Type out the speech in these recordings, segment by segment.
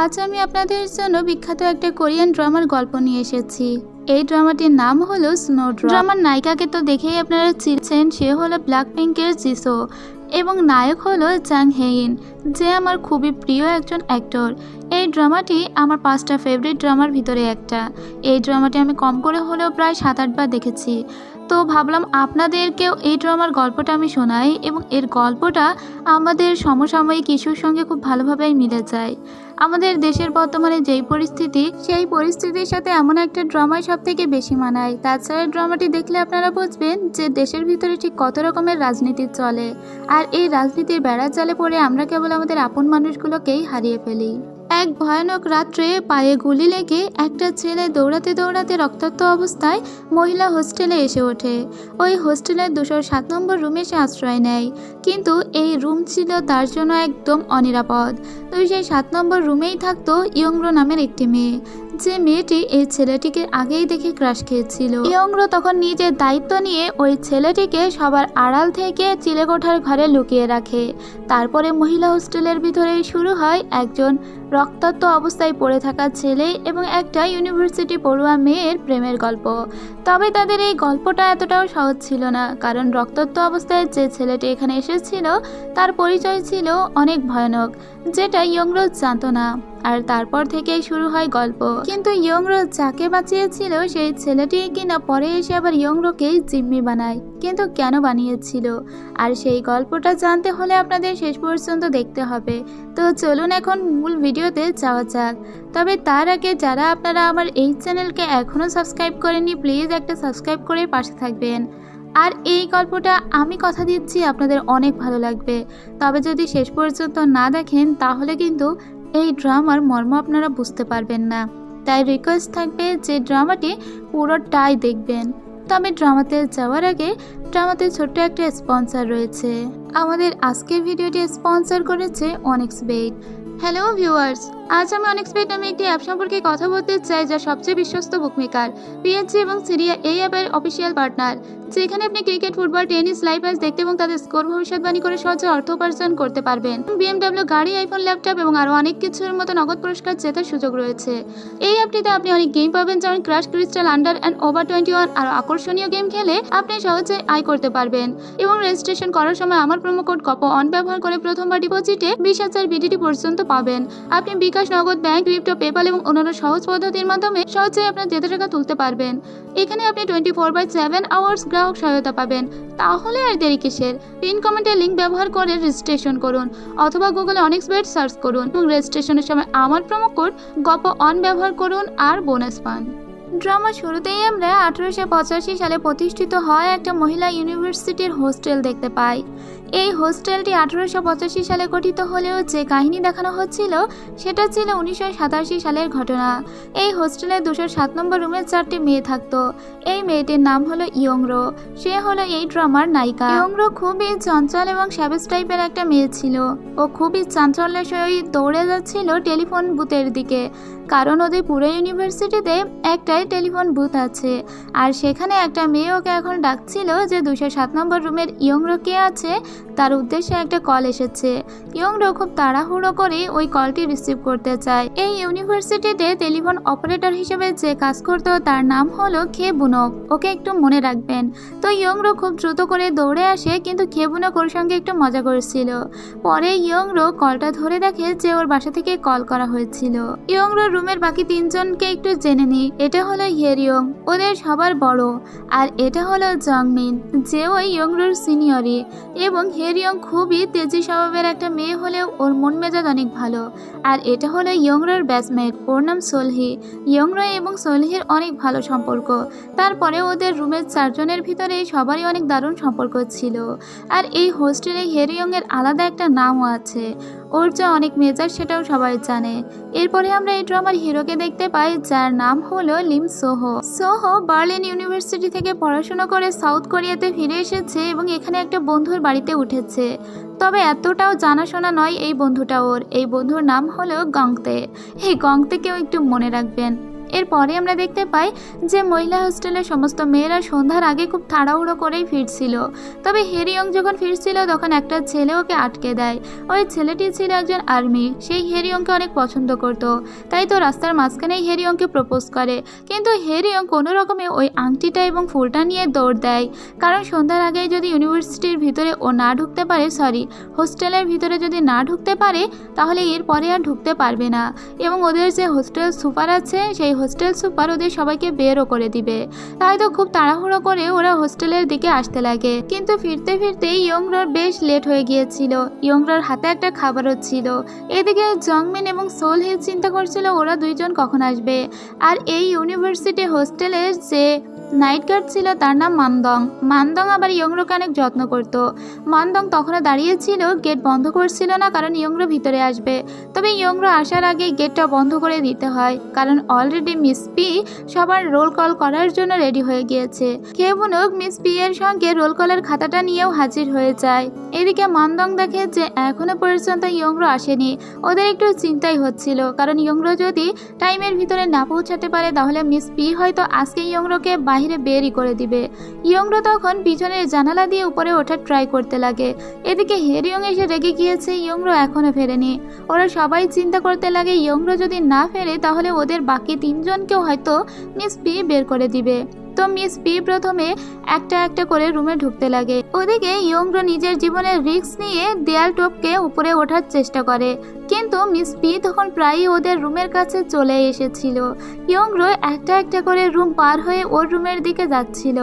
আজ আমি আপনাদের জন্য বিখ্যাত একটা কোরিয়ান ড্রামার গল্প নিয়ে এসেছি। এই ড্রামাটির নাম হলো স্নোড্রপ। ড্রামার নায়িকাকে তো দেখেই আপনারা চিনছেন, সে হলো ব্ল্যাকপিঙ্কের জিসো এবং নায়ক হলো জাং হেইন, যে আমার খুবই প্রিয় একজন অ্যাক্টর। এই ড্রামাটি আমার 5টা ফেভারিট ড্রামার ভিতরে একটা। এই ড্রামাটি আমি কম করে হলেও প্রায় 7-8 বার দেখেছি। তো ভাবলাম আপনাদেরকেও এই ড্রামার গল্পটা আমি শোনাই, এবং এর গল্পটা আমাদের সমসাময়িক ইস্যুর সঙ্গে খুব ভালোভাবেই মিলে যায়। আমাদের দেশের বর্তমানে যেই পরিস্থিতি, সেই পরিস্থিতির সাথে এমন একটা ড্রামাই সব থেকে বেশি মানায়। তাছাড়া ড্রামাটি দেখলে আপনারা বুঝবেন যে দেশের ভিতরে ঠিক কত রকমের রাজনীতি চলে, আর এই রাজনীতির বেড়ার জালে পড়ে আমরা কেবল আমাদের আপন মানুষগুলোকেই হারিয়ে ফেলি। এক ভয়ানক রাত্রে পায়ে গুলি লেগে একটা ছেলে দৌড়াতে দৌড়াতে রক্তাক্ত অবস্থায় মহিলা হোস্টেলে এসে ওঠে। ওই হোস্টেলের 207 নম্বর রুমে সে আশ্রয় নেয়, কিন্তু এই রুম ছিল তার জন্য একদম অনিরাপদ। তো সেই 7 নম্বর রুমেই থাকতো ইয়ংরো নামের একটি মেয়ে, যে মেয়েটি এই ছেলেটিকে আগেই দেখে ক্রাশ খেয়েছিল। ইয়ংরো তখন নিজের দায়িত্ব নিয়ে ওই ছেলেটিকে সবার আড়াল থেকে চিলেকোঠার ঘরে লুকিয়ে রাখে। তারপরে মহিলা হোস্টেলের ভিতরেই শুরু হয় একজন রক্তাক্ত অবস্থায় পড়ে থাকা ছেলে এবং একটা ইউনিভার্সিটি পড়ুয়া মেয়ের প্রেমের গল্প। তবে তাদের এই গল্পটা এতটাও সহজ ছিল না, কারণ রক্তাক্ত অবস্থায় যে ছেলেটি এখানে এসেছিল তার পরিচয় ছিল অনেক ভয়ানক, যেটা ইয়ংরো জানতো না। আর তারপর থেকেই শুরু হয় গল্প। কিন্তু ইয়ংরো যাকে বাঁচিয়েছিল সেই ছেলেটি কিনা পরে এসে আবার ইয়ংরোকেই জিম্মি বানায়। কিন্তু কেন বানিয়েছিল, আর সেই গল্পটা জানতে হলে আপনাদের শেষ পর্যন্ত দেখতে হবে। তো চলুন এখন মূল ভিডিওতে যাওয়া যাক। তবে তার আগে যারা আপনারা আমার এই চ্যানেলকে এখনও সাবস্ক্রাইব করেননি, প্লিজ একটা সাবস্ক্রাইব করে পাশে থাকবেন। আর এই গল্পটা আমি কথা দিচ্ছি আপনাদের অনেক ভালো লাগবে। তবে যদি শেষ পর্যন্ত না দেখেন তাহলে কিন্তু এই ড্রামার মর্ম আপনারা বুঝতে পারবেন না। তাই রিকোয়েস্ট থাকবে যে ড্রামাটি পুরোটাই দেখবেন। তবে ড্রামাতে যাওয়ার আগে ড্রামাতে ছোট্ট একটা স্পন্সর রয়েছে। আমাদের আজকের ভিডিওটি স্পন্সর করেছে অনেক্সবেট। হ্যালো ভিউয়ার্স, আজ আমি অনেক্সবেট নামে একটি অ্যাপ সম্পর্কে কথা বলতে চাই, যা সবচেয়ে বিশ্বস্ত বুকমেকার, পিএসজি এবং সিরিয়া এই অ্যাপের অফিসিয়াল পার্টনার, যেখানে আপনি cricket, football, tennis live match দেখতে এবং তাদের স্কোর ভবিষ্যৎবাণী করে সহজে অর্থ উপার্জন করতে পারবেন। বিএমডব্লিউ গাড়ি, আইফোন, ল্যাপটপ এবং আরও অনেক কিছুর মতো নগদ পুরস্কার জেতার সুযোগ রয়েছে। এই অ্যাপটিতে আপনি অনেক গেম পাবেন, যেমন crash, crystal, under and over 21 আরও আকর্ষণীয় গেম খেলে আপনি সহজে আয় করতে পারবেন। এবং রেজিস্ট্রেশন করার সময় আমার প্রোমো কোড কপো অন ব্যবহার করে প্রথমবার ডিপোজিটে 20,000 বিডিটি পর্যন্ত পাবেন। আপনি বিকাশ, নগদ, ব্যাংক, ক্রিপ্টো, পেপাল এবং অন্যান্য সহজ পদ্ধতির মাধ্যমে সহজেই আপনার জেতা টাকা তুলতে পারবেন। এখানে আপনি 24/7 আওয়ার্স গ্রাহক সহায়তা পাবেন। তাহলে আর দেরি কিসের? পিন কমেন্টের লিঙ্ক ব্যবহার করে রেজিস্ট্রেশন করুন, অথবা গুগলে অনেক্সবেট সার্চ করুন এবং রেজিস্ট্রেশনের সময় আমার প্রোমো কোড গপো অন ব্যবহার করুন আর বোনাস পান। ড্রামা শুরুতেই আমরা 1885 সালে প্রতিষ্ঠিত হয় একটা মহিলা ইউনিভার্সিটির হোস্টেল দেখতে পাই। এই হোস্টেলটি 1885 সালে গঠিত হলেও যে কাহিনী দেখানো হচ্ছিল সেটা ছিল 1987 সালের ঘটনা। এই হোস্টেলে 207 নম্বর রুমে 4টি মেয়ে থাকতো। এই মেয়েটির নাম হলো ইয়ংরো। সে হলো এই ড্রামার নায়িকা। ইয়ংরো খুবই চঞ্চল এবং স্যাভেজ টাইপের একটা মেয়ে ছিল। ও খুবই চাঞ্চল্যের সহিত দৌড়ে যাচ্ছিল টেলিফোন বুথের দিকে, কারণ ওদের পুরো ইউনিভার্সিটিতে একটাই টেলিফোন বুথ আছে। আর সেখানে একটা মেয়ে ওকে এখন ডাকছিল যে 207 নম্বর রুমের ইয়ংরো কে আছে, তার উদ্দেশ্যে একটা কল এসেছে। ইয়ংরো খুব তাড়াহুড়ো করে ওই কলটি রিসিভ করতে চায়। এই ইউনিভার্সিটিতে টেলিফোন অপারেটর হিসেবে যে কাজ করতো তার নাম হলো খেবুনক। ওকে একটু মনে রাখবেন। তো ইয়ংরো খুব দ্রুত করে দৌড়ে আসে, কিন্তু খেবুনক ওর সঙ্গে একটু মজা করেছিল। পরে ইয়ংরো কলটা ধরে দেখে যে ওর বাসা থেকে কল করা হয়েছিল। ইয়ংরো রুমের বাকি 3 জনকে একটু জেনে নি। এটা হলো হেরিয়ং, ওদের সবার বড়, আর এটা হলো জংমিন, যে ওই ইয়ংরোর সিনিয়রি। এবং হেরিয়ং খুবই তেজি স্বভাবের একটা মেয়ে হলেও ওর মন মেজাজ অনেক ভালো। আর এটা হলো ইয়ংরোর ব্যাচমেট, ওর নাম সোলহি। ইয়ংরো এবং সোলহির অনেক ভালো সম্পর্ক। তারপরে ওদের রুমের 4 জনের ভিতরে সবারই অনেক দারুণ সম্পর্ক ছিল। আর এই হোস্টেলে হেরিয়ংয়ের আলাদা একটা নামও আছে। ওর যে অনেক মেজাজ সেটাও সবাই জানে। এরপরে আমরা এই ড্রামার হিরোকে দেখতে পাই, যার নাম হলো লিম সোহো। সোহো বার্লিন ইউনিভার্সিটি থেকে পড়াশোনা করে সাউথ কোরিয়াতে ফিরে এসেছে এবং এখানে একটা বন্ধুর বাড়িতে উঠেছে। তবে এতটাও জানাশোনা নয় এই বন্ধুটা ওর। এই বন্ধুর নাম হলো গংতে। এই গংতেকেও একটু মনে রাখবেন। এরপরে আমরা দেখতে পাই যে মহিলা হোস্টেলের সমস্ত মেয়েরা সন্ধ্যার আগে খুব তাড়াহুড়ো করেই ফিরছিল। তবে হেরিয়ং যখন ফিরছিল তখন একটা ছেলে ওকে আটকে দেয়। ওই ছেলেটি ছিল একজন আর্মি, সেই হেরিয়ংকে অনেক পছন্দ করত, তাই তো রাস্তার মাঝখানেই হেরিয়ংকে প্রপোজ করে। কিন্তু হেরিয়ং কোনো রকমে ওই আংটিটা এবং ফুলটা নিয়ে দৌড় দেয়, কারণ সন্ধ্যার আগেই যদি ইউনিভার্সিটির ভিতরে ও না ঢুকতে পারে, হোস্টেলের ভিতরে যদি না ঢুকতে পারে তাহলে এরপরে আর ঢুকতে পারবে না, এবং ওদের যে হোস্টেল সুপার আছে সেই হোস্টেল সুপার ওদের সবাইকে বেরও করে দিবে। তাই তো খুব তাড়াহুড়ো করে ওরা হোস্টেলের দিকে আসতে লাগে। কিন্তু ফিরতে ফিরতে ইয়ংরোর বেশ লেট হয়ে গিয়েছিল। ইয়ংরোর হাতে একটা খাবারও ছিল। এদিকে জংমিন এবং সোলহিল চিন্তা করছিল ওরা দুইজন কখন আসবে। আর এই ইউনিভার্সিটি হোস্টেলের যে নাইট গার্ড ছিল তার নাম মানদং আবার ইয়ংরোকে অনেক যত্ন করত। মানদং তখনও দাঁড়িয়েছিল, গেট বন্ধ করছিল না, কারণ ইয়ংরো ভিতরে আসবে। তবে ইয়ংরো আসার আগে গেটটা বন্ধ করে দিতে হয়, কারণ অলরেডি মিস পি সবার রোল কল করার জন্য রেডি হয়ে গিয়েছে। খেবুনক মিস পি এর সঙ্গে রোল কলের খাতাটা নিয়েও হাজির হয়ে যায়। এদিকে মানদং দেখে যে এখনো পর্যন্ত ইয়ংরো আসেনি। ওদের একটু চিন্তাই হচ্ছিল, কারণ ইয়ংরো যদি টাইমের ভিতরে না পৌঁছাতে পারে তাহলে মিস পি হয়তো আজকে ইয়ংরোকে বাহিরে বেরই করে দিবে। ইয়ংরো তখন পিছনের জানালা দিয়ে উপরে ওঠার ট্রাই করতে লাগে। এদিকে হেরিয়ং এসে রেগে গিয়েছে, ইয়ংরো এখনো ফেরেনি। ওরা সবাই চিন্তা করতে লাগে ইয়ংরো যদি না ফেরে তাহলে ওদের বাকি তিনজনকেও হয়তো মিস পি বের করে দিবে। তো মিস পি প্রথমে একটা একটা করে রুমে ঢুকতে লাগে। ওদিকে ইয়ংরো নিজের জীবনের রিস্ক নিয়ে দেয়াল টপকে উপরে ওঠার চেষ্টা করে, কিন্তু মিস পি তখন প্রায়ই ওদের রুমের কাছে চলে এসেছিল। ইয়ংরো একটা একটা করে রুম পার হয়ে ওর রুমের দিকে যাচ্ছিল।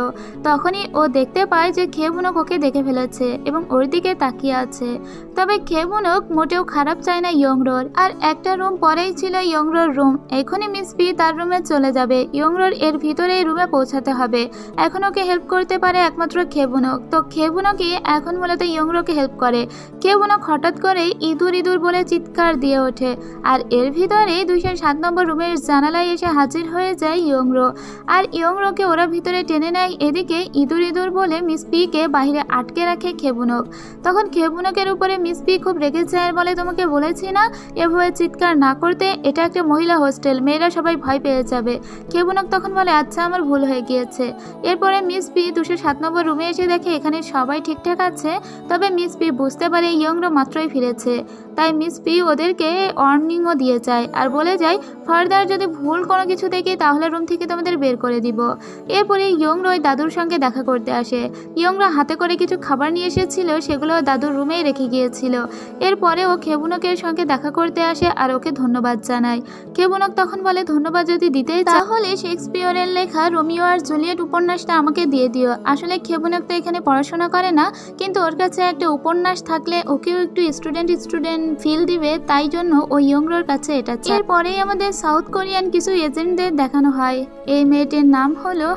তখনই ও দেখতে পায় যে খেবুনক ওকে দেখে ফেলেছে এবং ওর দিকে তাকিয়ে আছে। তবে খেবুনক মোটেও খারাপ চায় না ইয়ংরোর। আর একটা রুম পরেই ছিল ইয়ংরোর রুম। এখনই মিস পি তার রুমে চলে যাবে। ইয়ংরোর এর ভিতরে এই রুমে পৌঁছাতে হবে। এখন ওকে হেল্প করতে পারে একমাত্র খেবুনক। তো খেবুনকই এখন মূলত ইয়ংরোকে হেল্প করে। খেবুনক হঠাৎ করে ইঁদুর ইঁদুর বলে চিৎকার দিয়ে ওঠে, আর এর ভিতরে 207 নম্বর রুমের জানালায় এসে হাজির হয়ে যায় ইয়ংরো। আর ইয়ংরোকে ওরা ভিতরে টেনে নেয়। এদিকে ইঁদুর ইঁদুর বলে মিস পি কে বাহিরে আটকে রাখে খেবুনক। তখন খেবুনকের উপরে মিস পি খুব রেগে যায় আর বলে, তোমাকে বলেছি না এভাবে চিৎকার না করতে, এটা একটা মহিলা হোস্টেল, মেয়েরা সবাই ভয় পেয়ে যাবে। খেবুনক তখন বলে, আচ্ছা আমার ভুল হয়ে গিয়েছে। এরপরে মিস পি 207 নম্বর রুমে এসে দেখে এখানে সবাই ঠিকঠাক আছে। তবে মিস পি বুঝতে পারে ইয়ংরো মাত্রই ফিরেছে, তাই মিস পি ওদেরকে ওয়ার্নিংও দিয়ে যায় আর বলে যায় ফার্দার যদি ভুল কোনো কিছু দেখি তাহলে রুম থেকে তোমাদের বের করে দিব। এরপরে ইয়ংরো ওই দাদুর সঙ্গে দেখা করতে আসে। ইয়ংরো হাতে করে কিছু খাবার নিয়ে এসেছিল, সেগুলো দাদুর রুমেই রেখে গিয়েছিল। এরপরে ও খেবুনকের সঙ্গে দেখা করতে আসে আর ওকে ধন্যবাদ জানায়। খেবুনক তখন বলে, ধন্যবাদ যদি দিতেই তাহলে শেক্সপিয়রের লেখা রোমিও আর জুলিয়েট উপন্যাসটা আমাকে দিয়ে দিও। আসলে খেবুনক তো এখানে পড়াশোনা করে না, কিন্তু ওর কাছে একটা উপন্যাস থাকলে ওকেও একটু স্টুডেন্ট ফিল দিবে, তাই জন্য ওই ইয়ংরোর কাছে এটা চায়। এরপরেই আমাদের সাউথ কোরিয়ান কিছু এজেন্টদের দেখানো হয়। এই মেয়েটির নাম হলো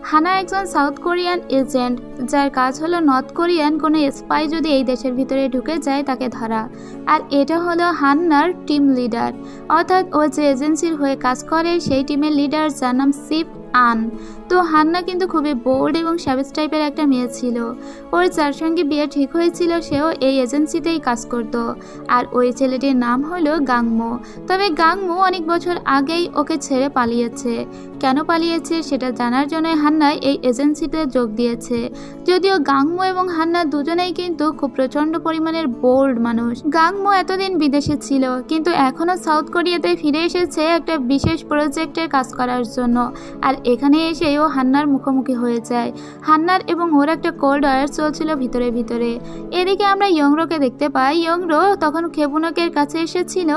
হানা একজন সাউথ কোরিয়ান এজেন্ট, যার কাজ হলো নর্থ কোরিয়ান কোনো স্পাই যদি এই দেশের ভিতরে ঢুকে যায় তাকে ধরা। আর এটা হলো হান্নার টিম লিডার, অর্থাৎ ও যে এজেন্সির হয়ে কাজ করে সেই টিমের লিডার, যার নাম সিপ আন। তো হান্না কিন্তু খুবই বোল্ড এবং স্যাভেজ টাইপের একটা মেয়ে ছিল। ওর যার সঙ্গে বিয়ে ঠিক হয়েছিল সেও এই এজেন্সিতেই কাজ করত। আর ওই ছেলেটির নাম হলো গাংমো। তবে গাংমো অনেক বছর আগেই ওকে ছেড়ে পালিয়েছে। কেন পালিয়েছে সেটা জানার জন্য হান্না এই এজেন্সিতে যোগ দিয়েছে। যদিও গাংমো এবং হান্না দুজনেই কিন্তু খুব প্রচন্ড পরিমাণের বোল্ড মানুষ। গাংমো এতদিন বিদেশে ছিল, কিন্তু এখনো সাউথ কোরিয়াতে ফিরে এসেছে একটা বিশেষ প্রজেক্টের কাজ করার জন্য। আর এখানে এসে ও হান্নার মুখোমুখি হয়ে যায়। হান্নার এবং ওর একটা কোল্ড ওয়ার চলছিল ভিতরে ভিতরে। এদিকে আমরা ইয়ংরোকে দেখতে পাই। ইয়ংরো তখন খেবুনকের কাছে এসেছিল,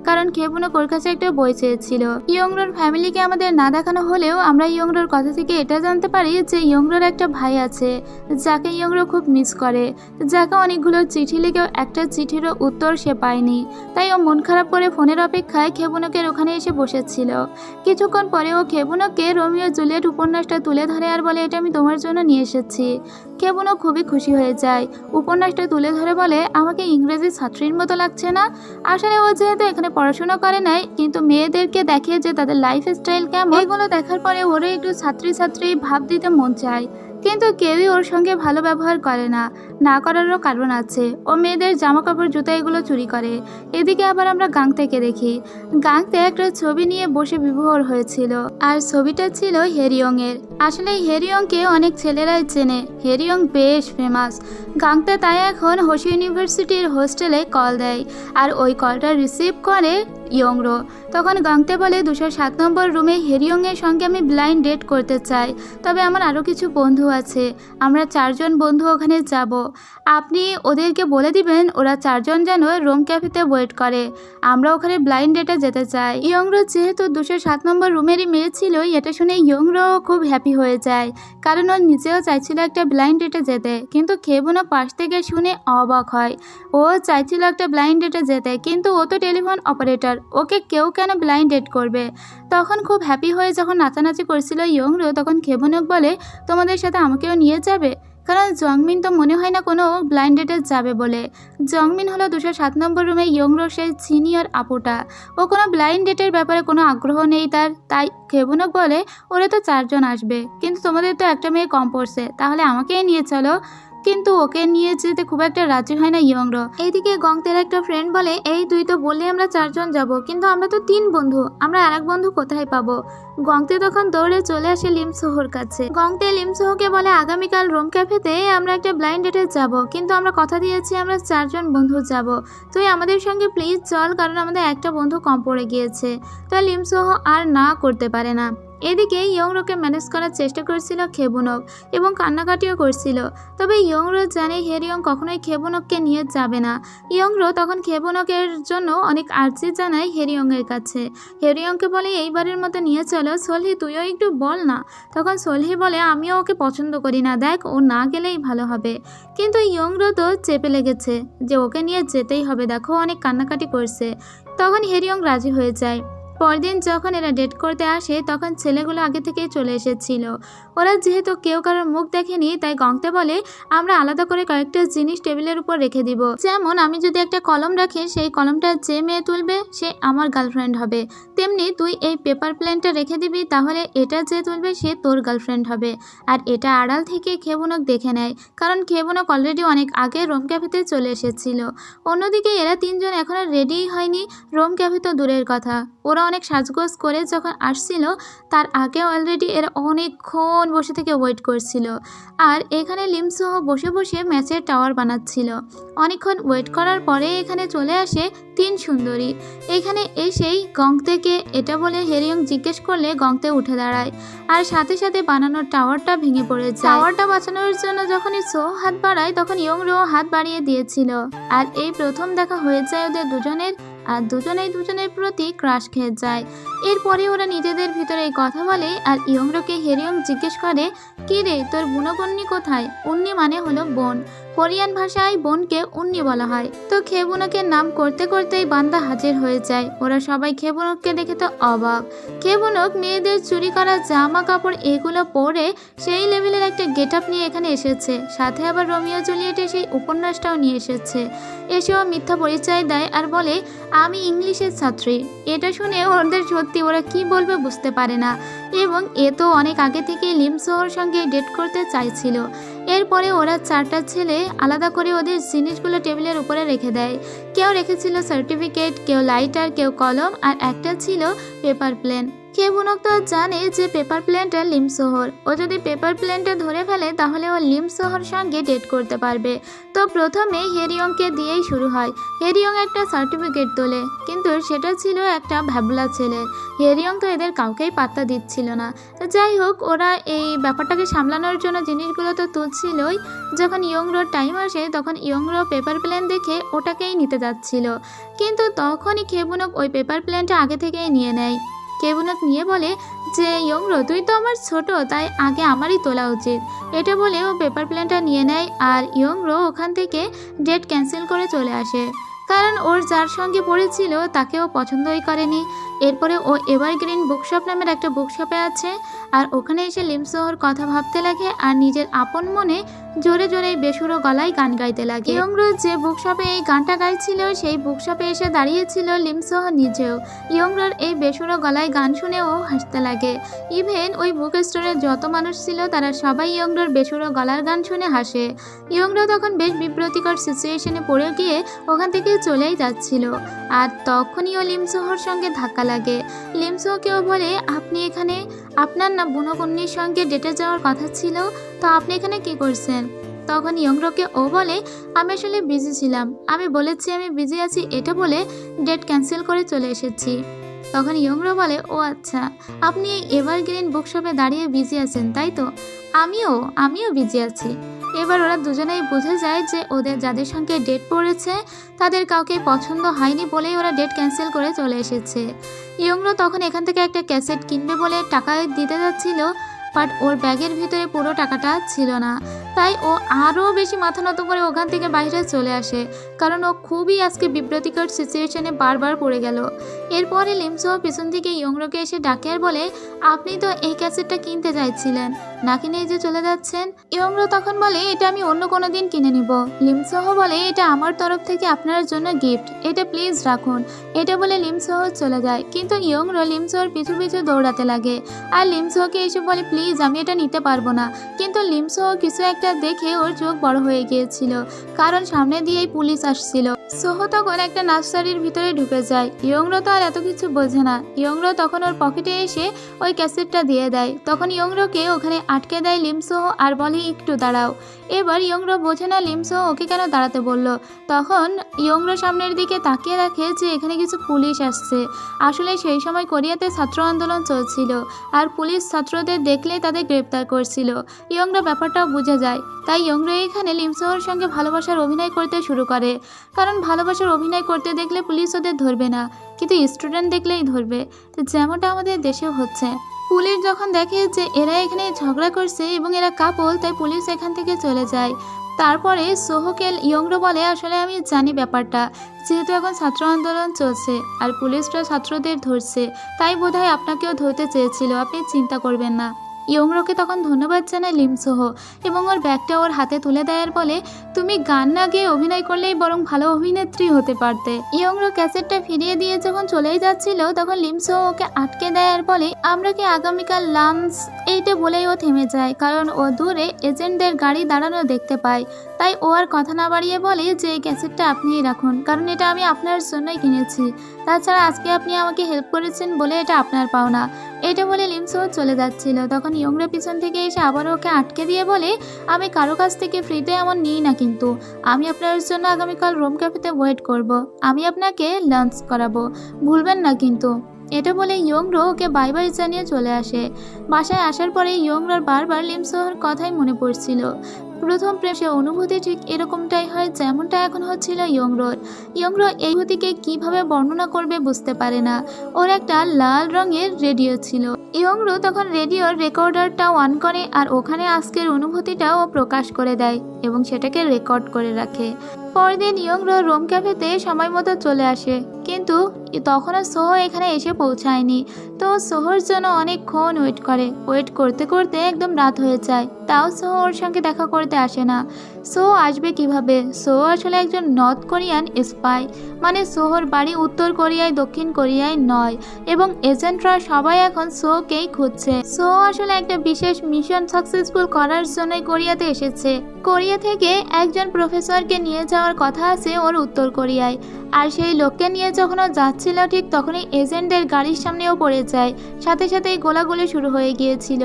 কারণ খেবুনক ওর কাছে একটা বই চেয়েছিল। ইয়ংরোর ফ্যামিলিকে আমাদের না দেখানো হলেও আমরা ইয়ংরোর কথা থেকে এটা জানতে পারি যে ইয়ংরোর একটা ভাই আছে, যাকে ইয়ংরো খুব মিস করে, যাকে অনেকগুলো চিঠি লিখেও একটা চিঠিরও উত্তর সে পায়নি। তাই ও মন খারাপ করে ফোনের অপেক্ষায় খেবুনকের ওখানে এসে বসেছিল। কিছুক্ষণ পরে ও খেবুনককে রোমিও জুলিয়েট উপন্যাসটা তুলে ধরে আর বলে, এটা আমি তোমার জন্য নিয়ে এসেছি। খেবুনক খুবই খুশি হয়ে যায়। উপন্যাসটা তুলে ধরে বলে, আমাকে ইংরেজি ছাত্রীর মতো লাগছে না। আসলে ও যেহেতু এখানে পড়াশোনা করে নাই, কিন্তু মেয়েদেরকে দেখে যে তাদের লাইফ স্টাইল কেমন, এগুলো দেখার পরে ওরে একটু ছাত্রী ভাব দিতে মন চায়। কিন্তু কেউই ওর সঙ্গে ভালো ব্যবহার করে না, না করারও কারণ আছে। ও মেয়েদের জামা কাপড় জুতা এগুলো চুরি করে। এদিকে আবার আমরা গাংতেকে দেখি। গাংতে একটা ছবি নিয়ে বসে বিভোর হয়েছিল, আর ছবিটা ছিল হেরিয়ংয়ের। আসলে হেরিয়ংকে অনেক ছেলেরাই চেনে, হেরিয়ং বেশ ফেমাস। গাংতে তাই এখন হোসি ইউনিভার্সিটির হোস্টেলে কল দেয়, আর ওই কলটা রিসিভ করে ইয়ংরো। তখন গাংতে বলে 207 নম্বর রুমে হেরিয়ংয়ের সঙ্গে আমি ব্লাইন্ড ডেট করতে চাই, তবে আমার আরও কিছু বন্ধু আছে, আমরা 4 জন বন্ধু ওখানে যাব। আপনি ওদেরকে বলে দিবেন ওরা 4 জন যেন রোম ক্যাফেতে ওয়েট করে, আমরা ওখানে ব্লাইন্ড ডেটে যেতে চাই। ইয়ংরো যেহেতু 207 নম্বর রুমেরই মেয়ে ছিল, এটা শুনে ইয়ংরো খুব হ্যাপি হয়ে যায়, কারণ ও নিজেও চাইছিল একটা ব্লাইন্ড ডেটে যেতে। কিন্তু খেবুনো পাশ থেকে শুনে অবাক হয়। ও চাইছিল একটা ব্লাইন্ড ডেটে যেতে, কিন্তু ও তো টেলিফোন অপারেটর, ওকে কেউ কেন ব্লাইন্ড ডেট করবে। তখন খুব হ্যাপি হয়ে যখন নাচানাচি করছিল ইয়ংরো, তখন খেবুনক বলে তোমাদের সাথে আমাকেও নিয়ে যাবে, কারণ জংমিন তো মনে হয় না কোনো ব্লাইন্ড ডেটে যাবে বলে। জংমিন হলো 207 নম্বর রুমে ইয়ংরোর সেই সিনিয়র আপুটা, ও কোনো ব্লাইন্ড ডেটের ব্যাপারে কোনো আগ্রহ নেই তার। তাই খেবুনক বলে ওরা তো 4 জন আসবে, কিন্তু তোমাদের তো একটা মেয়ে কম পড়ছে, তাহলে আমাকেই নিয়ে চলো। কিন্তু ওকে নিয়ে যেতে খুব একটা রাজি হয় না ইয়ংরো। এইদিকে গংতের একটা ফ্রেন্ড বলে এই তুই তো বললি আমরা 4 জন যাব, কিন্তু আমরা তো 3 বন্ধু, আমরা আরেক বন্ধু কোথায় পাবো। গংতে তখন দৌড়ে চলে আসে লিমসোহর কাছে। গংতে লিমসোহকে বলে আগামীকাল রোম ক্যাফেতে আমরা একটা ব্লাইন্ড ডেটে যাব, কিন্তু আমরা কথা দিয়েছি আমরা 4 জন বন্ধু যাব, তুই আমাদের সঙ্গে প্লিজ চল, কারণ আমাদের একটা বন্ধু কম পড়ে গিয়েছে। তো লিমসোহ আর না করতে পারে না। এদিকে ইয়ংরোকে ম্যানেজ করার চেষ্টা করছিল খেবুনক, এবং কান্নাকাটিও করছিল। তবে ইয়ংরো জানে হেরিয়ং কখনোই খেবুনককে নিয়ে যাবে না। ইয়ংরো তখন খেবুনকের জন্য অনেক আর্জি জানায় হেরিয়ংয়ের কাছে। হেরিয়ংকে বলে এইবারের মতো নিয়ে চলো, সলহি তুইও একটু বল না। তখন সলহি বলে আমিও ওকে পছন্দ করি না, দেখ ও না গেলেই ভালো হবে। কিন্তু ইয়ংরো তো চেপে লেগেছে যে ওকে নিয়ে যেতেই হবে, দেখো অনেক কান্নাকাটি করছে। তখন হেরিয়ং রাজি হয়ে যায়। পরদিন যখন এরা ডেট করতে আসে, তখন ছেলেগুলো আগে থেকেই চলে এসেছিল। ওরা যেহেতু কেউ কারোর মুখ দেখেনি, তাই গংতে বলে আমরা আলাদা করে কয়েকটা জিনিস টেবিলের উপর রেখে দিব, যেমন আমি যদি একটা কলম রাখি, সেই কলমটা যে মেয়ে তুলবে সে আমার গার্লফ্রেন্ড হবে, তেমনি তুই এই পেপার প্লেনটা রেখে দিবি, তাহলে এটা যে তুলবে সে তোর গার্লফ্রেন্ড হবে। আর এটা আড়াল থেকে খেবুনক দেখে নেয়, কারণ খেবুনক অলরেডি অনেক আগে রোম ক্যাফেতে চলে এসেছিল। অন্যদিকে এরা 3 জন এখনো রেডিই হয়নি, রোম ক্যাফে তো দূরের কথা। ওরা অনেক সাজগোজ করে যখন আসছিল, তার আগে অলরেডি এরা অনেকক্ষণ বসে থেকে ওয়েট করছিল। আর এখানে লিমসোহ বসে বসে ম্যাচের টাওয়ার বানাচ্ছিল। অনেকক্ষণ ওয়েট করার পরে এখানে চলে আসে 3 সুন্দরী। এখানে এসেই গংতেকে এটা বলে হেরিয়ং জিজ্ঞেস করলে গংতে উঠে দাঁড়ায়, আর সাথে সাথে বানানোর টাওয়ারটা ভেঙে পড়ে যায়। টাওয়ারটা বাঁচানোর জন্য যখনই সো হাত বাড়ায়, তখন ইয়ংরো হাত বাড়িয়ে দিয়েছিল। আর এই প্রথম দেখা হয়ে যায় ওদের দুজনের, আর দুজনের প্রতি ক্রাশ খেয়ে যায়। এরপরে ওরা নিজেদের ভিতরে এই কথা বলে, আর ইয়ংরোকে হেরিয়ং জিজ্ঞেস করে কি রে তোর বুনকন্নি কোথায়। উন্নি মানে হলো বোন, কোরিয়ান ভাষায় বোনকে উন্নি বলা হয়। তো খেবুনকের নাম করতে করতেই বান্দা হাজির হয়ে যায়। ওরা সবাই খেবুনককে দেখে তো অবাক। খেবুনক মেয়েদের চুরি করা জামা কাপড় এগুলো পরে সেই লেভেলের একটা গেট আপ নিয়ে এখানে এসেছে, সাথে আবার রোমিও জুলিয়েটের সেই উপন্যাসটাও নিয়ে এসেছে। এসেও মিথ্যা পরিচয় দেয় আর বলে আমি ইংলিশের ছাত্রী। এটা শুনে ওদের সত্যি ওরা কি বলবে বুঝতে পারে না, এবং এ তো অনেক আগে থেকে লিমসোহর সঙ্গে ডেট করতে চাইছিল। এরপরে ওরা 4টা ছেলে আলাদা করে ওদের জিনিসগুলো টেবিলের উপরে রেখে দেয়। কেউ রেখেছিল সার্টিফিকেট, কেউ লাইটার, কেউ কলম, আর একটা ছিল পেপার প্লেন। খেবুনক তো জানে যে পেপার প্লেনটা লিমসোহর, ও যদি পেপার প্লেনটা ধরে ফেলে তাহলে ও লিমসোহর সঙ্গে ডেট করতে পারবে। তো প্রথমে হেরিয়ংকে দিয়েই শুরু হয়। হেরিয়ং একটা সার্টিফিকেট তোলে, কিন্তু সেটা ছিল একটা ভ্যাবলা ছেলে। হেরিয়ং তো এদের কাউকেই পাত্তা দিচ্ছিল না। যাই হোক, ওরা এই ব্যাপারটাকে সামলানোর জন্য জিনিসগুলো তো তুলছিলই। যখন ইয়ংরোর টাইম আসে, তখন ইয়ংরো পেপার প্লেন দেখে ওটাকেই নিতে যাচ্ছিল, কিন্তু তখনই খেবুনক ওই পেপার প্লেনটা আগে থেকেই নিয়ে নেয়। খেবুনক নিয়ে বলে যে ইয়ংরো তুই তো আমার ছোট, তাই আগে আমারই তোলা উচিত। এটা বলে ও পেপার প্লেনটা নিয়ে নেয়, আর ইয়ংরো ওখান থেকে ডেট ক্যান্সেল করে চলে আসে, কারণ ওর যার সঙ্গে পড়েছিল তাকে ও পছন্দই করেনি। এরপরে ও এভারগ্রিন বুকশপ নামের একটা বুকশপে আছে, আর ওখানে এসে লিমসোহর কথা ভাবতে লাগে, আর নিজের আপন মনে জোরে জোরে বেসুরো গলায় গান গাইতে লাগে। ইয়ংরো যে বুকশপে এই গানটা গাইছিল সেই বুকশপে এসে দাঁড়িয়েছিল লিমসহ নিজেও। ইয়ংরোর এই বেসুরো গলায় গান শুনেও হাসতে লাগে। ইভেন ওই বুক স্টোরে যত মানুষ ছিল তারা সবাই ইয়ংরোর বেসুরো গলার গান শুনে হাসে। ইয়ংরো তখন বেশ বিব্রতিকর সিচুয়েশনে পড়ে গিয়ে ওখান থেকে চলেই যাচ্ছিল। আর তখনই ও লিমসহর সঙ্গে ধাক্কা লাগে। লিমসহকেও বলে, আপনি এখানে? আপনার না বুনোকন্যির সঙ্গে ডেটে যাওয়ার কথা ছিল, তো আপনি এখানে কি করছেন? তখন ইয়ংরোকে ও বলে, আমি আসলে বিজি ছিলাম, আমি বলেছি আমি বিজি আছি, এটা বলে ডেট ক্যান্সেল করে চলে এসেছি। তখন ইয়ংরো বলে, ও আচ্ছা, আপনি এই এভারগ্রিন বুকশপে দাঁড়িয়ে বিজি আছেন তাই তো? আমিও বিজি আছি। এবার ওরা দুজনেই বুঝে যায় যে ওদের যাদের সঙ্গে ডেট পড়েছে তাদের কাউকে পছন্দ হয়নি বলেই ওরা ডেট ক্যান্সেল করে চলে এসেছে। ইয়ংরো তখন এখান থেকে একটা ক্যাসেট কিনবে বলে টাকা দিতে যাচ্ছিল, বাট ওর ব্যাগের ভিতরে পুরো টাকাটা ছিল না। তাই ও আরও বেশি মাথা নত করে ওখান থেকে বাইরে চলে আসে, কারণ ও খুবই আজকে বিব্রতিকর সিচুয়েশনে বারবার পড়ে গেল। এরপরে লিমসহ পিছন থেকে ইয়ংরোকে এসে ডাকে আর বলে, আপনি তো এই ক্যাসেটটা কিনতে চাইছিলেন, না কিনে এই যে চলে যাচ্ছেন। ইয়ংরো তখন বলে, এটা আমি অন্য কোনো দিন কিনে নিব। লিমসহ বলে, এটা আমার তরফ থেকে আপনার জন্য গিফট, এটা প্লিজ রাখুন। এটা বলে লিমসহ চলে যায়, কিন্তু ইয়ংরো লিমসহর পিছু পিছু দৌড়াতে লাগে আর লিমসহকে এসে বলে, প্লিজ আমি এটা নিতে পারবো না। কিন্তু লিমসহ কিছু একটা দেখে ওর চোখ বড় হয়ে গিয়েছিল, কারণ সামনে দিয়েই পুলিশ আসছিল। সোহ তখন একটা নার্সারির ভিতরে ঢুকে যায়। ইয়ংরো তো আর এত কিছু বোঝে না। ইয়ংরো তখন ওর পকেটে এসে ওই ক্যাসেটটা দিয়ে দেয়। তখন ইয়ংরোকে ওখানে আটকে দেয় লিমসহ আর বলে, একটু দাঁড়াও। এবার ইয়ংরো বোঝে না লিমসহ ওকে কেন দাঁড়াতে বলল। তখন ইয়ংরো সামনের দিকে তাকিয়ে দেখে যে এখানে কিছু পুলিশ আসছে। আসলে সেই সময় কোরিয়াতে ছাত্র আন্দোলন চলছিল আর পুলিশ ছাত্রদের দেখলেই তাদের গ্রেপ্তার করছিল। ইয়ংরো ব্যাপারটাও বুঝে যায়, তাই ইয়ংরো এখানে লিমসহর সঙ্গে ভালোবাসার অভিনয় করতে শুরু করে, কারণ ভালোবাসার অভিনয় করতে দেখলে পুলিশ ওদের ধরবে না, কিন্তু স্টুডেন্ট দেখলেই ধরবে। তো যেমনটা আমাদের দেশেও হচ্ছে। পুলিশ যখন দেখে যে এরা এখানে ঝগড়া করছে এবং এরা কাপল, তাই পুলিশ এখান থেকে চলে যায়। তারপরে সোহকে ইয়ংরো বলে, আসলে আমি জানি ব্যাপারটা, যেহেতু এখন ছাত্র আন্দোলন চলছে আর পুলিশরা ছাত্রদের ধরছে, তাই বোধহয় আপনাকেও ধরতে চেয়েছিল, আপনি চিন্তা করবেন না। ইয়ংরোকে তখন ধন্যবাদ জানায় লিমসহ এবং ওর ব্যাগটা ওর হাতে তুলে দেয় আর বলে, তুমি গান না গেয়ে অভিনয় করলেই বরং ভালো অভিনেত্রী হতে পারতে। ইয়ংরো ক্যাসেটটা ফিরিয়ে দিয়ে যখন চলেই যাচ্ছিল তখন লিমসহ ওকে আটকে দেয় আর বলে, আমরা কি আগামীকাল লাঞ্চ? এইটা বলেই ও থেমে যায়, কারণ ও দূরে এজেন্টদের গাড়ি দাঁড়ানো দেখতে পায়। তাই ও আর কথা না বাড়িয়ে বলে যে এই ক্যাসেটটা আপনিই রাখুন, কারণ এটা আমি আপনার জন্যই কিনেছি। তাছাড়া আজকে আপনি আমাকে হেল্প করেছেন বলে এটা আপনার পাওনা। এটা বলে লিমসহ চলে যাচ্ছিল। তখন ইয়ংরো পিছন থেকে এসে আবার ওকে আটকে দিয়ে বলে, আমি কারো কাছ থেকে ফ্রিতে এমন নিই না, কিন্তু আমি আপনার জন্য আগামীকাল রোম ক্যাফেতে ওয়েট করব, আমি আপনাকে লাঞ্চ করাবো, ভুলবেন না কিন্তু। এটা বলে ইয়ংরো ওকে বাই বাই জানিয়ে চলে আসে। বাসায় আসার পরে ইয়ংরোর বারবার লিমসহর কথাই মনে পড়ছিল। প্রথম প্রেমে অনুভূতি ঠিক এরকমটাই হয় যেমনটা এখন হচ্ছিল ইয়ংরোর। ইয়ংরো এই অনুভূতিকে কিভাবে বর্ণনা করবে বুঝতে পারে না। ওর একটা লাল রঙের রেডিও ছিল। ইয়ংরো তখন রেডিওর রেকর্ডারটা অন করে আর ওখানে আজকের অনুভূতিটাও প্রকাশ করে দেয় এবং সেটাকে রেকর্ড করে রাখে। পরদিন ইয়ংরো রোম ক্যাফেতে সময় মতো চলে আসে, কিন্তু তখনও সোহ এখানে এসে পৌঁছায়নি। তো সোহর জন্য অনেকক্ষণ ওয়েট করতে করতে একদম রাত হয়ে যায়, তাও সোহ ওর সঙ্গে দেখা করতে আসে না। সোহ আসবে কিভাবে? সোহ আসলে একজন নর্থ কোরিয়ান স্পাই, মানে সোহর বাড়ি উত্তর কোরিয়ায় দক্ষিণ কোরিয়ায় নয়, এবং এজেন্টরা সবাই এখন সোহকেই খুঁজছে। সোহ আসলে একটা বিশেষ মিশন সাকসেসফুল করার জন্যই কোরিয়াতে এসেছে। কোরিয়া থেকে একজন প্রফেসরকে নিয়ে যাওয়ার কথা আছে ওর উত্তর কোরিয়ায়, আর সেই লোককে নিয়ে যখন ও যাচ্ছিল ঠিক তখনই এজেন্টদের গাড়ির সামনেও পড়ে যায়। সাথে সাথেই গোলাগুলি শুরু হয়ে গিয়েছিল।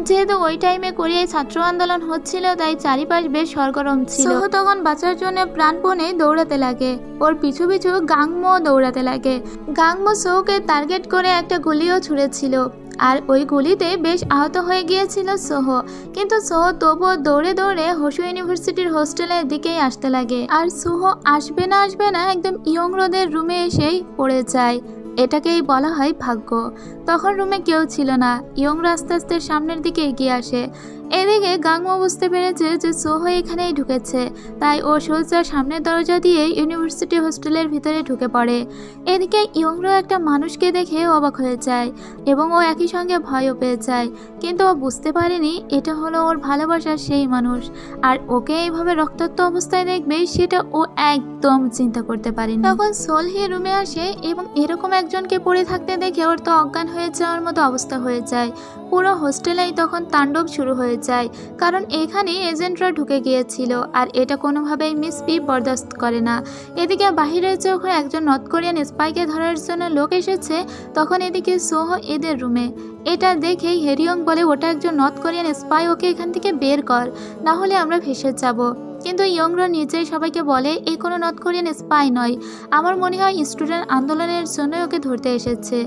যেহেতু ওই টাইমে কোরিয়ায় ছাত্র আন্দোলন হচ্ছিল, তাই চারিপাশ বেশ সরগরম ছিল। সোহ তখন বাঁচার জন্য প্রাণপণে দৌড়াতে লাগে। ওর পিছু পিছু গাংমো দৌড়াতে লাগে। গাংমো সোহকে টার্গেট করে একটা গুলিও ছুঁড়েছিল, আর ওই গুলিতে বেশ আহত হয়ে গিয়েছিল সোহ। কিন্তু সোহ তবুও দৌড়ে দৌড়ে হোসু ইউনিভার্সিটির হোস্টেলের দিকেই আসতে লাগে। আর সোহ আসবে না একদম ইয়ংরোদের রুমে এসেই পড়ে যায়। এটাকেই বলা হয় ভাগ্য। তখন রুমে কেউ ছিল না। ইয়ংরা আস্তে আস্তে সামনের দিকে এগিয়ে আসে। এদিকে গাংমো বুঝতে পেরেছে যে সোহো এখানেই ঢুকেছে, তাই ও সোজা সামনের দরজা দিয়ে ইউনিভার্সিটি হোস্টেলের ভিতরে ঢুকে পড়ে। এদিকে ইয়ংরো একটা মানুষকে দেখে অবাক হয়ে যায় এবং ও একই সঙ্গে ভয়ও পেয়ে যায়, কিন্তু ও বুঝতে পারেনি এটা হলো ওর ভালোবাসার সেই মানুষ, আর ওকে এইভাবে রক্তাক্ত অবস্থায় দেখবে সেটা ও একদম চিন্তা করতে পারেনি। তখন সোলহি রুমে আসে এবং এরকম একজনকে পড়ে থাকতে দেখে ওর তো অজ্ঞান হয়ে যাওয়ার মতো অবস্থা হয়ে যায়। পুরো হোস্টেলেই তখন তাণ্ডব শুরু হয়ে যায়, কারণ এখানে এজেন্টরা ঢুকে গিয়েছিল আর এটা কোনোভাবেই মিস পি বরদাস্ত করে না। এদিকে বাহিরে যখন একজন নর্থ কোরিয়ান স্পাইকে ধরার জন্য লোক এসেছে, তখন এদিকে সোহো এদের রুমে। এটা দেখেই হেরিয়ং বলে ওটা একজন নর্থ কোরিয়ান স্পাই, ওকে এখান থেকে বের কর, না হলে আমরা ফেঁসে যাব। কিন্তু ইয়ংরো নিজেই সবাইকে বলে এই কোনো নর্থ কোরিয়ান স্পাই নয়, আমার মনে হয় স্টুডেন্ট আন্দোলনের জন্য ওকে ধরতে এসেছে।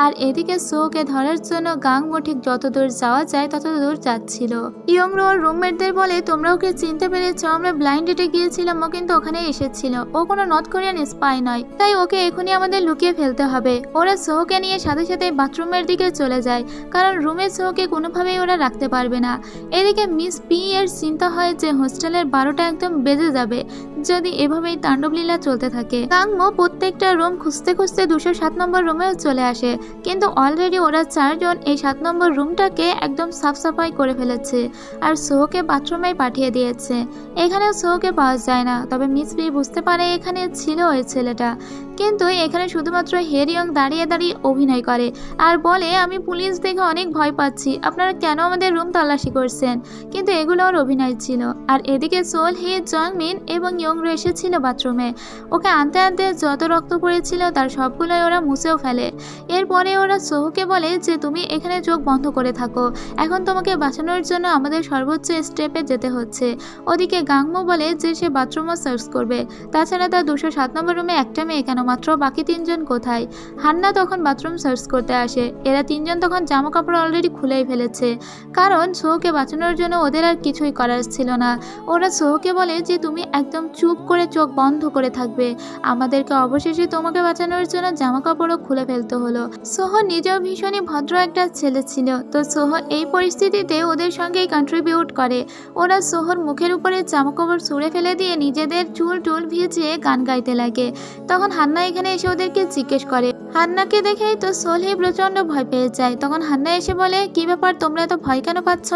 আর এদিকে সোকে ধরার জন্য গাংমো ঠিক যত দূর যাওয়া যায় তত দূর যাচ্ছিল। ইয়ংরো ওর রুমমেটদের বলে তোমরা ওকে চিনতে পেরেছ, আমরা ব্লাইন্ড ডেটে গিয়েছিলাম, ও কিন্তু ওখানে এসেছিল, ও কোনো নর্থ কোরিয়ান স্পাই নয়, তাই ওকে এখনই আমাদের লুকিয়ে ফেলতে হবে। ওরা সোহকে নিয়ে সাথে সাথে বাথরুমের দিকে চলে যায়, কারণ রুমে সোহকে কোনোভাবেই ওরা রাখতে পারবে না। এদিকে মিস পি এর চিন্তা হয় যে হোস্টেলের 12টা একদম বেজে যাবে যদি এভাবেই তাণ্ডবলীলা চলতে থাকে। গাংমো প্রত্যেকটা রুম খুঁজতে খুঁজতে 207 নম্বর রুমেও চলে আসে, কিন্তু অলরেডি ওরা 4 জন এই 7 নম্বর রুমটাকে একদম সাফ সাফাই করে ফেলেছে আর সোহকে বাথরুমে পাঠিয়ে দিয়েছে। এখানেও সোহকে পাওয়া যায় না, তবে মিস পি বুঝতে পারে এখানে ছিল ওই ছেলেটা, কিন্তু এখানে শুধুমাত্র হেরিয়ং দাঁড়িয়ে দাঁড়িয়ে অভিনয় করে আর বলে আমি পুলিশ দেখে অনেক ভয় পাচ্ছি, আপনারা কেন আমাদের রুম তল্লাশি করছেন, কিন্তু এগুলো ওর অভিনয় ছিল। আর এদিকে সোল হি, জংমিন এবং ইয়ংরো এসেছিল বাথরুমে, ওকে আনতে আনতে যত রক্ত পড়েছিল তার সবগুলোই ওরা মুছেও ফেলে। এরপরে ওরা সোহকে বলে যে তুমি এখানে চোখ বন্ধ করে থাকো, এখন তোমাকে বাঁচানোর জন্য আমাদের সর্বোচ্চ স্টেপে যেতে হচ্ছে। ওদিকে গাংমো বলে যে সে বাথরুমও সার্চ করবে, তাছাড়া তার 207 নম্বর রুমে একটা মেয়ে কেন, মাত্র বাকি 3 জন কোথায়? হান্না তখন বাথরুম সার্চ করতে আসে। এরা 3 জন তখন জামা কাপড় অলরেডি খুলেই ফেলেছে, কারণ সোহকে বাঁচানোর জন্য ওদের আর কিছুই করার ছিল না। ওরা সোহকে বলে যে তুমি একদম চুপ করে চোখ বন্ধ করে থাকবে, আমাদেরকে অবশেষে তোমাকে বাঁচানোর জন্য জামা কাপড়ও খুলে ফেলতে হলো। সোহ নিজেও ভীষণই ভদ্র একটা ছেলে ছিল, তো সোহ এই পরিস্থিতিতে ওদের সঙ্গেই কন্ট্রিবিউট করে। ওরা সোহর মুখের উপরে জামা কাপড় ছুঁড়ে ফেলে দিয়ে নিজেদের চুল টুল ভিজিয়ে গান গাইতে লাগে। তখন হান্না এখানে এসে ওদেরকে জিজ্ঞেস করে। হান্নাকে দেখেই তো সোলহি প্রচন্ড ভয় পেয়ে যায়। তখন হান্না এসে বলে কি ব্যাপার, তোমরা এত ভয় কেন পাচ্ছ?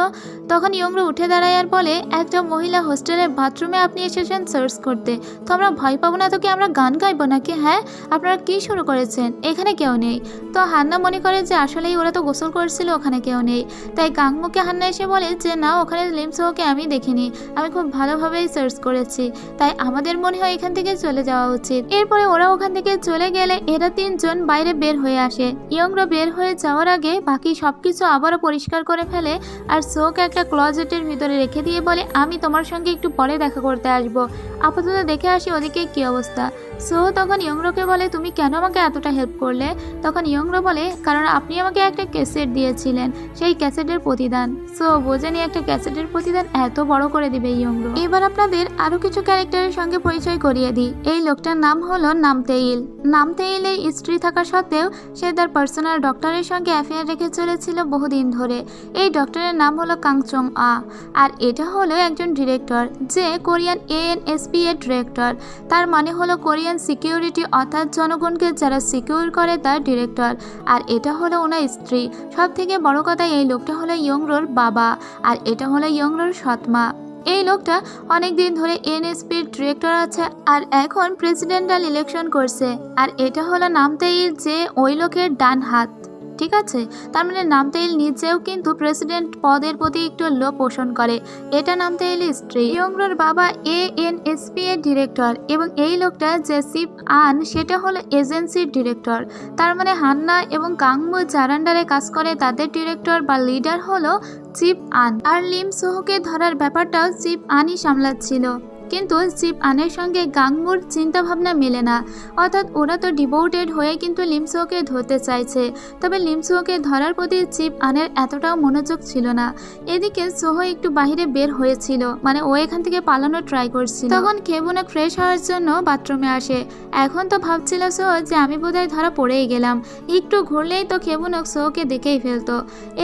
তখন ইয়ংরো উঠে দাঁড়ায় আর বলে একটা মহিলা হোস্টেলের বাথরুমে আপনি এসেছেন সার্চ করতে, তো আমরা ভয় পাবো না তো কি আমরা গান গাইবো নাকি? হ্যাঁ, আপনারা কি শুরু করেছেন? এখানে কেউ নেই। তো হান্না মনে করে যে আসলেই ওরা তো গোসল করছিল, ওখানে কেউ নেই। তাই গাংমোকে হান্না এসে বলে যে না, ওখানে লিম সোহকে আমি দেখিনি, আমি খুব ভালোভাবেই সার্চ করেছি, তাই আমাদের মনে হয় এখান থেকে চলে যাওয়া উচিত। এরপরে ওরা ওখান থেকে চলে গেলে এরা 3 জন বাইরে বের হয়ে আসে। ইয়ংরো বের হয়ে যাওয়ার আগে বাকি সবকিছু আবারও পরিষ্কার করে ফেলে আর সোহকে একটা ক্লোজেটের ভিতরে রেখে দিয়ে বলে আমি তোমার সঙ্গে একটু পরে দেখা করতে আসবো, আপাতত দেখে আসি ওদিকে কি অবস্থা। সোহ তখন ইয়ংরোকে বলে তুমি কেন আমাকে এতটা হেল্প করলে? তখন ইয়ংরো বলে কারণ আপনি আমাকে একটা ক্যাসেট দিয়েছিলেন, সেই ক্যাসেটের প্রতিদান। সো বোঝেনি একটা ক্যাসেটের প্রতিদান এত বড় করে দিবে ইয়ংরো। এবার আপনাদের আরো কিছু ক্যারেক্টারের সঙ্গে পরিচয় করিয়ে দিই। এই লোকটার নাম হলো নামতেইল। নামতেইলের স্ত্রী থাকা সত্ত্বেও সে তার পার্সোনাল ডক্টরের সঙ্গে অ্যাফেয়ার রেখে চলেছিল বহুদিন ধরে। এই ডক্টরের নাম হলো কাংচং আ, আর এটা হলো একজন ডিরেক্টর, যে কোরিয়ান ANSP এর ডিরেক্টর। তার মানে হলো কোরিয়ান সিকিউরিটি, অর্থাৎ জনগণকে যারা সিকিউর করে তার ডিরেক্টর। আর এটা হলো ওনার স্ত্রী। সব থেকে বড় কথা, এই লোকটা হলো ইয়ংরোর বাবা, আর এটা হলো ইয়ংরোর সৎমা। এই লোকটা অনেক দিন ধরে এনএসপির ডিরেক্টর আছে আর এখন প্রেসিডেন্টাল ইলেকশন করছে। আর এটা হলো নামতেইল, যে ওই লোকের ডান হাত, ঠিক আছে? তার মানে নামতেইল নিজেও কিন্তু প্রেসিডেন্ট পদের প্রতি একটু লোভ পোষণ করে। এটা নামতেইলের স্ত্রী। ইয়ংরোর বাবা ANSP এর ডিরেক্টর এবং এই লোকটা যে সিপ আন, সেটা হলো এজেন্সির ডিরেক্টর। তার মানে হান্না এবং গাংমো যার আন্ডারে কাজ করে তাদের ডিরেক্টর বা লিডার হলো চিপ আন। আর লিম সোহকে ধরার ব্যাপারটাও চিপ আনই সামলাচ্ছিল। কিন্তু চিপ আনের সঙ্গে গাংমুর চিন্তা ভাবনা মেলে না। অর্থাৎ ওরা তো ডিভোটেড হয়ে কিন্তু লিমসোকে ধরতে চাইছে, তবে লিমসোকে ধরার প্রতি চিপ আনের এতটাও মনোযোগ ছিল না। এদিকে সোহো একটু বাহিরে বের হয়েছিল, মানে ও এখান থেকে পালানোর ট্রাই করছিল। তখন খেবুনক ফ্রেশ হওয়ার জন্য বাথরুমে আসে। এখন তো ভাবছিল সোহো যে আমি বোধহয় ধরা পড়েই গেলাম, একটু ঘুরলেই তো খেবুনক সোহোকে দেখেই ফেলতো।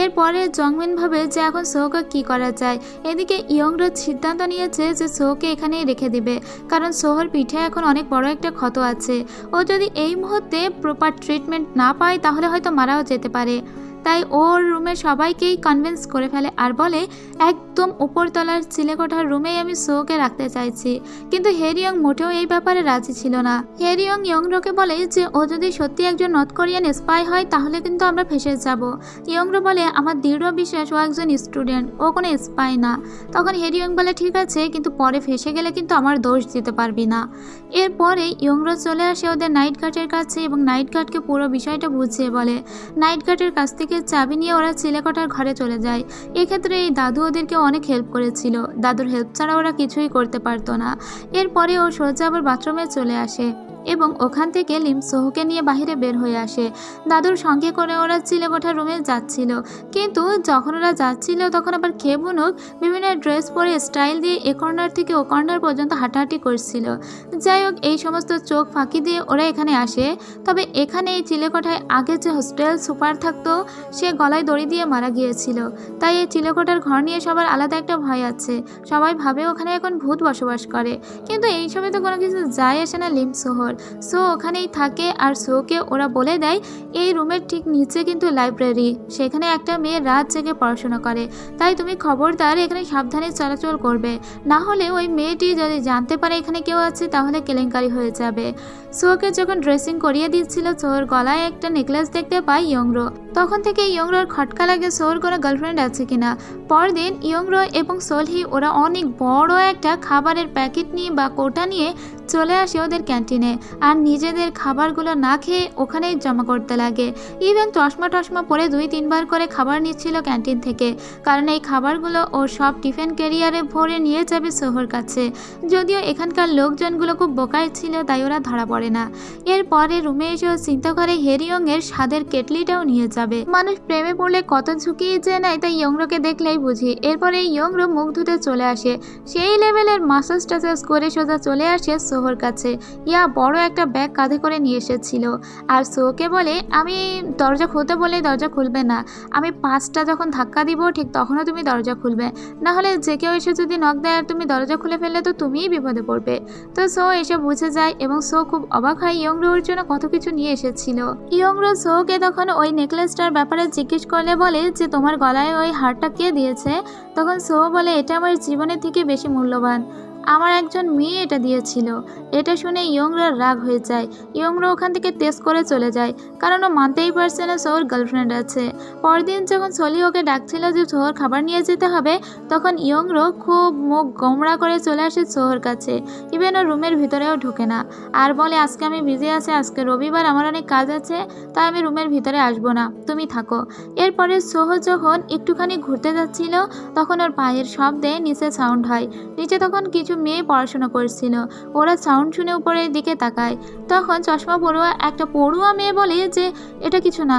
এরপরে জংমিন ভাবে যে এখন সোহোকে কি করা যায়। এদিকে ইয়ংরা সিদ্ধান্ত নিয়েছে যে সোহোকে এখানেই রেখে দিবে, কারণ সোহোর পিঠে এখন অনেক বড় একটা ক্ষত আছে। ও যদি এই মুহূর্তে প্রপার ট্রিটমেন্ট না পায় তাহলে হয়তো মারাও যেতে পারে। তাই ওর রুমে সবাইকেই কনভিন্স করে ফেলে আর বলে একদম উপরতলার চিলেকোঠার রুমেই আমি সোহোকে রাখতে চাইছি। কিন্তু হেরিয়ং মোটেও এই ব্যাপারে রাজি ছিল না। হেরিয়ং ইয়ংরোকে বলে যে ও যদি সত্যি একজন নর্থ কোরিয়ান স্পাই হয় তাহলে কিন্তু আমরা ফেসে যাব। ইয়ংরো বলে আমার দৃঢ় বিশ্বাস ও একজন স্টুডেন্ট, ও কোনো স্পাই না। তখন হেরিয়ং বলে ঠিক আছে, কিন্তু পরে ফেসে গেলে কিন্তু আমার দোষ দিতে পারবি না। এরপরে ইয়ংরো চলে আসে ওদের নাইট গার্ডের কাছে এবং নাইট গার্ডকে পুরো বিষয়টা বুঝিয়ে বলে। নাইট গার্ডের কাছ থেকে চাবি নিয়ে ওরা চিলেকোঠার ঘরে চলে যায়। এক্ষেত্রে এই দাদু ওদেরকে অনেক হেল্প করেছিল, দাদুর হেল্প ছাড়া ওরা কিছুই করতে পারতো না। এরপরে ও সোজা আবার বাথরুমে চলে আসে এবং ওখান থেকে লিম সোহোকে নিয়ে বাহিরে বের হয়ে আসে। দাদুর সঙ্গে করে ওরা চিলেকোঠার রুমে যাচ্ছিল, কিন্তু যখন ওরা যাচ্ছিল তখন আবার খেবুনক বিভিন্ন ড্রেস পরে স্টাইল দিয়ে এ কর্নার থেকে ও কর্নার পর্যন্ত হাঁটাহাঁটি করছিল। যাই হোক, এই সমস্ত চোখ ফাঁকি দিয়ে ওরা এখানে আসে। তবে এখানে এই চিলেকোঠায় আগে যে হোস্টেল সুপার থাকতো সে গলায় দড়ি দিয়ে মারা গিয়েছিল। তাই এই চিলেকোঠার ঘর নিয়ে সবার আলাদা একটা ভয় আছে। সবাই ভাবে ওখানে এখন ভূত বসবাস করে, কিন্তু এইসবে তো কোনো কিছু যায় আসে না লিম সোহর। সো ওখানেই থাকে আর সোকে ওরা বলে দেয় এই রুমের ঠিক নিচে কিন্তু লাইব্রেরি, সেখানে একটা মেয়ে রাত জেগে পড়াশোনা করে। তাই তুমি খবরদার এখানে সাবধানে চলাচল করবে, না হলে ওই মেয়েটি যদি জানতে পারে এখানে কেউ আছে তাহলে কেলেঙ্কারি হয়ে যাবে। সোকে যখন ড্রেসিং করিয়ে দিচ্ছিল সোর গলায় একটা নেকলেস দেখতে পায় ইয়ংরো। তখন থেকে ইয়ংরোর খটকা লাগে সোর কোনো গার্লফ্রেন্ড আছে কিনা। পরদিন ইয়ংরো এবং সোলহি ওরা অনেক বড় একটা খাবারের প্যাকেট নিয়ে বা কোটা নিয়ে চলে আসে ওদের ক্যান্টিনে আর নিজেদের খাবারগুলো না খেয়ে ওখানেই জমা করতে লাগে। ইভেন চশমা টশমা পরে 2-3 বার করে খাবার নিচ্ছিল ক্যান্টিন থেকে, কারণ এই খাবারগুলো ও সব টিফিন ক্যারিয়ারে ভরে নিয়ে যাবে সোহর কাছে। যদিও এখানকার লোকজনগুলো খুব বোকাই ছিল তাই ওরা ধরা পড়ে না। এরপরে রুমে এসেও চিন্তা করে হেরিয়ং এর স্বাদের কেটলিটাও নিয়ে যাবে। মানুষ প্রেমে পড়লে কত ঝুঁকিয়ে যে নেয় তাই ইয়ংরোকে দেখলেই বুঝি। এরপরে ইয়ংরো মুখ ধুতে চলে আসে, সেই লেভেলের মাসাজ টাসাজ করে সোজা চলে আসে সোহর কাছে। ইয়া বড় একটা ব্যাগ কাঁধে করে নিয়ে এসেছিল আর সোকে বলে আমি দরজা খুলতে বলে দরজা খুলবে না, আমি 5টা যখন ধাক্কা দিব ঠিক তখনও তুমি দরজা খুলবে, না হলে যে কেউ এসে যদি নক দেয় আর তুমি দরজা খুলে ফেললে তো তুমিই বিপদে পড়বে। তো সো এসে বুঝে যায় এবং সো খুব অবাক হয় ইয়ংরোর জন্য কত কিছু নিয়ে এসেছিল। ইয়ংরো সোকে তখন ওই নেকলেসটার ব্যাপারে জিজ্ঞেস করলে বলে যে তোমার গলায় ওই হারটা কে দিয়েছে। তখন সো বলে এটা আমার জীবনের থেকে বেশি মূল্যবান, আমার একজন মেয়ে এটা দিয়েছিল। এটা শুনে ইয়ংরার রাগ হয়ে যায়। ইয়ংরা ওখান থেকে তেজ করে চলে যায়, কারণ ও মানতেই পারছে না সোহর গার্লফ্রেন্ড আছে। পরদিন যখন সলি ওকে ডাকছিল যে সোহর খাবার নিয়ে যেতে হবে, তখন ইয়ংরো খুব মুখ গোমড়া করে চলে আসে সোহর কাছে। ইভেন ও রুমের ভিতরেও ঢোকে না আর বলে আজকে আমি বিজি আছি, আজকে রবিবার, আমার অনেক কাজ আছে, তাই আমি রুমের ভিতরে আসবো না, তুমি থাকো। এরপরে সোহর যখন একটুখানি ঘুরতে যাচ্ছিল তখন ওর পায়ের শব্দে নিচে সাউন্ড হয়। নিচে তখন কিছু মেয়ে পড়াশোনা করছিল, ওরা সাউন্ড শুনে উপরের দিকে তাকায়। তখন চশমা পড়ুয়া একটা পড়ুয়া মেয়ে বলে যে এটা কিছু না,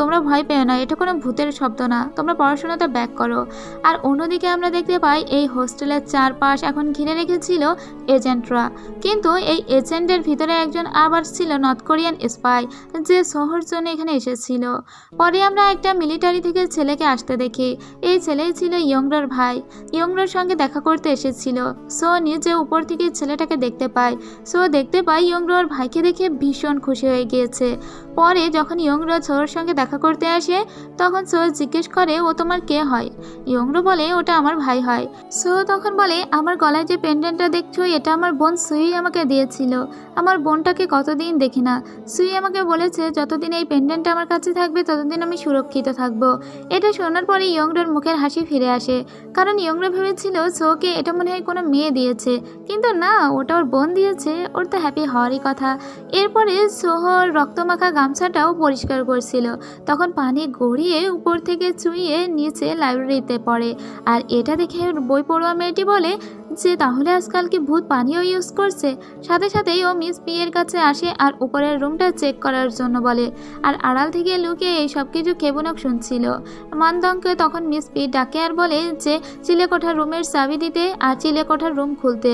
তোমরা ভয় পেও না, এটা কোনো ভূতের শব্দ না, তোমরা পড়াশোনাটা ব্যাক করো। আর অন্যদিকে আমরা দেখতে পাই এই হোস্টেলের চারপাশ এখন ঘিরে রেখেছিল এজেন্টরা, কিন্তু এই এজেন্টের ভিতরে একজন আবার ছিল নর্থ কোরিয়ান স্পাই যে সোহর জন্য এখানে এসেছিল। পরে আমরা একটা মিলিটারি থেকে ছেলেকে আসতে দেখি। এই ছেলেই ছিল ইয়ংরার ভাই, ইয়ংরার সঙ্গে দেখা করতে এসেছিল। সো নিজে উপর থেকে ছেলেটাকে দেখতে পায়। সো দেখতে পায় ইয়ংরো ওর ভাইকে দেখে ভীষণ খুশি হয়ে গিয়েছে। পরে যখন ইয়ংরো সোর সঙ্গে দেখা করতে আসে তখন সো জিজ্ঞেস করে ও তোমার কে হয়। ইয়ংরো বলে ওটা আমার ভাই হয়। সো তখন বলে আমার গলায় যে পেন্ডেন্টটা দেখছো এটা আমার বোন সুই আমাকে দিয়েছিল, আমার বোনটাকে কতদিন দেখি না। সুই আমাকে বলেছে যতদিন এই পেন্ডেন্টটা আমার কাছে থাকবে ততদিন আমি সুরক্ষিত থাকবো। এটা শোনার পরে ইয়ংরোর মুখের হাসি ফিরে আসে, কারণ ইয়ংরো ভেবেছিল সোকে এটা মনে হয় কোনো মেয়ে দিয়েছে, কিন্তু না, ওটা ওর বোন দিয়েছে, ওর তো হ্যাপি হওয়ারই কথা। এরপরে সোহর রক্তমাখা গামছাটাও পরিষ্কার করছিল, তখন পানি গড়িয়ে উপর থেকে চুইয়ে নিচে লাইব্রেরিতে পড়ে। আর এটা দেখে বই পড়ুয়া মেয়েটি বলে যে তাহলে আজকাল কি ভূত পানিও ইউজ করছে। সাথে সাথেই ও মিস পি এর কাছে আসে আর উপরের রুমটা চেক করার জন্য বলে, আর আড়াল থেকে লুকিয়ে এই সব কিছু খেবুনক শুনছিল। মানদংকে তখন মিস পি ডাকে আর বলে যে চিলেকোঠার রুমের চাবি দিতে আর চিলেকোঠার রুম খুলতে।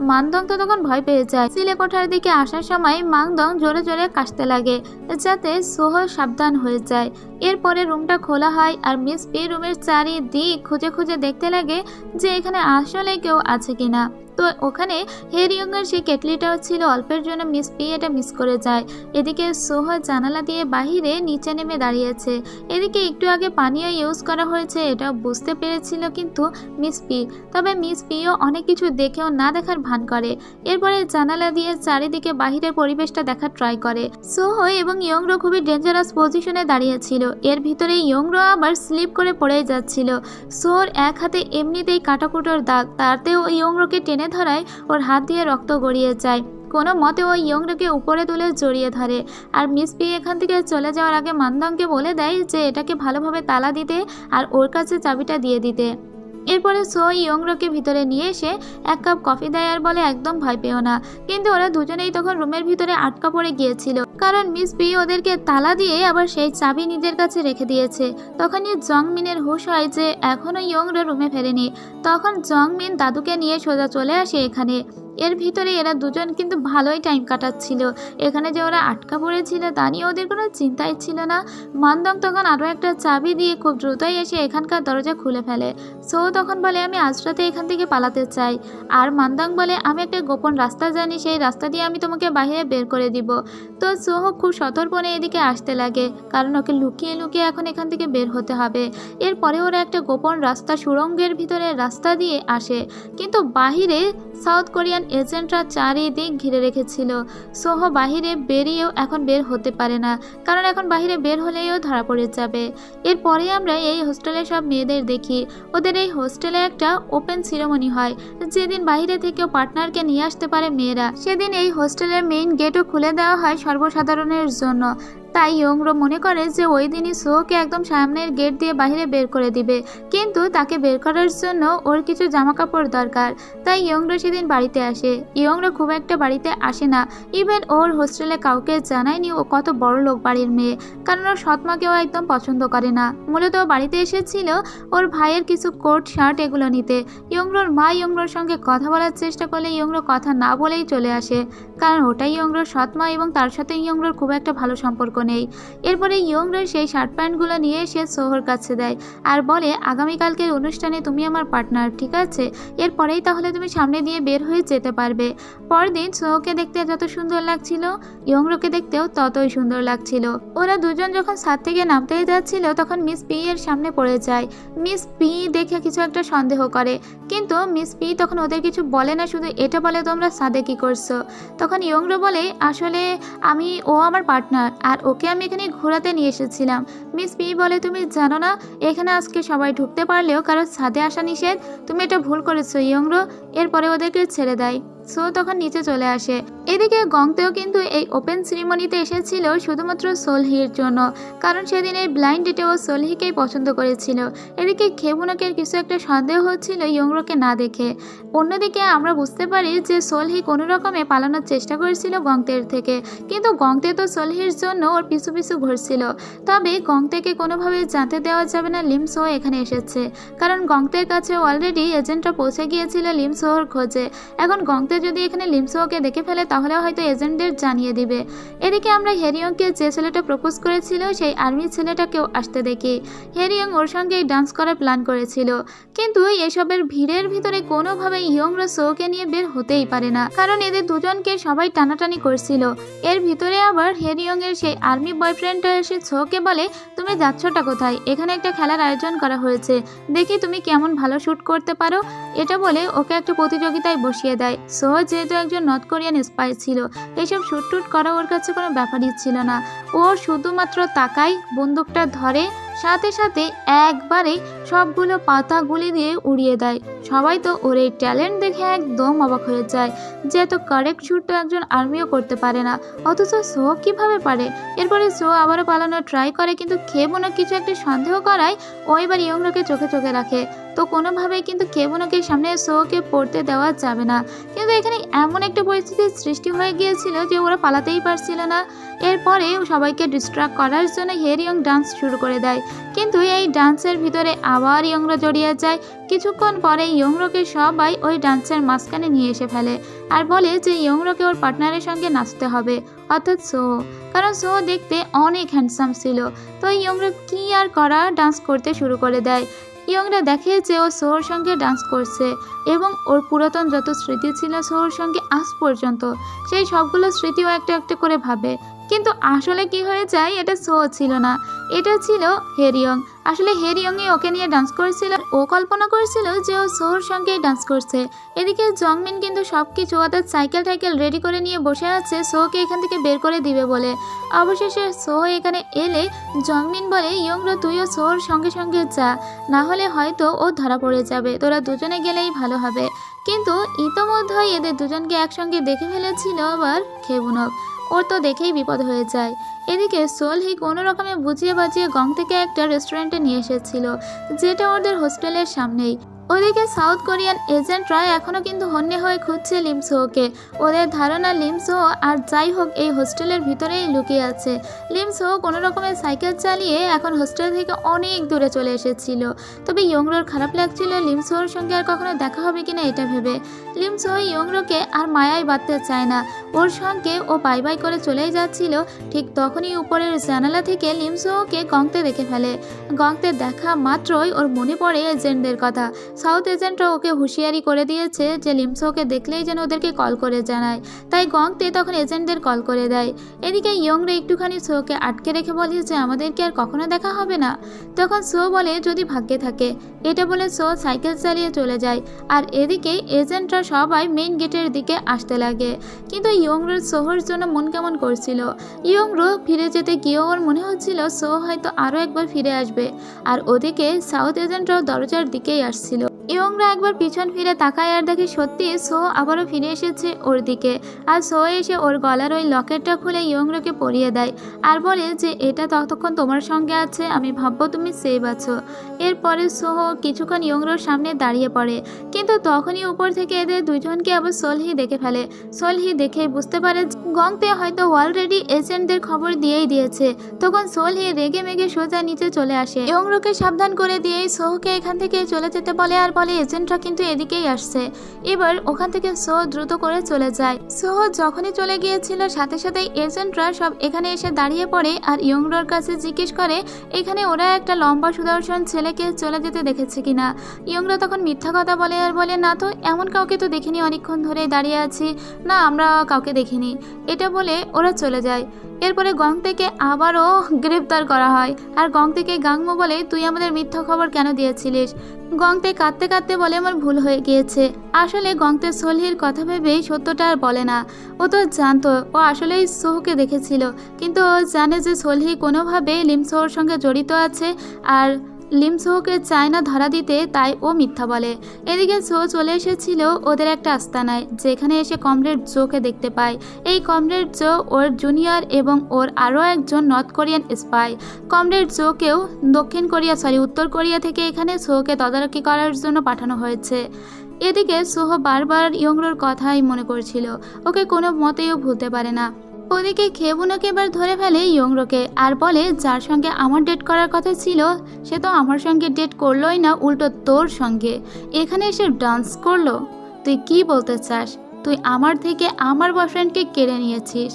মানদং তো তখন ভয় পেয়ে যায়। চিলেকোঠার দিকে আসার সময় মানদং জোরে জোরে কাশতে লাগে যাতে সোহ সাবধান হয়ে যায়। এরপরে রুমটা খোলা হয় আর মিস পি রুমের চারিদিক খুঁজে খুঁজে দেখতে লাগে যে এখানে আসলে কেউ আছে কিনা। তো ওখানে হেরিয়ংয়ের সেই কেটলিটাও ছিল। অল্পের জন্য মিস পি এটা মিস করে যায়। এদিকে সোহ জানালা দিয়ে বাহিরে নিচে নেমে দাঁড়িয়েছে। এদিকে একটু আগে পানীয় ইউজ করা হয়েছে এটা বুঝতে পেরেছিল কিন্তু মিস পি। তবে মিস পিও অনেক কিছু দেখেও না দেখার ভান করে। এরপরে জানালা দিয়ে চারিদিকে বাহিরের পরিবেশটা দেখার ট্রাই করে। সোহ এবং ইয়ংরো খুবই ডেঞ্জারাস পজিশনে দাঁড়িয়েছিল। এর ভিতরে ইয়ংরো আবার স্লিপ করে পড়ে যাচ্ছিল। সোহর এক হাতে এমনিতেই কাটাকুটোর দাগ, তাতেও ইয়ংরোকে টেনে ধরায় ওর হাত দিয়ে রক্ত গড়িয়ে যায়। কোনো মতে ও ইয়ংরোকে উপরে তুলে জড়িয়ে ধরে। আর মিস পি এখান থেকে চলে যাওয়ার আগে মানদংকে বলে দেয় যে এটাকে ভালোভাবে তালা দিতে আর ওর কাছে চাবিটা দিয়ে দিতে। এরপরে সো ইয়ংরোকে ভিতরে নিয়ে এসে এক কাপ কফি দেয় আর বলে একদম ভয় পেও না। কিন্তু ওরা দুজনেই তখন রুমের ভিতরে আটকা পড়ে গিয়েছিল, কারণ মিস পি ওদেরকে তালা দিয়ে আবার সেই চাবি নিজের কাছে রেখে দিয়েছে। তখনই জংমিনের হুঁশ হয় যে এখনো ইয়ংরো রুমে ফেরেনি। তখন জংমিন দাদুকে নিয়ে সোজা চলে আসে এখানে। এর ভিতরে এরা দুজন কিন্তু ভালোই টাইম কাটাচ্ছিল। এখানে যে ওরা আটকা পড়েছিল তা নিয়ে ওদের কোনো চিন্তাই ছিল না। মানদং তখন আরও একটা চাবি দিয়ে খুব দ্রুতই এসে এখানকার দরজা খুলে ফেলে। সো তখন বলে আমি আজ রাতে এখান থেকে পালাতে চাই। আর মানদং বলে আমি একটা গোপন রাস্তা জানি, সেই রাস্তা দিয়ে আমি তোমাকে বাইরে বের করে দিব। তো সোহ খুব সতর্কনে এদিকে আসতে লাগে, কারণ ওকে লুকিয়ে লুকিয়ে এখন এখান থেকে বের হতে হবে। এরপরে ওরা একটা গোপন রাস্তা সুড়ঙ্গের ভিতরে রাস্তা দিয়ে আসে, কিন্তু বাহিরে সাউথ কোরিয়ান এজেন্টরা চারিদিক ঘিরে রেখেছিল। সোহ বাহিরে বেরিয়েও এখন বের হতে পারে না, কারণ এখন বাহিরে বের হলেও ধরা পড়ে যাবে। এরপরে আমরা এই হোস্টেলে সব মেয়েদের দেখি। ওদের এই হোস্টেলে একটা ওপেন সিরিমনি হয়, যেদিন বাইরে থেকেও পার্টনারকে নিয়ে আসতে পারে মেয়েরা। সেদিন এই হোস্টেলের মেইন গেটও খুলে দেওয়া হয় সর্বসাধারণের জন্য। তাই ইয়ংরো মনে করে যে ওই দিনই সোকে একদম সামনের গেট দিয়ে বাইরে বের করে দিবে, কিন্তু তাকে বের করার জন্য ওর কিছু জামা কাপড় দরকার। তাই ইয়ংরো সেদিন বাড়িতে আসে। ইয়ংরো খুব একটা বাড়িতে আসে না, ইভেন ওর হোস্টেলে কাউকে জানায়নি ও কত বড় লোক বাড়ির মেয়ে, কারণ ওর সৎমাকেও একদম পছন্দ করে না। মূলত ও বাড়িতে এসেছিল ওর ভাইয়ের কিছু কোট শার্ট এগুলো নিতে। ইয়ংরোর মা ইয়ংরোর সঙ্গে কথা বলার চেষ্টা করলে ইয়ংরো কথা না বলেই চলে আসে, কারণ ওটাই ইয়ংরোর সৎমা এবং তার সাথে ইয়ংরোর খুব একটা ভালো সম্পর্ক নেই। এরপরে ইয়ংরো সেই শার্ট প্যান্টগুলো নিয়ে এসে সোহর কাছে দেয় আর বলে আগামীকালকের অনুষ্ঠানে তুমি আমার পার্টনার, ঠিক আছে? এরপরেই তাহলে তুমি সামনে দিয়ে বের হয়ে যেতে পারবে। পরদিন সোহকে দেখতে যত সুন্দর লাগছিল ইয়ংরোকে দেখতেও ততই সুন্দর লাগছিল। ওরা দুজন যখন ছাদ থেকে নামতে যাচ্ছিল তখন মিস পি এর সামনে পড়ে যায়। মিস পি দেখে কিছু একটা সন্দেহ করে, কিন্তু মিস পি তখন ওদের কিছু বলে না, শুধু এটা বলে তোমরা ছাদে কি করছো। তখন ইয়ংরো বলে আসলে ও আমার পার্টনার আর ওকে আমি এখানে ঘোরাতে নিয়ে এসেছিলাম। মিস পি বলে তুমি জানো না এখানে আজকে সবাই ঢুকতে পারলেও কারো ছাদে আসা নিষেধ, তুমি এটা ভুল করেছো ইয়ংরো। এরপরে ওদেরকে ছেড়ে দেয়। সো তখন নিচে চলে আসে। এদিকে গংতেও কিন্তু এই ওপেন সিরিমনিতে এসেছিল শুধুমাত্র সোলহির জন্য, কারণ সেদিন এই ব্লাইন্ড ডেটে ও সোলহিকেই পছন্দ করেছিল। এদিকে খেবুনকের কিছু একটা সন্দেহ হচ্ছিল ইয়ংরোকে না দেখে। অন্যদিকে আমরা বুঝতে পারি যে সোলহি কোনো রকমে পালানোর চেষ্টা করেছিল গংতের থেকে, কিন্তু গংতে তো সোলহির জন্য ওর পিছু পিছু ঘুরছিল। তবে গংতেকে কোনোভাবে জানতে দেওয়া যাবে না লিমসো এখানে এসেছে, কারণ গংতের কাছে অলরেডি এজেন্টরা পৌঁছে গিয়েছিল লিমসোর খোঁজে। এখন গংতে যদি এখানে লিমসোকে দেখে ফেলে তাহলে হয়তো এজেন্টদের জানিয়ে দিবে। এদিকে আমরা হেরিয়ংকে যে ছেলেটা প্রপোজ করেছিল সেই আর্মি ছেলেটাকেও আসতে দেখি। হেরিয়ং ওর সঙ্গে ডান্স করার প্ল্যান করেছিল, কিন্তু এসবের ভিড়ের ভিতরে কোনোভাবে ইয়ংরো সোকে নিয়ে বের হতেই পারে না, কারণ এদের দুজনকে সবাই টানাটানি করছিল। এর ভিতরে আবার হেরিয়ং এর সেই আর্মি বয়ফ্রেন্ডটা এসে সোকে বলে তুমি যাচ্ছটা কোথায়, এখানে একটা খেলার আয়োজন করা হয়েছে, দেখি তুমি কেমন ভালো শুট করতে পারো। এটা বলে ওকে একটা প্রতিযোগিতায় বসিয়ে দেয়। সো যেহেতু একজন নর্থ কোরিয়ান স্পাই ছিল, এইসব শুট টুট করা ওর কাছে কোনো ব্যাপারই ছিল না। ও শুধুমাত্র তাকায়, বন্দুকটা ধরে, সাথে সাথে একবারে সবগুলো পাতা গুলি দিয়ে উড়িয়ে দেয়। সবাই তো ওর এই ট্যালেন্ট দেখে একদম অবাক হয়ে যায় যে এত কারেক্ট শুট তো একজন আর্মিও করতে পারে না, অথচ সো কিভাবে পারে। এরপরে সো আবারও পালানোর ট্রাই করে, কিন্তু খেবুনো কিছু একটা সন্দেহ করায় ও এবার ইয়ংরোকে চোখে চোখে রাখে। তো কোনোভাবেই কিন্তু খেবুনোকে সামনে সোকে পড়তে দেওয়া যাবে না। কিন্তু এখানে এমন একটা পরিস্থিতির সৃষ্টি হয়ে গিয়েছিল যে ওরা পালাতেই পারছিল না। এরপরে সবাইকে ডিস্ট্রাক্ট করার জন্য হেরিয়ং ডান্স শুরু করে দেয়, কিন্তু এই ডান্সের ভিতরে আবার ইয়ংরো জড়িয়ে যায়। কিছুক্ষণ পরে ইয়ংরোকে সবাই ওই ডান্সের মাঝখানে নিয়ে এসে ফেলে আর বলে যে ইয়ংরোকে ওর পার্টনারের সঙ্গে নাচতে হবে, অর্থাৎ সো, কারণ সো দেখতে অনেক হ্যান্ডসাম ছিল। তো ইয়ংরো কি আর করা, ডান্স করতে শুরু করে দেয়। ইয়ংরা দেখে যে ও সোর সঙ্গে ডান্স করছে এবং ওর পুরাতন যত স্মৃতি ছিল সোর সঙ্গে আজ পর্যন্ত, সেই সবগুলো স্মৃতিও একটা একটা করে ভাবে। কিন্তু আসলে কি হয়ে যায়, এটা সো ছিল না, এটা ছিল হেরিয়ং। আসলে হেরিয়ংই ওকে নিয়ে ডান্স করেছিল। ও কল্পনা করেছিল যে ও সোর সঙ্গেই ডান্স করছে। এদিকে জংমিন কিন্তু সবকিছু অর্থাৎ সাইকেল টাইকেল রেডি করে নিয়ে বসে আছে সোকে এখান থেকে বের করে দিবে বলে। অবশেষে সো এখানে এলে জংমিন বলে, ইয়ংরো তুইও সোর সঙ্গে সঙ্গে যা, না হলে হয়তো ও ধরা পড়ে যাবে, তোরা দুজনে গেলেই ভালো হবে। কিন্তু ইতোমধ্যেই এদের দুজনকে একসঙ্গে দেখে ফেলেছিল আবার খেবুনক। ওর তো দেখেই বিপদ হয়ে যায়। এদিকে সোলহি কোনো রকমে বুঝিয়ে বাজিয়ে গং থেকে একটা রেস্টুরেন্টে নিয়ে এসেছিল, যেটা ওদের হোস্টেলের সামনেই। ওদিকে সাউথ কোরিয়ান এজেন্টরা এখনও কিন্তু হন্যে হয়ে খুঁজছে লিমসোকে। ওদের ধারণা লিমসো আর যাই হোক এই হোস্টেলের ভিতরেই লুকিয়ে আছে। লিমসো কোনো রকমের সাইকেল চালিয়ে এখন হোস্টেল থেকে অনেক দূরে চলে এসেছিল। তবে ইয়ংরোর খারাপ লাগছিল লিমসোর সঙ্গে আর কখনো দেখা হবে কিনা এটা ভেবে। লিমসো ইয়ংরোকে আর মায়ায় বাঁধতে চায় না, ওর সঙ্গে ও বাই বাই করে চলেই যাচ্ছিল। ঠিক তখনই উপরের জানালা থেকে লিমসোকে গংতে দেখে ফেলে। গংতে দেখা মাত্রই ওর মনে পড়ে এজেন্টদের কথা। সাউথ এজেন্টরা ওকে হুঁশিয়ারি করে দিয়েছে যে লিমসোকে দেখলেই যেন ওদেরকে কল করে জানায়, তাই গংতে তখন এজেন্টদের কল করে দেয়। এদিকে ইয়ংরা একটুখানি সোকে আটকে রেখে বলে যে আমাদেরকে আর কখনো দেখা হবে না। তখন সো বলে যদি ভাগ্যে থাকে। এটা বলে সো সাইকেল চালিয়ে চলে যায়। আর এদিকে এজেন্টরা সবাই মেইন গেটের দিকে আসতে লাগে। কিন্তু ইয়ংরোর সোহর জন্য মন কেমন করছিল। ইয়ংরো ফিরে যেতে গিয়েও ওর মনে হচ্ছিল সো হয়তো আরও একবার ফিরে আসবে। আর ওদিকে সাউথ এজেন্টরাও দরজার দিকেই আসছিল। ইয়ংরা একবার পিছন ফিরে তাকায় আর দেখে সত্যি সো আবারও ফিরে এসেছে ওর দিকে। আর সো এসে ওর গলার ওই লকেটটা খুলে ইয়ংরাকে পরিয়ে দেয় আর বলে যে এটা ততক্ষণ তোমার সঙ্গে আছে, আমি ভাববো তুমি সেভ আছো। এরপরে সো কিছুক্ষণ ইয়ংরোর সামনে দাঁড়িয়ে পড়ে, কিন্তু তখনই উপর থেকে এদের দুজনকে আবার সোলহি দেখে ফেলে। সোলহি দেখে বুঝতে পারে গংতে হয়তো অলরেডি এজেন্টদের খবর দিয়েই দিয়েছে। তখন সোলহি রেগে মেগে সোজা নিচে চলে আসে। ইয়ংরোকে সাবধান করে দিয়েই সোহকে এখান থেকে চলে যেতে বলে আর বলে এজেন্টরা কিন্তু এদিকেই আসছে। এবার ওখান থেকে সো দ্রুত করে চলে যায়। সো যখনই চলে গিয়েছিল সাথে সাথেই এজেন্টরা সব এখানে এসে দাঁড়িয়ে পড়ে আর ইয়ংরোর কাছে জিজ্ঞেস করে এখানে ওরা একটা লম্বা সুদর্শন ছেলেকে চলে যেতে দেখেছে কিনা। ইয়ংরো তখন মিথ্যা কথা বলে আর বলে না তো, এমন কাউকে তো দেখিনি, অনেকক্ষণ ধরে দাঁড়িয়ে আছি, না আমরা কাউকে দেখিনি। এটা বলে ওরা চলে যায়। এরপরে গং থেকে আবারও গ্রেফতার করা হয় আর গং থেকে গাংমো বলে তুই আমাদের মিথ্যা খবর কেন দিয়েছিলিস। গংতে কাঁদতে কাঁদতে বলে আমার ভুল হয়ে গিয়েছে। আসলে গংতে সোলহির কথা ভেবেই সত্যটা আর বলে না। ও তো জানতো ও আসলেই সোহকে দেখেছিল, কিন্তু ও জানে যে সোলহি কোনোভাবে লিমসোহর সঙ্গে জড়িত আছে আর লিমসোহকে চায় না ধরা দিতে, তাই ও মিথ্যা বলে। এদিকে সো চলে এসেছিল ওদের একটা আস্তানায়, যেখানে এসে কমরেড জোকে দেখতে পায়। এই কমরেড জো ওর জুনিয়র এবং ওর আরও একজন নর্থ কোরিয়ান স্পাই। কমরেড জোকেও উত্তর কোরিয়া থেকে এখানে সোকে তদারকি করার জন্য পাঠানো হয়েছে। এদিকে সোহ বারবার ইয়ংরোর কথাই মনে করছিল, ওকে কোনো মতেও ভুলতে পারে না। ওদিকে খেবুনোকে এবার ধরে ফেলে ইয়ংরোকে আর বলে যার সঙ্গে আমার ডেট করার কথা ছিল সে তো আমার সঙ্গে ডেট করলোই না, উল্টো তোর সঙ্গে এখানে এসে ডান্স করলো। তুই কি বলতে চাস? তুই আমার থেকে আমার বয়ফ্রেন্ডকে কেড়ে নিয়েছিস।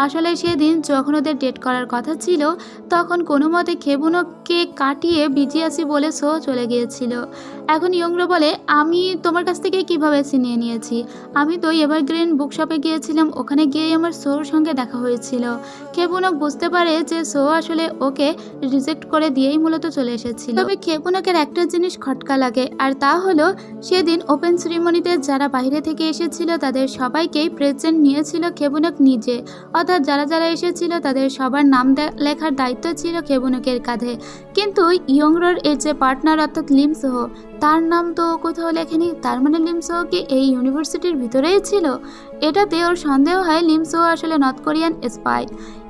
আসলে সেদিন যখন ওদের ডেট করার কথা ছিল তখন কোনো মতে খেবুনোকে কাটিয়ে বিজিয়াসি বলে সো চলে গিয়েছিল। এখন ইয়ংরো বলে আমি তোমার কাছ থেকে কিভাবে ছিনিয়ে নিয়েছি? আমি তো এভারগ্রিন বুকশপে গিয়েছিলাম, ওখানে গিয়েই আমার সোর সঙ্গে দেখা হয়েছিল। খেবুনক বুঝতে পারে যে সো আসলে ওকে রিজেক্ট করে দিয়েই মূলত চলে এসেছিল। তবে খেবুনকের একটা জিনিস খটকা লাগে, আর তা হলো সেদিন ওপেন সেরিমনিতে যারা বাইরে থেকে এসেছিল তাদের সবাইকেই প্রেজেন্ট নিয়েছিল খেবুনক নিজে, অর্থাৎ যারা যারা এসেছিল তাদের সবার নাম লেখার দায়িত্ব ছিল খেবুনকের কাঁধে। কিন্তু ইয়ংরোর এর যে পার্টনার অর্থাৎ লিমসহ, তার নাম তো কোথাও লেখেনি। তার মানে লিমসহ কি এই ইউনিভার্সিটির ভিতরেই ছিল? এটাতে ওর সন্দেহ হয় লিমসহ আসলে নর্থ কোরিয়ান স্পাই।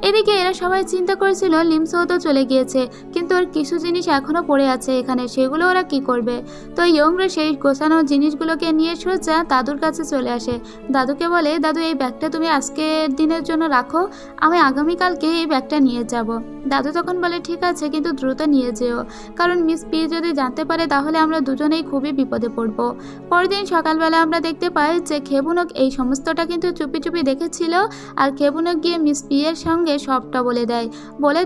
এদিকে এরা সবাই চিন্তা করেছিল লিমসহ তো চলে গিয়েছে, কিন্তু ওর কিছু জিনিস এখনো পড়ে আছে এখানে, সেগুলো ওরা কি করবে? তো ইয়ংরা সেই গোছানো জিনিসগুলোকে নিয়ে সোজা দাদুর কাছে চলে আসে। দাদুকে বলে, দাদু এই ব্যাগটা তুমি আজকের দিনের জন্য রাখো, আমি আগামীকালকে এই ব্যাগটা নিয়ে যাব। দাদু তখন বলে ঠিক আছে, কিন্তু দ্রুত নিয়ে যেও, কারণ মিস পি যদি জানতে পারে তাহলে আমরা দুজনেই খুবই বিপদে পড়বো। পরদিন সকালবেলা আমরা দেখতে পাই যে খেবুনক এই সমস্তটা কিন্তু চুপি চুপি দেখেছিল, আর খেবুনক গিয়ে মিস পি এর সঙ্গে সবটা বলে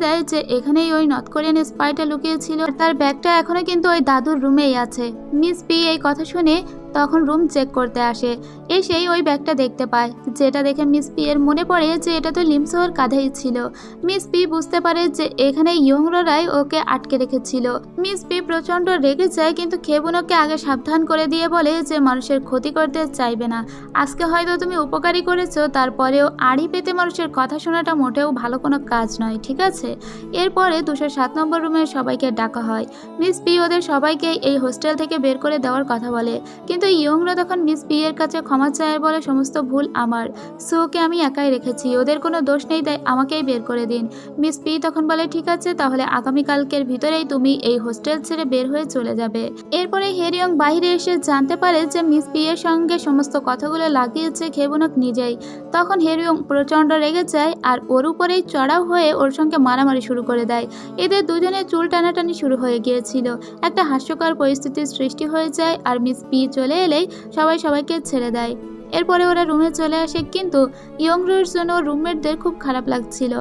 দেয় যে এখানেই ওই নর্থ কোরিয়ান স্পাইটা লুকিয়েছিল, তার ব্যাগটা এখনো কিন্তু ওই দাদুর রুমেই আছে। মিস পি এই কথা শুনে তখন রুম চেক করতে আসে, এসেই ওই ব্যাগটা দেখতে পায়, যেটা দেখে মিস পি এর মনে পড়ে যে এটা তো লিমসোর কাঁধেই ছিল। মিস পি বুঝতে পারে যে এখানে ইয়ংরাই ওকে আটকে রেখেছিল। মিস পি প্রচন্ড রেগে যায়, কিন্তু খেবুনকে আগে সাবধান করে দিয়ে বলে যে মানুষের ক্ষতি করতে চাইবে না। আজকে হয়তো তুমি উপকারী করেছো, তারপরেও আড়ি পেতে মানুষের কথা শোনাটা মোটেও ভালো কোনো কাজ নয়, ঠিক আছে? এরপরে 207 নম্বর রুমে সবাইকে ডাকা হয়। মিস পি ওদের সবাইকে এই হোস্টেল থেকে বের করে দেওয়ার কথা বলে, কিন্তু ইয়ংরা তখন মিস পি এর কাছে ক্ষমা চায়, বলে সমস্ত ভুল আমার, সোকে আমি একাই রেখেছি, ওদের কোনো দোষ নেই, তাই আমাকেই বের করে দিন। মিস পি তখন বলে ঠিক আছে, তাহলে আগামীকালকের ভিতরেই তুমি এই হোস্টেল ছেড়ে বের হয়ে চলে যাবে। এরপরে হেরিয়ং বাইরে এসে জানতে পারে যে মিস পি এর সঙ্গে সমস্ত কথাগুলো লাগিয়েছে খেবুনক নিজেই। তখন হেরিয়ং প্রচন্ড রেগে যায় আর ওর উপরেই চড়াও হয়ে ওর সঙ্গে মারামারি শুরু করে দেয়। এদের দুজনের চুল টানাটানি শুরু হয়ে গিয়েছিল, একটা হাস্যকর পরিস্থিতির সৃষ্টি হয়ে যায়, আর মিস পি চলে এলেই সবাই সবাইকে ছেড়ে দেয়। এরপরে ওরা রুমে চলে আসে, কিন্তু ইয়ংরোর জন্য রুমমেটদের খুব খারাপ লাগছিল।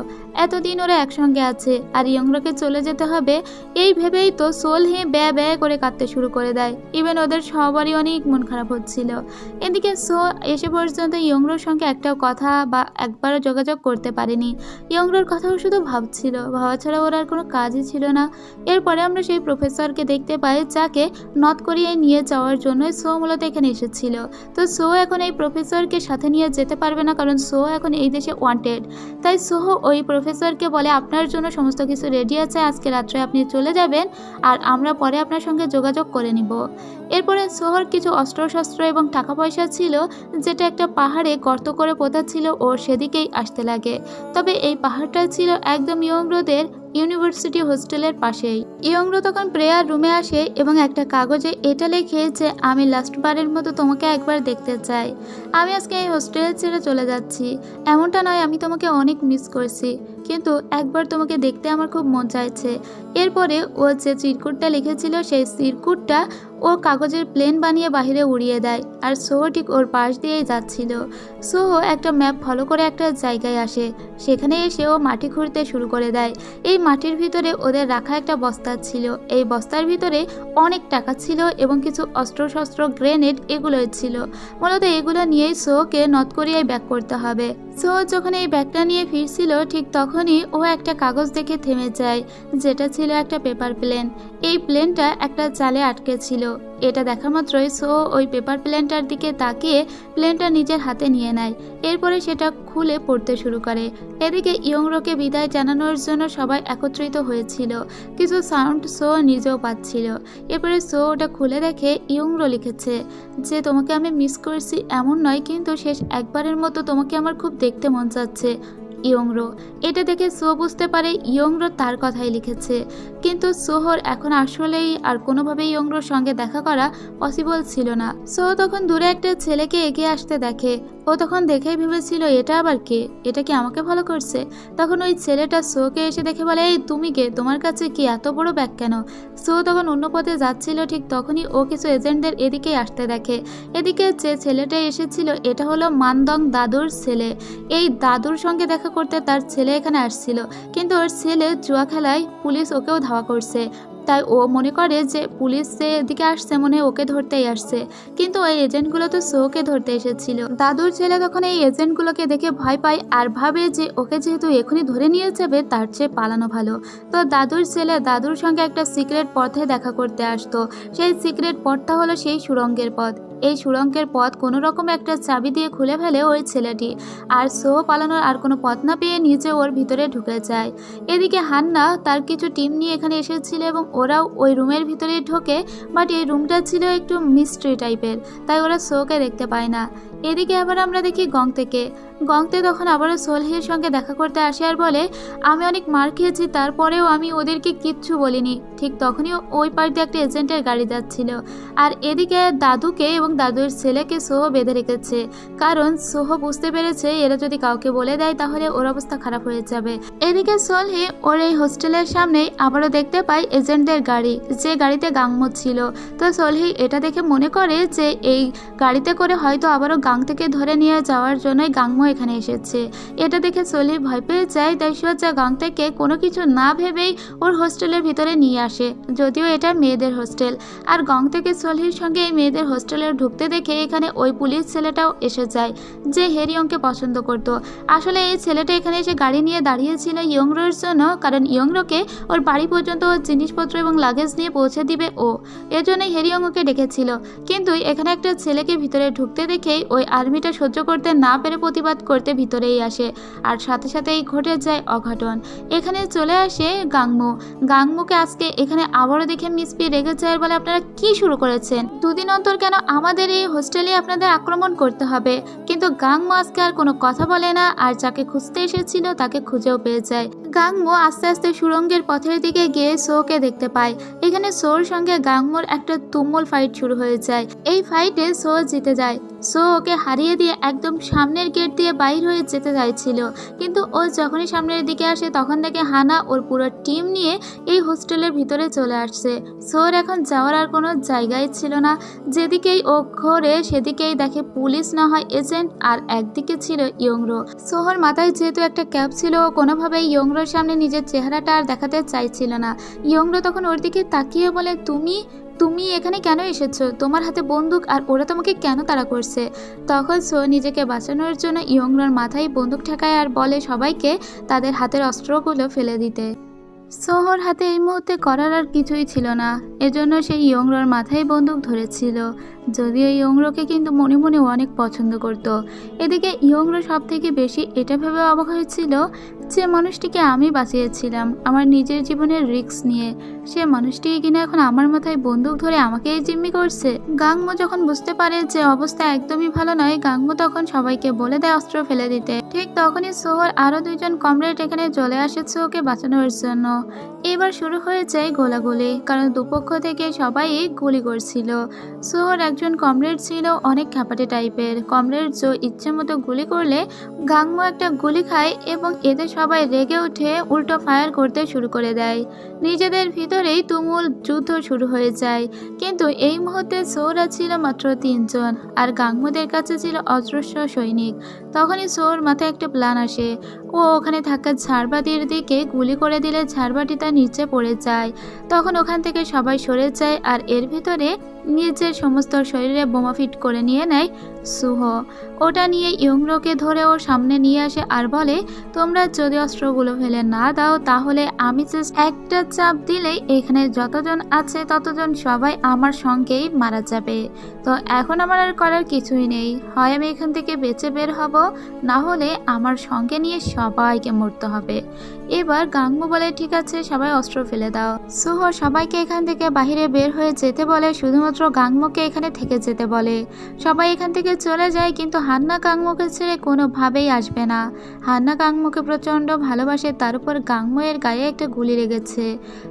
এতদিন ওরা একসঙ্গে আছে আর ইয়ংরোকে চলে যেতে হবে, এই ভেবেই তো সোল হে ব্যয় ব্যয় করে কাঁদতে শুরু করে দেয়। ইভেন ওদের সবারই অনেক মন খারাপ হচ্ছিল। এদিকে সো এসে পর্যন্ত ইয়ংরোর সঙ্গে একটাও কথা বা একবারও যোগাযোগ করতে পারেনি। ইয়ংরোর কথাও শুধু ভাবছিল, ভাবা ছাড়া ওর আর কোনো কাজই ছিল না। এরপরে আমরা সেই প্রফেসরকে দেখতে পাই, যাকে নর্থ কোরিয়ায় নিয়ে যাওয়ার জন্য সো মূলত এখানে এসেছিল। তো সো এখন এই প্রফেসরকে সাথে নিয়ে যেতে পারবে না, কারণ সো এখন এই দেশে ওয়ান্টেড। তাই সো ওই প্রফেসরকে বলে আপনার জন্য সমস্ত কিছু রেডি আছে, আজকে রাত্রে আপনি চলে যাবেন আর আমরা পরে আপনার সঙ্গে যোগাযোগ করে নিব। এরপরে সোহর কিছু অস্ত্রশস্ত্র এবং টাকা পয়সা ছিল, যেটা একটা পাহাড়ে গর্ত করে পোতা ছিল, ও সেদিকেই আসতে লাগে। তবে এই পাহাড়টা ছিল একদম ইয়ংরোদের ইউনিভার্সিটি হোস্টেলের পাশেই। ইয়ংরো তখন প্রেয়ার রুমে আসে এবং একটা কাগজে এটা লেখে যে আমি লাস্টবারের মতো তোমাকে একবার দেখতে চাই, আমি আজকে এই হোস্টেলে ছেড়ে চলে যাচ্ছি। এমনটা নয়, আমি তোমাকে অনেক মিস করছি, কিন্তু একবার তোমাকে দেখতে আমার খুব মন চাইছে। এরপরে ও যে চিরকুটটা লিখেছিল সেই চিরকুটটা ও কাগজের প্লেন বানিয়ে বাহিরে উড়িয়ে দেয়, আর সোহো ঠিক ওর পাশ দিয়েই যাচ্ছিল। সোহো একটা ম্যাপ ফলো করে একটা জায়গায় আসে, সেখানে এসে ও মাটি খুঁড়তে শুরু করে দেয়। এই মাটির ভিতরে ওদের রাখা একটা বস্তা ছিল, এই বস্তার ভিতরে অনেক টাকা ছিল এবং কিছু অস্ত্রশস্ত্র, গ্রেনেড এগুলোই ছিল। মূলত এগুলো নিয়েই সোহোকে নর্থ কোরিয়ায় ব্যাক করতে হবে। সোহো যখন এই ব্যাগটা নিয়ে ফিরছিল, ঠিক তখনই ও একটা কাগজ দেখে থেমে যায়, যেটা ছিল একটা পেপার প্লেন। এই প্লেনটা একটা জালে আটকে ছিল। এটা দেখা মাত্রই সোহো ওই পেপার প্লেনটার দিকে তাকিয়ে প্লেনটা নিজের হাতে নিয়ে নেয়। এরপরে সেটা খুলে পড়তে শুরু করে। এদিকে ইয়ংরোকে বিদায় জানানোর জন্য সবাই একত্রিত হয়েছিল, কিছু সাউন্ড সোহো নিজেও পাচ্ছিল। এরপরে সোহো ওটা খুলে দেখে ইয়ংরো লিখেছে যে তোমাকে আমি মিস করছি এমন নয়, কিন্তু শেষ একবারের মতো তোমাকে আমার খুব দেখতে মন চাচ্ছে, ইয়ংরো। এটা দেখে সো বুঝতে পারে ইয়ংরো তার কথাই লিখেছে, কিন্তু সোহর এখন আসলেই আর কোনোভাবেই ইয়ংরোর সঙ্গে দেখা করা পসিবল ছিল না। সো তখন দূরে একটা ছেলেকে এগিয়ে আসতে দেখে। ও তখন দেখেই ভেবেছিল এটা আবার কে, এটা কি আমাকে ফলো করছে? তখন ওই ছেলেটা সোকে এসে দেখে বলে এই তুমি কে, তোমার কাছে কি এত বড় ব্যাগ কেন? সো তখন অন্য পথে যাচ্ছিল, ঠিক তখনই ও কিছু এজেন্টদের এদিকেই আসতে দেখে। এদিকে যে ছেলেটা এসেছিল এটা হলো মানদং দাদুর ছেলে। এই দাদুর সঙ্গে দেখা করতে তার ছেলে এখানে আসছিল, কিন্তু ওর ছেলে জুয়া খেলায় পুলিশ ওকেও ধাওয়া করছে। তাই ও মনে করে যে পুলিশ যে এদিকে আসছে মনে ওকে ধরতেই আসছে, কিন্তু ওই এজেন্টগুলো তো সোকে ধরতে এসেছিল। দাদুর ছেলে তখন এই এজেন্টগুলোকে দেখে ভয় পায় আর ভাবে যে ওকে যেহেতু এখনই ধরে নিয়ে যাবে তার চেয়ে পালানো ভালো। তো দাদুর ছেলে দাদুর সঙ্গে একটা সিক্রেট পথে দেখা করতে আসতো। সেই সিক্রেট পথটা হলো সেই সুড়ঙ্গের পথ। এই সুড়ঙ্গের পথ কোনো রকম একটা চাবি দিয়ে খুলে ফেলে ওই ছেলেটি। আর সোহ পালানোর আর কোনো পথ না পেয়ে নিজে ওর ভিতরে ঢুকে যায়। এদিকে হান্না তার কিছু টিম নিয়ে এখানে এসেছিল এবং ওরাও ওই রুমের ভিতরে ঢোকে, বাট এই রুমটা ছিল একটু মিস্ট্রি টাইপের, তাই ওরা সোহকে দেখতে পায় না। এদিকে আবার আমরা দেখি গংতে তখন আবারও সোলহির সঙ্গে দেখা করতে আসে আর বলে, আমি অনেক মার খেয়েছি, তারপরেও আমি ওদেরকে কিচ্ছু বলিনি। ঠিক তখনই ওই পাশ দিয়ে একটা এজেন্টের গাড়ি যাচ্ছিল, আর এদিকে দাদুকে এবং দাদুর ছেলেকে সোহ বেঁধে রেখেছে, কারণ সোহ বুঝতে পেরেছে এরা যদি কাউকে বলে দেয় তাহলে ওর অবস্থা খারাপ হয়ে যাবে। এদিকে সোলহি ওর এই হোস্টেলের সামনেই আবারও দেখতে পায় এজেন্টদের গাড়ি, যে গাড়িতে গাংমো ছিল। তো সোলহি এটা দেখে মনে করে যে এই গাড়িতে করে হয়তো আবারও গাং থেকে ধরে নিয়ে যাওয়ার জন্যই গাংমো এখানে এসেছে। এটা দেখে সোলহি ভয় পেয়ে যায়, তাই সোজা গাং থেকে কোনো কিছু না ভেবেই ওর হোস্টেলের ভিতরে নিয়ে আসে, যদিও এটা মেয়েদের হোস্টেল। আর গাং থেকে সোলহির সঙ্গে এই মেয়েদের হোস্টেলে ঢুকতে দেখে এখানে ওই পুলিশ ছেলেটাও এসে যায়, যে হেরিয়ংকে পছন্দ করত। আসলে এই ছেলেটা এখানে এসে গাড়ি নিয়ে দাঁড়িয়েছিল ইয়ংরোর জন্য, কারণ ইয়ংরোকে ওর বাড়ি পর্যন্ত ওর জিনিসপত্র এবং লাগেজ নিয়ে পৌঁছে দিবে ও, এজন্যই হেরিয়ং ওকে ডেকেছিল। কিন্তু এখানে একটা ছেলেকে ভিতরে ঢুকতে দেখেই ওই আর্মিটা সহ্য করতে না পেরে প্রতিবাদ করতে ভিতরেই আসে, আর সাথে সাথেই ঘটে যায় অঘটন। এখানে চলে আসে গাংমোকে আজকে এখানে আবারও দেখে মিস পি রেগে যায়, বলে আপনারা কি শুরু করেছেন? দুদিন অন্তর কেন আমাদের এই হোস্টেলে আপনাদের আক্রমণ করতে হবে? কিন্তু গাংমো আজকে আর কোনো কথা বলে না, আর যাকে খুঁজতে এসেছিল তাকে খুঁজেও পেয়ে যায়। গাংমো আস্তে আস্তে সুড়ঙ্গের পথের দিকে গিয়ে সোকে দেখতে পায়। এখানে সোর সঙ্গে গাংমোর একটা তুমুল ফাইট শুরু হয়ে যায়। এই ফাইটে সো জিতে যায়। সো ওকে হারিয়ে দিয়ে একদম সামনের গেট দিয়ে বাইর হয়ে যেতে চাইছিল, কিন্তু ও যখনই সামনের দিকে আসে তখন দেখে হানা ওর পুরো টিম নিয়ে এই হোস্টেলের ভিতরে চলে আসছে। সোর এখন যাওয়ার আর কোনো জায়গায় ছিল না, যেদিকেই ও ঘোরে সেদিকেই দেখে পুলিশ না হয় এজেন্ট, আর একদিকে ছিল ইয়ংরো। সোহর মাথায় যেহেতু একটা ক্যাপ ছিল, ও কোনোভাবেই ইয়ংরোর সামনে নিজের চেহারাটা আর দেখাতে চাইছিল না। ইয়ংরো তখন ওর দিকে তাকিয়ে বলে, তুমি এখানে কেন এসেছো? তোমার হাতে বন্দুক, আর ওরা তোমাকে কেন তাড়া করছে? তখন সো নিজেকে বাঁচানোর জন্য ইয়ংরোর মাথায় বন্দুক ঠেকায় আর বলে সবাইকে তাদের হাতের অস্ত্রগুলো ফেলে দিতে। সোহর হাতে এই মুহূর্তে করার আর কিছুই ছিল না, এজন্য সেই ইয়ংরোর মাথায় বন্দুক ধরেছিল, যদিও ইয়ংরোকে কিন্তু মনে মনে অনেক পছন্দ করত। এদিকে ইয়ংরো সব থেকে বেশি এটা ভেবে অবাক হয়েছিল যে মানুষটিকে আমি বাঁচিয়েছিলাম আমার নিজের জীবনের রিস্ক নিয়ে, সে মানুষটি কিনা এখন আমার মাথায় বন্দুক ধরে আমাকে এই জিম্মি করছে। গাংমো যখন বুঝতে পারে যে অবস্থা একদমই ভালো নয়, গাংমো তখন সবাইকে বলে দেয় অস্ত্র ফেলে দিতে। ঠিক তখনই সোহর আরো দুইজন কমরেড এখানে চলে আসে সোহকে বাঁচানোর জন্য। এবার শুরু হয়ে যায় গোলাগুলি, কারণ দুপক্ষ থেকে সবাই গুলি করছিল। সোহর একজন কমরেড ছিল অনেক খ্যাপাটে টাইপের। কমরেড জো ইচ্ছে মতো গুলি করলে গাংমো একটা গুলি খায় এবং এতে সবাই রেগে উঠে উল্টো ফায়ার করতে শুরু করে দেয়। নিজেদের ভিতরেই তুমুল যুদ্ধ শুরু হয়ে যায়। কিন্তু এই মুহূর্তে সোহরা ছিল মাত্র 3 জন, আর গাংমোদের কাছে ছিল অজস্র সৈনিক। তখনই সোহর মাথায় একটা প্ল্যান আসে। ও ওখানে থাকা ঝাড়বাতির দিকে গুলি করে দিলে ঝাড়বাতি তার নিচে পড়ে যায়। তখন ওখান থেকে সবাই সরে যায়, আর এর ভিতরে নিজের সমস্ত শরীরে বোমা ফিট করে নিয়ে নেয় সুহ। ওটা নিয়ে ইয়ংরোকে ধরে ওর সামনে নিয়ে আসে আর বলে, তোমরা যদি অস্ত্রগুলো ফেলে না দাও তাহলে আমি জাস্ট একটা চাপ দিলেই এখানে যতজন আছে ততজন সবাই আমার সঙ্গেই মারা যাবে। তো এখন আমার আর করার কিছুই নেই, হয় আমি এখান থেকে বেঁচে বের হব, না হলে আমার সঙ্গে নিয়ে সবাইকে মরতে হবে। এবার গাংমো বলে, ঠিক আছে সবাই অস্ত্র ফেলে দাও। সুহ সবাইকে এখান থেকে বাহিরে বের হয়ে যেতে বলে, শুধুমাত্র গাংমোকে এখানে থেকে যেতে বলে। সবাই এখান থেকে চলে যায়, কিন্তু হান্না গাংমোকে ছেড়ে কোনোভাবেই আসবে না। হান্না গাংমোকে প্রচণ্ড ভালোবাসে, তার উপর গাংমো এর গায়ে একটা গুলি লেগেছে।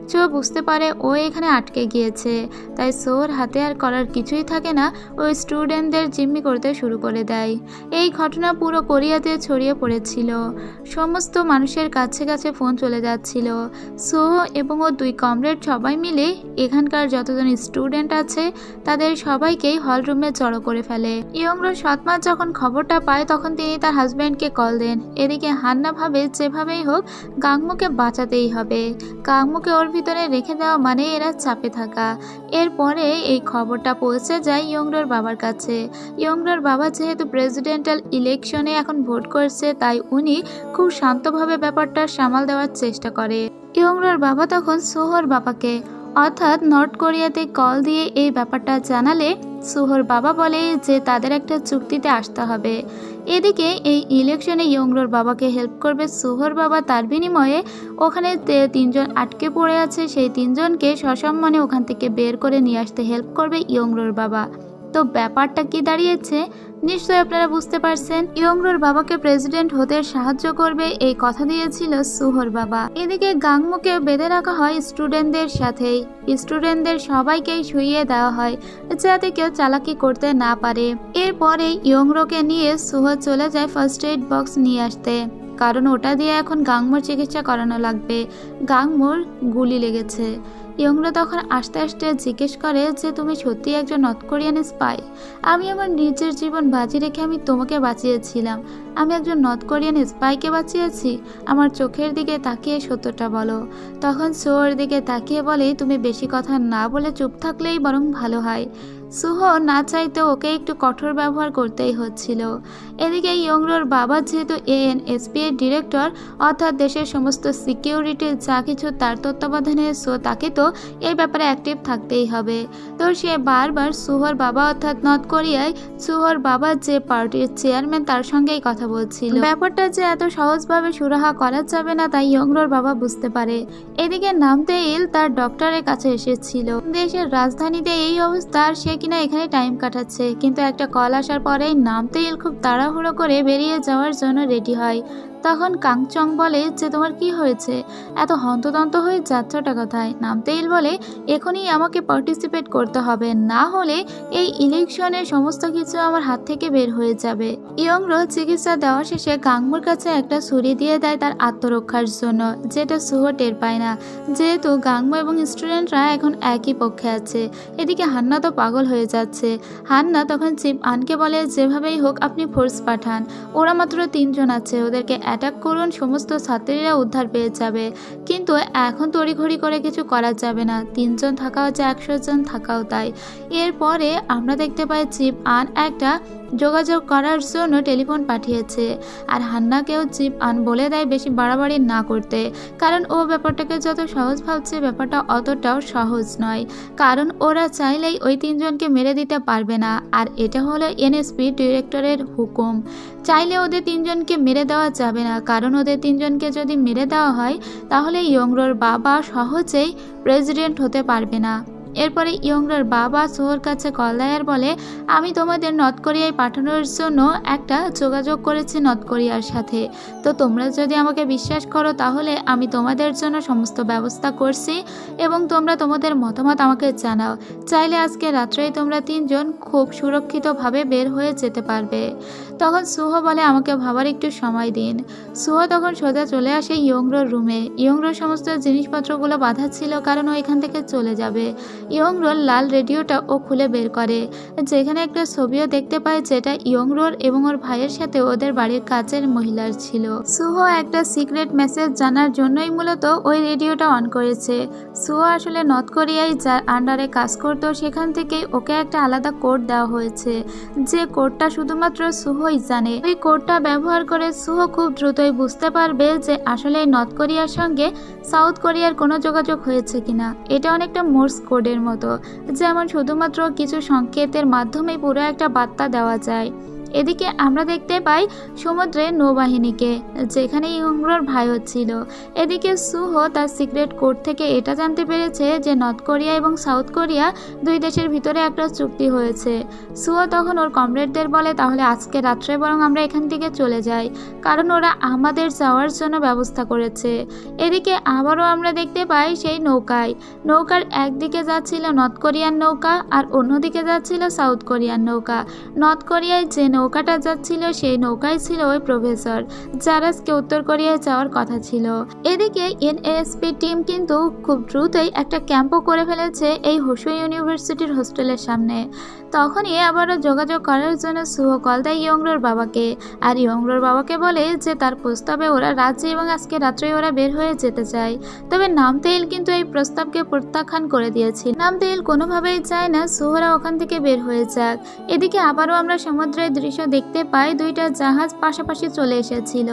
চো বুঝতে পারে ও এখানে আটকে গিয়েছে, তাই সোর হাতে আর করার কিছুই থাকে না, ওই স্টুডেন্টদের জিম্মি করতে শুরু করে দেয়। এই ঘটনা পুরো কোরিয়াতে ছড়িয়ে পড়েছিল, সমস্ত মানুষের কাছে কাছে ফোন চলে যাচ্ছিল। সো এবং ও 2 কমরেড সবাই মিলে এখানকার যতজন স্টুডেন্ট আছে তাদের সবাইকেই হল রুমে জড়ো করে ফেলে। ইয়ংরো সৎমা যখন খবরটা পায় তখন তিনি তার হাজব্যান্ডকে কল দেন। এদিকে হান্না ভাবে যেভাবেই হোক গাংমোকে বাঁচাতেই হবে, গাংমোকে ওর ভিতরে রেখে দেওয়া মানে এরা চাপে থাকা। এরপরে এই খবরটা পৌঁছে যায় ইয়ংরোর বাবার কাছে। ইয়ংরোর বাবা যেহেতু প্রেসিডেন্টাল ইলেকশনে এখন ভোট করছে, তাই উনি খুব শান্তভাবে ব্যাপারটা সামাল দেওয়ার চেষ্টা করে। ইয়ংরোর বাবা তখন সোহর বাবাকে অর্থাৎ নর্থ কোরিয়াতে কল দিয়ে এই ব্যাপারটা জানালে সুহর বাবা বলে যে তাদের একটা চুক্তিতে আসতে হবে। এদিকে এই ইলেকশনে ইয়ংরোর বাবাকে হেল্প করবে সুহর বাবা, তার বিনিময়ে ওখানে 3জন আটকে পড়ে আছে সেই 3জনকে সসম্মানে ওখান থেকে বের করে নিয়ে আসতে হেল্প করবে ইয়ংরোর বাবা। তো ব্যাপারটা কি দাঁড়িয়েছে নিশ্চয়ই আপনারা বুঝতে পারছেন। ইয়ংরোর বাবাকে প্রেসিডেন্ট হতে সাহায্য করবে এই কথা দিয়েছিল সুহর বাবা। এদিকে গাংমুকে বেঁধে রাখা হয় স্টুডেন্টদের সাথেই। স্টুডেন্টদের সবাইকেই শুইয়ে দেওয়া হয় যাতে কেউ চালাকি করতে না পারে। এরপরে ইয়ংরোকে নিয়ে সুহ চলে যায় ফার্স্ট এইড বক্স নিয়ে আসতে, কারণ ওটা দিয়ে এখন গাংমুর চিকিৎসা করানো লাগবে। গাংমুর গুলি লেগেছে। ইয়ংরো তখন আস্তে আস্তে জিজ্ঞেস করে যে তুমি সত্যি একজন নর্থ কোরিয়ান স্পাই? আমি আমার নিজের জীবন বাজি রেখে আমি তোমাকে বাঁচিয়েছিলাম। আমি একজন নর্থ কোরিয়ান স্পাইকে বাঁচিয়েছি? আমার চোখের দিকে তাকিয়ে সত্যটা বলো। তখন সোর দিকে তাকিয়ে বলে তুমি বেশি কথা না বলে চুপ থাকলেই বরং ভালো হয়। সুহ না চাইতে ওকে একটু কঠোর ব্যবহার করতেই হচ্ছিল। এদিকে ইয়ংরোর বাবা যেহেতু এএনএসপি এর ডিরেক্টর, অর্থাৎ দেশের সমস্ত সিকিউরিটি যা কিছু তার তত্ত্বাবধানে, সো তাকে তো এই ব্যাপারে অ্যাক্টিভ থাকতেই হবে। তো সে বারবার সুহর বাবা অর্থাৎ নর্থ কোরিয়ায় সুহর বাবা যে পার্টির চেয়ারম্যান তার সঙ্গেই কথা বলছিল। ব্যাপারটা যে এত সহজভাবে সুরাহা করা যাবে না তাই ইয়ংরোর বাবা বুঝতে পারে। এদিকে নামতেইল তার ডক্টরের কাছে এসেছিল। দেশের রাজধানীতে এই অবস্থা, সে কিনা এখানে টাইম কাটাচ্ছে, কিন্তু একটা কল আসার পরেই নামতেইল খুব তাড়াহুড়ো করে বেরিয়ে যাওয়ার জন্য রেডি হয়। তখন কাংচং বলে যে তোমার কি হয়েছে, এত হন্তদন্ত হয়ে যাত্রাটা কোথায়? নামতেইল বলে এখনই আমাকে পার্টিসিপেট করতে হবে, না হলে এই ইলেকশনের সমস্ত কিছু আমার হাত থেকে বের হয়ে যাবে। ইয়ংরো চিকিৎসা দেওয়া শেষে গাংমুর কাছে একটা ছুরি দিয়ে দেয় তার আত্মরক্ষার জন্য, যেটা সুহ টের পায় না, যেহেতু গাংমু এবং স্টুডেন্টরা এখন একই পক্ষে আছে। এদিকে হান্না তো পাগল হয়ে যাচ্ছে। হান্না তখন চিপ আনকে বলে যেভাবেই হোক আপনি ফোর্স পাঠান, ওরা মাত্র 3জন আছে, ওদেরকে অ্যাটাক করুন, সমস্ত ছাত্রীরা উদ্ধার পেয়ে যাবে। কিন্তু এখন তড়িঘড়ি করে কিছু করা যাবে না, 3জন থাকাও যে 100 জন থাকাও তাই। এরপরে আমরা দেখতে পাই চিপ আন একটা যোগাযোগ করার জন্য টেলিফোন পাঠিয়েছে, আর হান্নাকেও চিপ আন বলে দেয় বেশি বাড়াবাড়ি না করতে, কারণ ও ব্যাপারটাকে যত সহজ ভাবছে ব্যাপারটা অতটাও সহজ নয়, কারণ ওরা চাইলেই ওই 3জনকে মেরে দিতে পারবে না, আর এটা হলো এনএসপি ডিরেক্টরের হুকুম। চাইলে ওদের 3জনকে মেরে দেওয়া যাবে না, কারণ ওদের 3জনকে যদি মেরে দেওয়া হয় তাহলে ইয়ংরোর বাবা সহজেই প্রেসিডেন্ট হতে পারবে না। এরপরে ইয়ংরোর বাবা সোহর কাছে কল দেয় আর বলে আমি তোমাদের নর্থ কোরিয়ায় পাঠানোর জন্য একটা যোগাযোগ করেছি নর্থ কোরিয়ার সাথে, তো তোমরা যদি আমাকে বিশ্বাস করো তাহলে আমি তোমাদের জন্য সমস্ত ব্যবস্থা করছি এবং তোমরা তোমাদের মতামত আমাকে জানাও। চাইলে আজকে রাত্রেই তোমরা 3জন খুব সুরক্ষিতভাবে বের হয়ে যেতে পারবে। তখন সুহ বলে আমাকে ভাবার একটু সময় দিন। সুহ তখন সোজা চলে আসে ইয়ংরোর রুমে। ইয়ংরোর সমস্ত জিনিসপত্রগুলো বাঁধা ছিল কারণ ও এখান থেকে চলে যাবে। ইয়ংরোর লাল রেডিওটা ও খুলে বের করে, যেখানে একটা ছবিও দেখতে পায় যেটা ইয়ংরোর এবং ওর ভাইয়ের সাথে ওদের বাড়ির কাছের মহিলার ছিল। সুহ একটা সিক্রেট মেসেজ জানার জন্যই মূলত ওই রেডিওটা অন করেছে। সুহ আসলে নর্থ কোরিয়ায় যার আন্ডারে কাজ করতো সেখান থেকেই ওকে একটা আলাদা কোড দেওয়া হয়েছে, যে কোডটা শুধুমাত্র সুহই জানে। ওই কোডটা ব্যবহার করে সুহ খুব দ্রুতই বুঝতে পারবে যে আসলে নর্থ কোরিয়ার সঙ্গে সাউথ কোরিয়ার কোনো যোগাযোগ হয়েছে কিনা। এটা অনেকটা মোর্স কোডের মতো, যেমন শুধুমাত্র কিছু সংকেতের মাধ্যমে পুরো একটা বার্তা দেওয়া যায়। এদিকে আমরা দেখতে পাই সমুদ্রে নৌবাহিনীকে, যেখানে ইয়ংরোর ভাই হচ্ছিল। এদিকে সুহ তার সিক্রেট কোড থেকে এটা জানতে পেরেছে যে নর্থ কোরিয়া এবং সাউথ কোরিয়া দুই দেশের ভিতরে একটা চুক্তি হয়েছে। সুহ তখন ওর কমরেডদের বলে তাহলে আজকে রাত্রে বরং আমরা এখান থেকে চলে যাই, কারণ ওরা আমাদের যাওয়ার জন্য ব্যবস্থা করেছে। এদিকে আবারও আমরা দেখতে পাই সেই নৌকার একদিকে যাচ্ছিল নর্থ কোরিয়ান নৌকা আর অন্যদিকে যাচ্ছিল সাউথ কোরিয়ান নৌকা। নর্থ কোরিয়ায় যে নৌকাটা যাচ্ছিল সেই নৌকায় ছিল ওই প্রফেসর, যার আজকে উত্তর কোরিয়ায় যাওয়ার কথা ছিল। এদিকে এনএসপি টিম কিন্তু খুব দ্রুতই একটা ক্যাম্পও করে ফেলেছে এই হোসু ইউনিভার্সিটির হোস্টেলের সামনে। তখনই আবারও যোগাযোগ করার জন্য সুহ কল দেয় ইয়ংরোর বাবাকে, আর ইয়ংরোর বাবাকে বলে যে তার প্রস্তাবে ওরা রাজি এবং আজকে রাত্রে ওরা বের হয়ে যেতে চায়। তবে নামতেইল কিন্তু এই প্রস্তাবকে প্রত্যাখ্যান করে দিয়েছে। নামতেইল কোনোভাবেই চায় না সুহরা ওখান থেকে বের হয়ে যাক। এদিকে আবারও আমরা সমুদ্রের দৃশ্য দৃশ্য দেখতে পায় দুইটা জাহাজ পাশাপাশি চলে এসেছিল।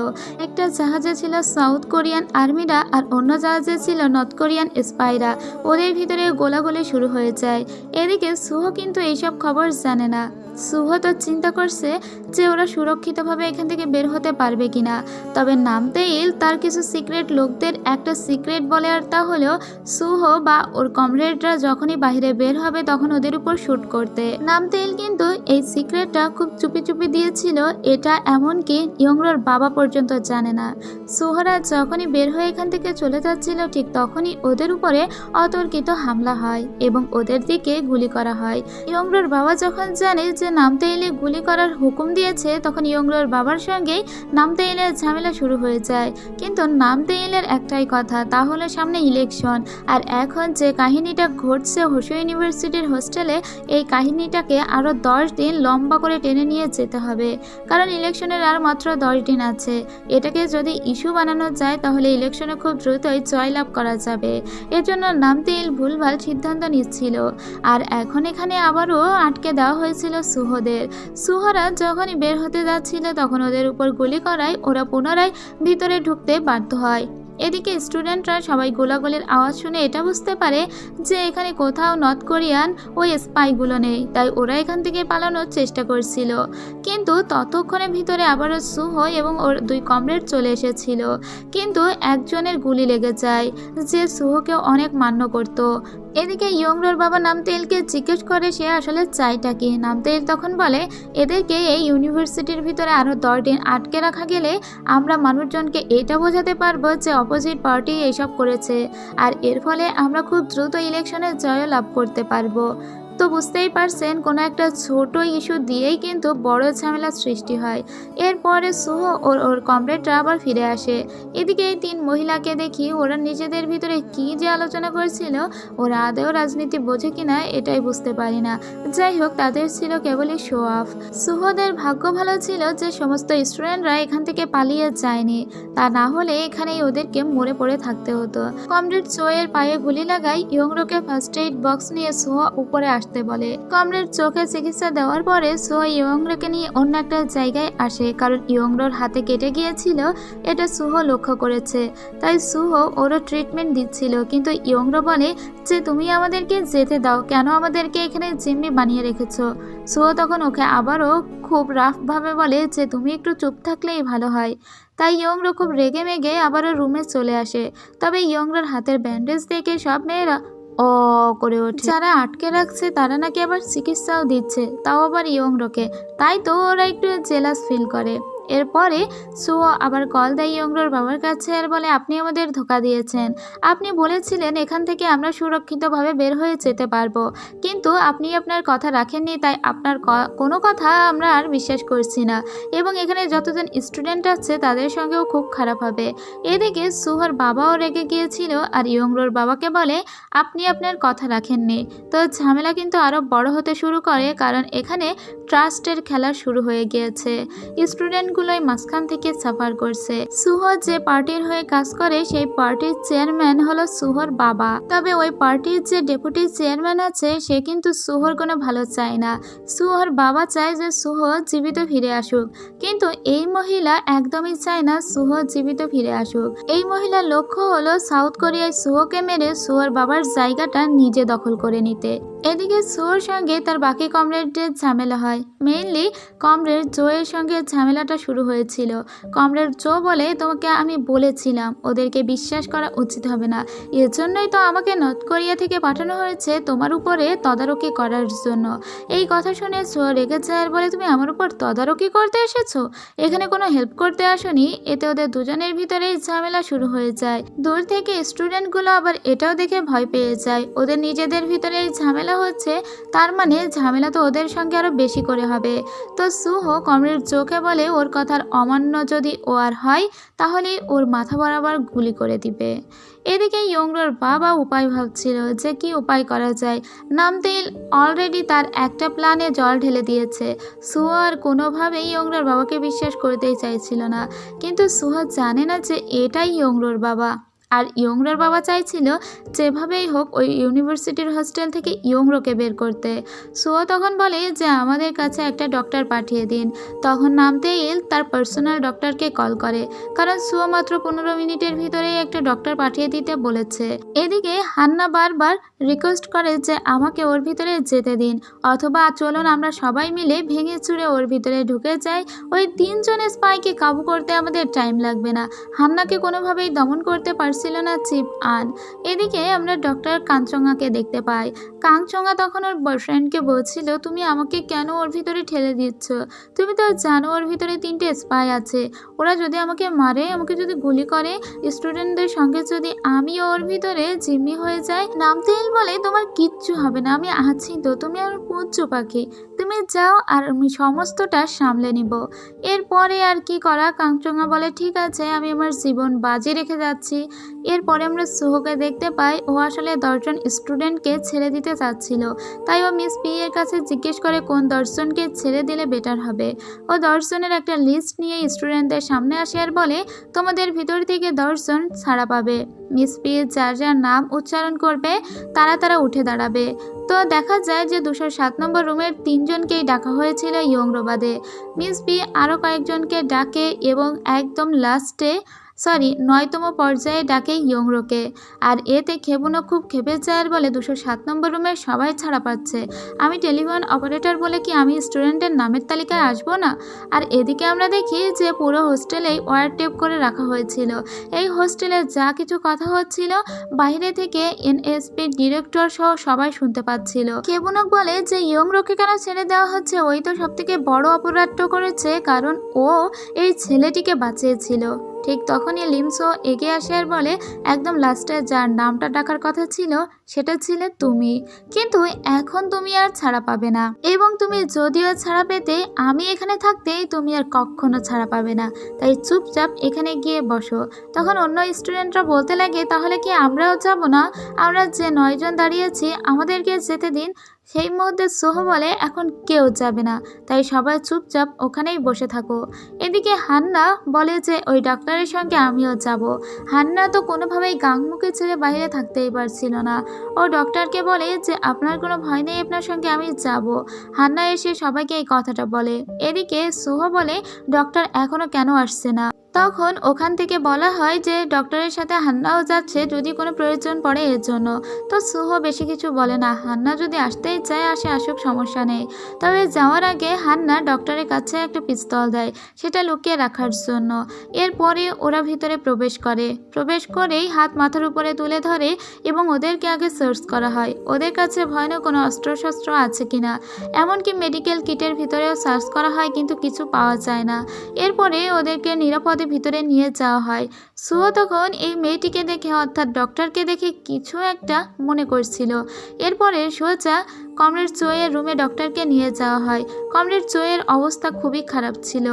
একটা জাহাজে ছিল সাউথ কোরিয়ান আর্মিরা আর অন্য জাহাজে ছিল নর্থ কোরিয়ান স্পাইরা। ওদের ভিতরে গোলাগুলি শুরু হয়ে যায়। এদিকে সুহ কিন্তু এইসব খবর জানে না। সুহ তো চিন্তা করছে যে ওরা সুরক্ষিতভাবে এখান থেকে বের হতে পারবে কিনা। তবে নামতেইল তার কিছু সিক্রেট লোকদের একটা সিক্রেট বলে, আর তা হলো সুহ বা ওর কমরেডরা যখনই বাইরে বের হবে তখন ওদের উপর শুট করতে। নামতেইল কিন্তু এই সিক্রেটটা খুব চুপি চুপি দিয়েছিল, এটা এমনকি ইয়ংরোর বাবা পর্যন্ত জানে না। সুহরা যখনই বের হয়ে এখান থেকে চলে যাচ্ছিল ঠিক তখনই ওদের উপরে অতর্কিত হামলা হয় এবং ওদের দিকে গুলি করা হয়। ইয়ংরোর বাবা যখন জানে যে নামতেইলে গুলি করার হুকুম দিয়েছে তখন ইয়ংরোর বাবার সঙ্গেই নামতেইলের ঝামেলা শুরু হয়ে যায়। কিন্তু নামতেইলের একটাই কথা, তা হলো সামনে ইলেকশন, আর এখন যে কাহিনীটা ঘটছে হোসো ইউনিভার্সিটির হোস্টেলে, এই কাহিনীটাকে আরও 10 দিন লম্বা করে টেনে নিয়ে যেতে হবে, কারণ ইলেকশনের আর মাত্র 10 দিন আছে। এটাকে যদি ইস্যু বানানো যায় তাহলে ইলেকশনে খুব দ্রুতই জয়লাভ করা যাবে। এজন্য নামতেইল ভুলভাল সিদ্ধান্ত নিচ্ছিল, আর এখন এখানে আবারও আটকে দেওয়া হয়েছিল সুহদের। সুহরা যখনই বের হতে যাচ্ছিল তখন ওদের উপর গুলি করায় ওরা পুনরায় ভিতরে ঢুকতে বাধ্য হয়। এদিকে স্টুডেন্টরা সবাই গোলাগুলির আওয়াজ শুনে এটা বুঝতে পারে যে এখানে কোথাও নর্থ কোরিয়ান ওই স্পাইগুলো নেই, তাই ওরা এখান থেকে পালানোর চেষ্টা করছিল। কিন্তু ততক্ষণে ভিতরে আবারও সুহ এবং ওর 2 কমরেড চলে এসেছিল। কিন্তু একজনের গুলি লেগে যায় যে সুহকে অনেক মান্য করত। এদিকে ইয়ংরোর বাবা নামতেইলকে জিজ্ঞেস করে সে আসলে চাইটা কি। নামতেইল তখন বলে, এদেরকে এই ইউনিভার্সিটির ভিতরে আরও 10 দিন আটকে রাখা গেলে আমরা মানুষজনকে এটা বোঝাতে পারবো যে অপোজিট পার্টি এইসব করেছে, আর এর ফলে আমরা খুব দ্রুত ইলেকশনে জয় লাভ করতে পারবো। তো বুঝতেই পারছেন কোনো একটা ছোট ইস্যু দিয়েই কিন্তু বড় ঝামেলার সৃষ্টি হয়। এরপরে সুহ ওর কমরেডরা আবার ফিরে আসে। এদিকে এই 3 মহিলাকে দেখি ওরা নিজেদের ভিতরে কি যে আলোচনা করছিল, ওরা আদেও রাজনীতি বোঝে কিনা এটাই বুঝতে পারি না। যাই হোক, তাদের ছিল কেবলই শো অফ। সুহদের ভাগ্য ভালো ছিল যে সমস্ত স্টুডেন্টরা এখান থেকে পালিয়ে যায়নি, তা না হলে এখানেই ওদেরকে মরে পড়ে থাকতে হতো। কমরেড চোয়ের পায়ে গুলি লাগায় ইয়ংরোকে ফার্স্ট এইড বক্স নিয়ে সুহ উপরে বলে। কমরেড চোখে চিকিৎসা দেওয়ার পরে সুহ ইয়ংরোকে নিয়ে অন্য একটা জায়গায় আসে, কারণ ইয়ংরোর হাতে কেটে গিয়েছিল এটা সুহ লক্ষ্য করেছে, তাই সুহ ওরও ট্রিটমেন্ট দিচ্ছিল। কিন্তু ইয়ংরো বলে যে তুমি আমাদেরকে যেতে দাও, কেন আমাদেরকে এখানে জিম্মি বানিয়ে রেখেছো। সুহ তখন ওকে আবারও খুব রাফভাবে বলে যে তুমি একটু চুপ থাকলেই ভালো হয়। তাই ইয়ংরো খুব রেগে মেগে আবারও রুমে চলে আসে। তবে ইয়ংরোর হাতের ব্যান্ডেজ দেখে সব মেয়েরা ও করে ওঠে। যারা আটকে রাখছে তারা নাকি আবার চিকিৎসাও দিচ্ছে, তাও আবার ইয়ংরোকে, তাই তো ওরা একটু জেলাস ফিল করে। এরপরে সুহ আবার কল দেয় ইয়ংরোর বাবার কাছে আর বলে, আপনি আমাদের ধোঁকা দিয়েছেন। আপনি বলেছিলেন এখান থেকে আমরা সুরক্ষিতভাবে বের হয়ে যেতে পারবো, কিন্তু আপনি আপনার কথা রাখেননি, তাই আপনার কোনো কথা আমরা আর বিশ্বাস করছি না, এবং এখানে যতজন স্টুডেন্ট আছে তাদের সঙ্গেও খুব খারাপ হবে। এদিকে সুহর বাবাও রেগে গিয়েছিল আর ইয়ংরোর বাবাকে বলে, আপনি আপনার কথা রাখেননি। তো ঝামেলা কিন্তু আরও বড় হতে শুরু করে, কারণ এখানে ট্রাস্টের খেলা শুরু হয়ে গিয়েছে। স্টুডেন্টগুলোই মাঝখান থেকে সাফার করছে। সুহ যে পার্টির হয়ে কাজ করে সেই পার্টির চেয়ারম্যান হলো সুহর বাবা। তবে ওই পার্টির যে ডেপুটি চেয়ারম্যান আছে সে কিন্তু সুহর কোনো ভালো চায় না। সুহর বাবা চায় যে সুহ জীবিত ফিরে আসুক, কিন্তু এই মহিলা একদমই চায় না সুহ জীবিত ফিরে আসুক। এই মহিলার লক্ষ্য হলো সাউথ কোরিয়ায় সুহকে মেরে সুহর বাবার জায়গাটা নিজে দখল করে নিতে। এদিকে সুহর সঙ্গে তার বাকি কমরেডদের ঝামেলা হয়। মেইনলি কমরেড জোয়ের সঙ্গে ঝামেলাটা শুরু হয়েছিল। কমরেড জো বলে, তোমাকে আমি বলেছিলাম ওদেরকে বিশ্বাস করা উচিত হবে না, এর জন্যই তো আমাকে নর্থ কোরিয়া থেকে পাঠানো হয়েছে তোমার উপরে তদারকি করার জন্য। এই কথা শুনে জো রেগে যায় আর বলে, তুমি আমার উপর তদারকি করতে এসেছো, এখানে কোনো হেল্প করতে আসোনি। এতে ওদের দুজনের ভিতরেই ঝামেলা শুরু হয়ে যায়। দূর থেকে স্টুডেন্টগুলো আবার এটাও দেখে ভয় পেয়ে যায়, ওদের নিজেদের ভিতরে এই ঝামেলা হচ্ছে, তার মানে ঝামেলা তো ওদের সঙ্গে আরো বেশি করে হবে। তো সুহ কমরেড জোকে বলে ওর কথার অমান্য যদি ও আর হয় তাহলে ওর মাথা বরাবর গুলি করে দিবে। এদিকে ইয়ংরোর বাবা উপায় ভাবছিল যে কি উপায় করা যায়। নামতেইল অলরেডি তার একটা প্ল্যানে জল ঢেলে দিয়েছে। সুহ আর কোনোভাবেই ইয়ংরোর বাবাকে বিশ্বাস করতেই চাইছিল না, কিন্তু সুহ জানে না যে এটাই ইয়ংরোর বাবা। আর ইয়ংরোর বাবা চাইছিল যেভাবেই হোক ওই ইউনিভার্সিটির হোস্টেল থেকে ইয়ংরোকে বের করতে। সুও তখন বলে যে আমাদের কাছে একটা ডক্টর পাঠিয়ে দিন। তখন নামতেইল তার পার্সোনাল ডক্টরকে কল করে, কারণ সুও মাত্র 15 মিনিটের ভিতরেই একটা ডক্টর পাঠিয়ে দিতে বলেছে। এদিকে হান্না বারবার রিকোয়েস্ট করে যে আমাকে ওর ভিতরে যেতে দিন, অথবা চলুন আমরা সবাই মিলে ভেঙে চুরে ওর ভিতরে ঢুকে যাই। ওই 3 জন স্পাইকে কাবু করতে আমাদের টাইম লাগবে না। হান্নাকে কোনোভাবেই দমন করতে পারছিল না চিপ আন। এদিকে আমরা ডক্টর কাঞ্চঙ্গাকে দেখতে পাই। কাঞ্চঙ্গা তখন ওর বয়ফ্রেন্ডকে বলছিল, তুমি আমাকে কেন ওর ভিতরে ঠেলে দিচ্ছ? তুমি তো জানো ওর ভিতরে 3টে স্পাই আছে। ওরা যদি আমাকে মারে, আমাকে যদি গুলি করে, স্টুডেন্টদের সঙ্গে যদি আমিও ওর ভিতরে জিম্মি হয়ে যাই। নামতেইল বলে তোমার কিচ্ছু হবে না, আমি আছি তো, তুমি আমার পুচ্ছু পাখি, তুমি যাও আর আমি সমস্তটা সামলে নিব। এরপরে আর কি করা, কাঞ্চঙ্গা বলে ঠিক আছে আমি আমার জীবন বাজি রেখে যাচ্ছি। এরপরে আমরা সুহোকে দেখতে পাই, ও আসলে 10 জন স্টুডেন্টকে ছেড়ে দিতে চাচ্ছিল। তাই ও মিস পি এর কাছে জিজ্ঞেস করে কোন 10 জনকে ছেড়ে দিলে বেটার হবে। ও 10 জনের একটা লিস্ট নিয়ে স্টুডেন্টদের সামনে আসে আর বলে তোমাদের ভিতর থেকে 10 জন ছাড়া পাবে। মিস পি যার যার নাম উচ্চারণ করবে তারা উঠে দাঁড়াবে। তো দেখা যায় যে 207 নম্বর রুমের 3 জনকেই ডাকা হয়েছিল ইয়ংরো বাদে। মিস পি আরও কয়েকজনকে ডাকে এবং একদম লাস্টে 9তম পর্যায়ে ডাকে ইয়ংরোকে। আর এতে খেবুনো খুব খেপে যায় আর বলে 207 নম্বর রুমের সবাই ছাড়া পাচ্ছে, আমি টেলিফোন অপারেটর বলে কি আমি স্টুডেন্টের নামের তালিকায় আসবো না? আর এদিকে আমরা দেখি যে পুরো হোস্টেলেই ওয়ার টেপ করে রাখা হয়েছিল। এই হোস্টেলে যা কিছু কথা হচ্ছিল বাইরে থেকে এনএসপি ডিরেক্টর সহ সবাই শুনতে পাচ্ছিল। খেবুনক বলে যে ইয়ংরোকে কেন ছেড়ে দেওয়া হচ্ছে, ওই তো সবথেকে বড় অপরাধটা করেছে, কারণ ও এই ছেলেটিকে বাঁচিয়েছিল। ঠিক তখনই লিমসো এগিয়ে আসে আর বলে একদম লাস্টে যার নামটা ডাকার কথা ছিল সেটা ছিলে তুমি, কিন্তু এখন তুমি আর ছাড়া পাবে না, এবং তুমি যদিও ছাড়া পেতে আমি এখানে থাকতেই তুমি আর কখনো ছাড়া পাবে না। তাই চুপচাপ এখানে গিয়ে বসো। তখন অন্য স্টুডেন্টরা বলতে লাগে তাহলে কি আমরাও যাব না? আমরা যে 9 জন দাঁড়িয়েছি আমাদেরকে যেতে দিন। সেই মুহূর্তে সোহো বলে এখন কেউ যাবে না, তাই সবাই চুপচাপ ওখানেই বসে থাকো। এদিকে হান্না বলে যে ওই ডাক্তারের সঙ্গে আমিও যাব। হান্না তো কোনোভাবেই গাংমুখে ছেড়ে বাইরে থাকতেই পারছিল না। ও ডক্টরকে বলে যে আপনার কোনো ভয় নেই, আপনার সঙ্গে আমি যাব। হান্না এসে সবাইকে এই কথাটা বলে। এদিকে সোহো বলে ডক্টর এখনো কেন আসছে না? তখন ওখান থেকে বলা হয় যে ডক্টরের সাথে হান্নাও যাচ্ছে যদি কোনো প্রয়োজন পড়ে এর জন্য। তো সুহো বেশি কিছু বলে না, হান্না যদি আসতেই চায় আসুক, সমস্যা নেই। তবে যাওয়ার আগে হান্না ডক্টরের কাছে একটা পিস্তল দেয়, সেটা লুকিয়ে রাখার জন্য। এরপরে ওরা ভিতরে প্রবেশ করেই হাত মাথার উপরে তুলে ধরে এবং ওদেরকে আগে সার্চ করা হয় ওদের কাছে ভয়ানক কোনো অস্ত্রশস্ত্র আছে কিনা। এমনকি মেডিকেল কিটের ভিতরেও সার্চ করা হয়, কিন্তু কিছু পাওয়া যায় না। এরপরে ওদেরকে নিরাপদে ভিতরে নিয়ে যাওয়া হয়। সুহো তখন এই মেয়েটিকে দেখে অর্থাৎ ডক্টরকে দেখে কিছু একটা মনে করছিল। এরপরে সোজা কমরেড চোয়ের রুমে ডক্টরকে নিয়ে যাওয়া হয়। কমরেড চোয়ের অবস্থা খুবই খারাপ ছিল।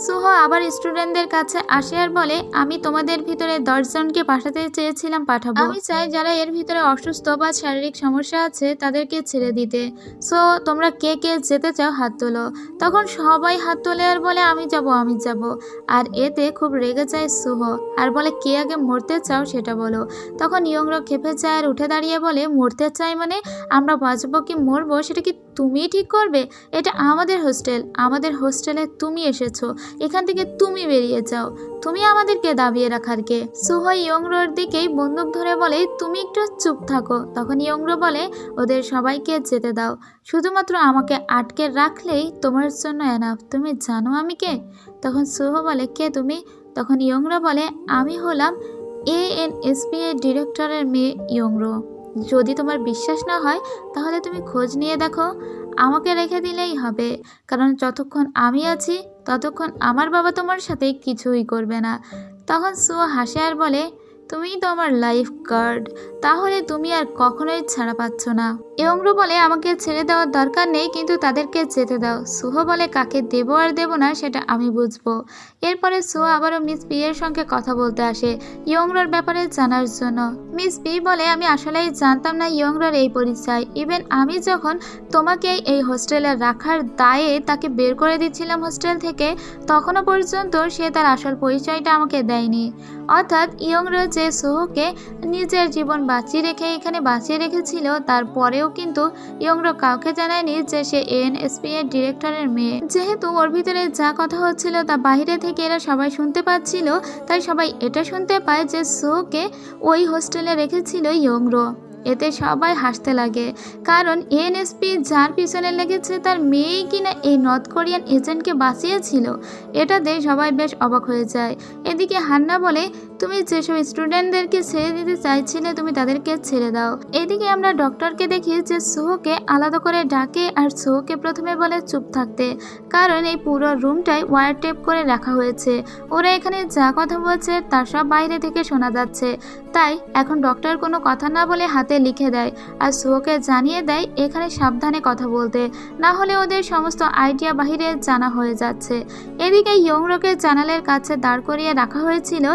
সুহো আবার স্টুডেন্টদের কাছে আসে আর বলে আমি তোমাদের ভিতরে 10 জনকে পাঠাতে চেয়েছিলাম, পাঠাবো। আমি চাই যারা এর ভিতরে অসুস্থ বা শারীরিক সমস্যা আছে তাদেরকে ছেড়ে দিতে। সো তোমরা কে কে যেতে চাও হাত তোলো। তখন সবাই হাত তোলে আর বলে আমি যাব। আর এতে খুব রেগে যায় সুহো আর বলে কে আগে মরতে চাও সেটা বলো। তখন ইয়ংরো খেপে যায় আর উঠে দাঁড়িয়ে বলে মরতে চাই মানে? আমরা বাঁচবো কি মরবো সেটা কি তুমিই ঠিক করবে? এটা আমাদের হোস্টেলে তুমি এসেছো, এখান থেকে তুমি বেরিয়ে যাও। তুমি আমাদেরকে দাবিয়ে রাখার কে? সুহো ইয়ংরোর দিকেই বন্দুক ধরে বলে তুমি একটু চুপ থাকো। তখন ইয়ংরো বলে ওদের সবাইকে যেতে দাও, শুধুমাত্র আমাকে আটকে রাখলেই তোমার জন্য এনাফ। তুমি জানো আমি কে? তখন সুহো বলে কে তুমি? তখন ইয়ংরো বলে আমি হলাম এএনএসপি এর ডিরেক্টরের মেয়ে ইয়ংরো। যদি তোমার বিশ্বাস না হয় তাহলে তুমি খোঁজ নিয়ে দেখো, আমাকে রেখে দিলেই হবে, কারণ যতক্ষণ আমি আছি ততক্ষণ আমার বাবা তোমার সাথে কিছুই করবে না। তখন সুহো হাসে আর বলে তুমিই তো আমার লাইফ গার্ড, তাহলে তুমি আর কখনোই ছাড়া পাচ্ছ না। ইয়ংরো বলে আমাকে ছেড়ে দেওয়ার দরকার নেই, কিন্তু তাদেরকে যেতে দাও। সুহো বলে কাকে দেব আর দেব না সেটা আমি বুঝবো। এরপরে সুহো আবারও মিস পি এর সঙ্গে কথা বলতে আসে ইয়ংরোর ব্যাপারে জানার জন্য। মিস পি বলে আমি আসলেই জানতাম না ইয়ংরোর এই পরিচয়। ইভেন আমি যখন তোমাকে এই হোস্টেলে রাখার দায়ে তাকে বের করে দিচ্ছিলাম হোস্টেল থেকে, তখনও পর্যন্ত সে তার আসল পরিচয়টা আমাকে দেয়নি। অর্থাৎ ইয়ংরো যে সোহকে নিজের জীবন বাঁচিয়ে রেখেছিল, তারপরেও কিন্তু ইয়ংরো কাউকে জানায়নি যে সে এএনএসপি এর ডিরেক্টরের মেয়ে। যেহেতু ওর ভিতরে যা কথা হচ্ছিল তা বাইরে থেকে এরা সবাই শুনতে পাচ্ছিল, তাই সবাই এটা শুনতে পায় যে সোহকে ওই হোস্টেলে রেখেছিল ইয়ংরো। এতে সবাই হাসতে লাগে, কারণ এএনএসপি যার পিছনে লেগেছে তার মেয়েই কিনা এই নর্থ কোরিয়ান এজেন্টকে বাঁচিয়েছিল। এটাতে সবাই বেশ অবাক হয়ে যায়। এদিকে হান্না বলে, তুমি যেসব স্টুডেন্টদেরকে ছেড়ে দিতে চাইছিলে তুমি তাদেরকে ছেড়ে দাও। এদিকে আমরা ডক্টরকে দেখি যে সোহকে আলাদা করে ডাকে আর সোহকে প্রথমে বলে চুপ থাকতে, কারণ এই পুরো রুমটাই ওয়্যার টেপ করে রাখা হয়েছে। ওরা এখানে যা কথা বলছে তার সব বাইরে থেকে শোনা যাচ্ছে। তাই এখন ডক্টর কোনো কথা না বলে হাতে লিখে দেয় আর সোহকে জানিয়ে দেয় এখানে সাবধানে কথা বলতে, না হলে ওদের সমস্ত আইডিয়া বাহিরে জানা হয়ে যাচ্ছে। এদিকে ইয়ংরোকে জানালার কাছে দাঁড় করিয়ে রাখা হয়েছিল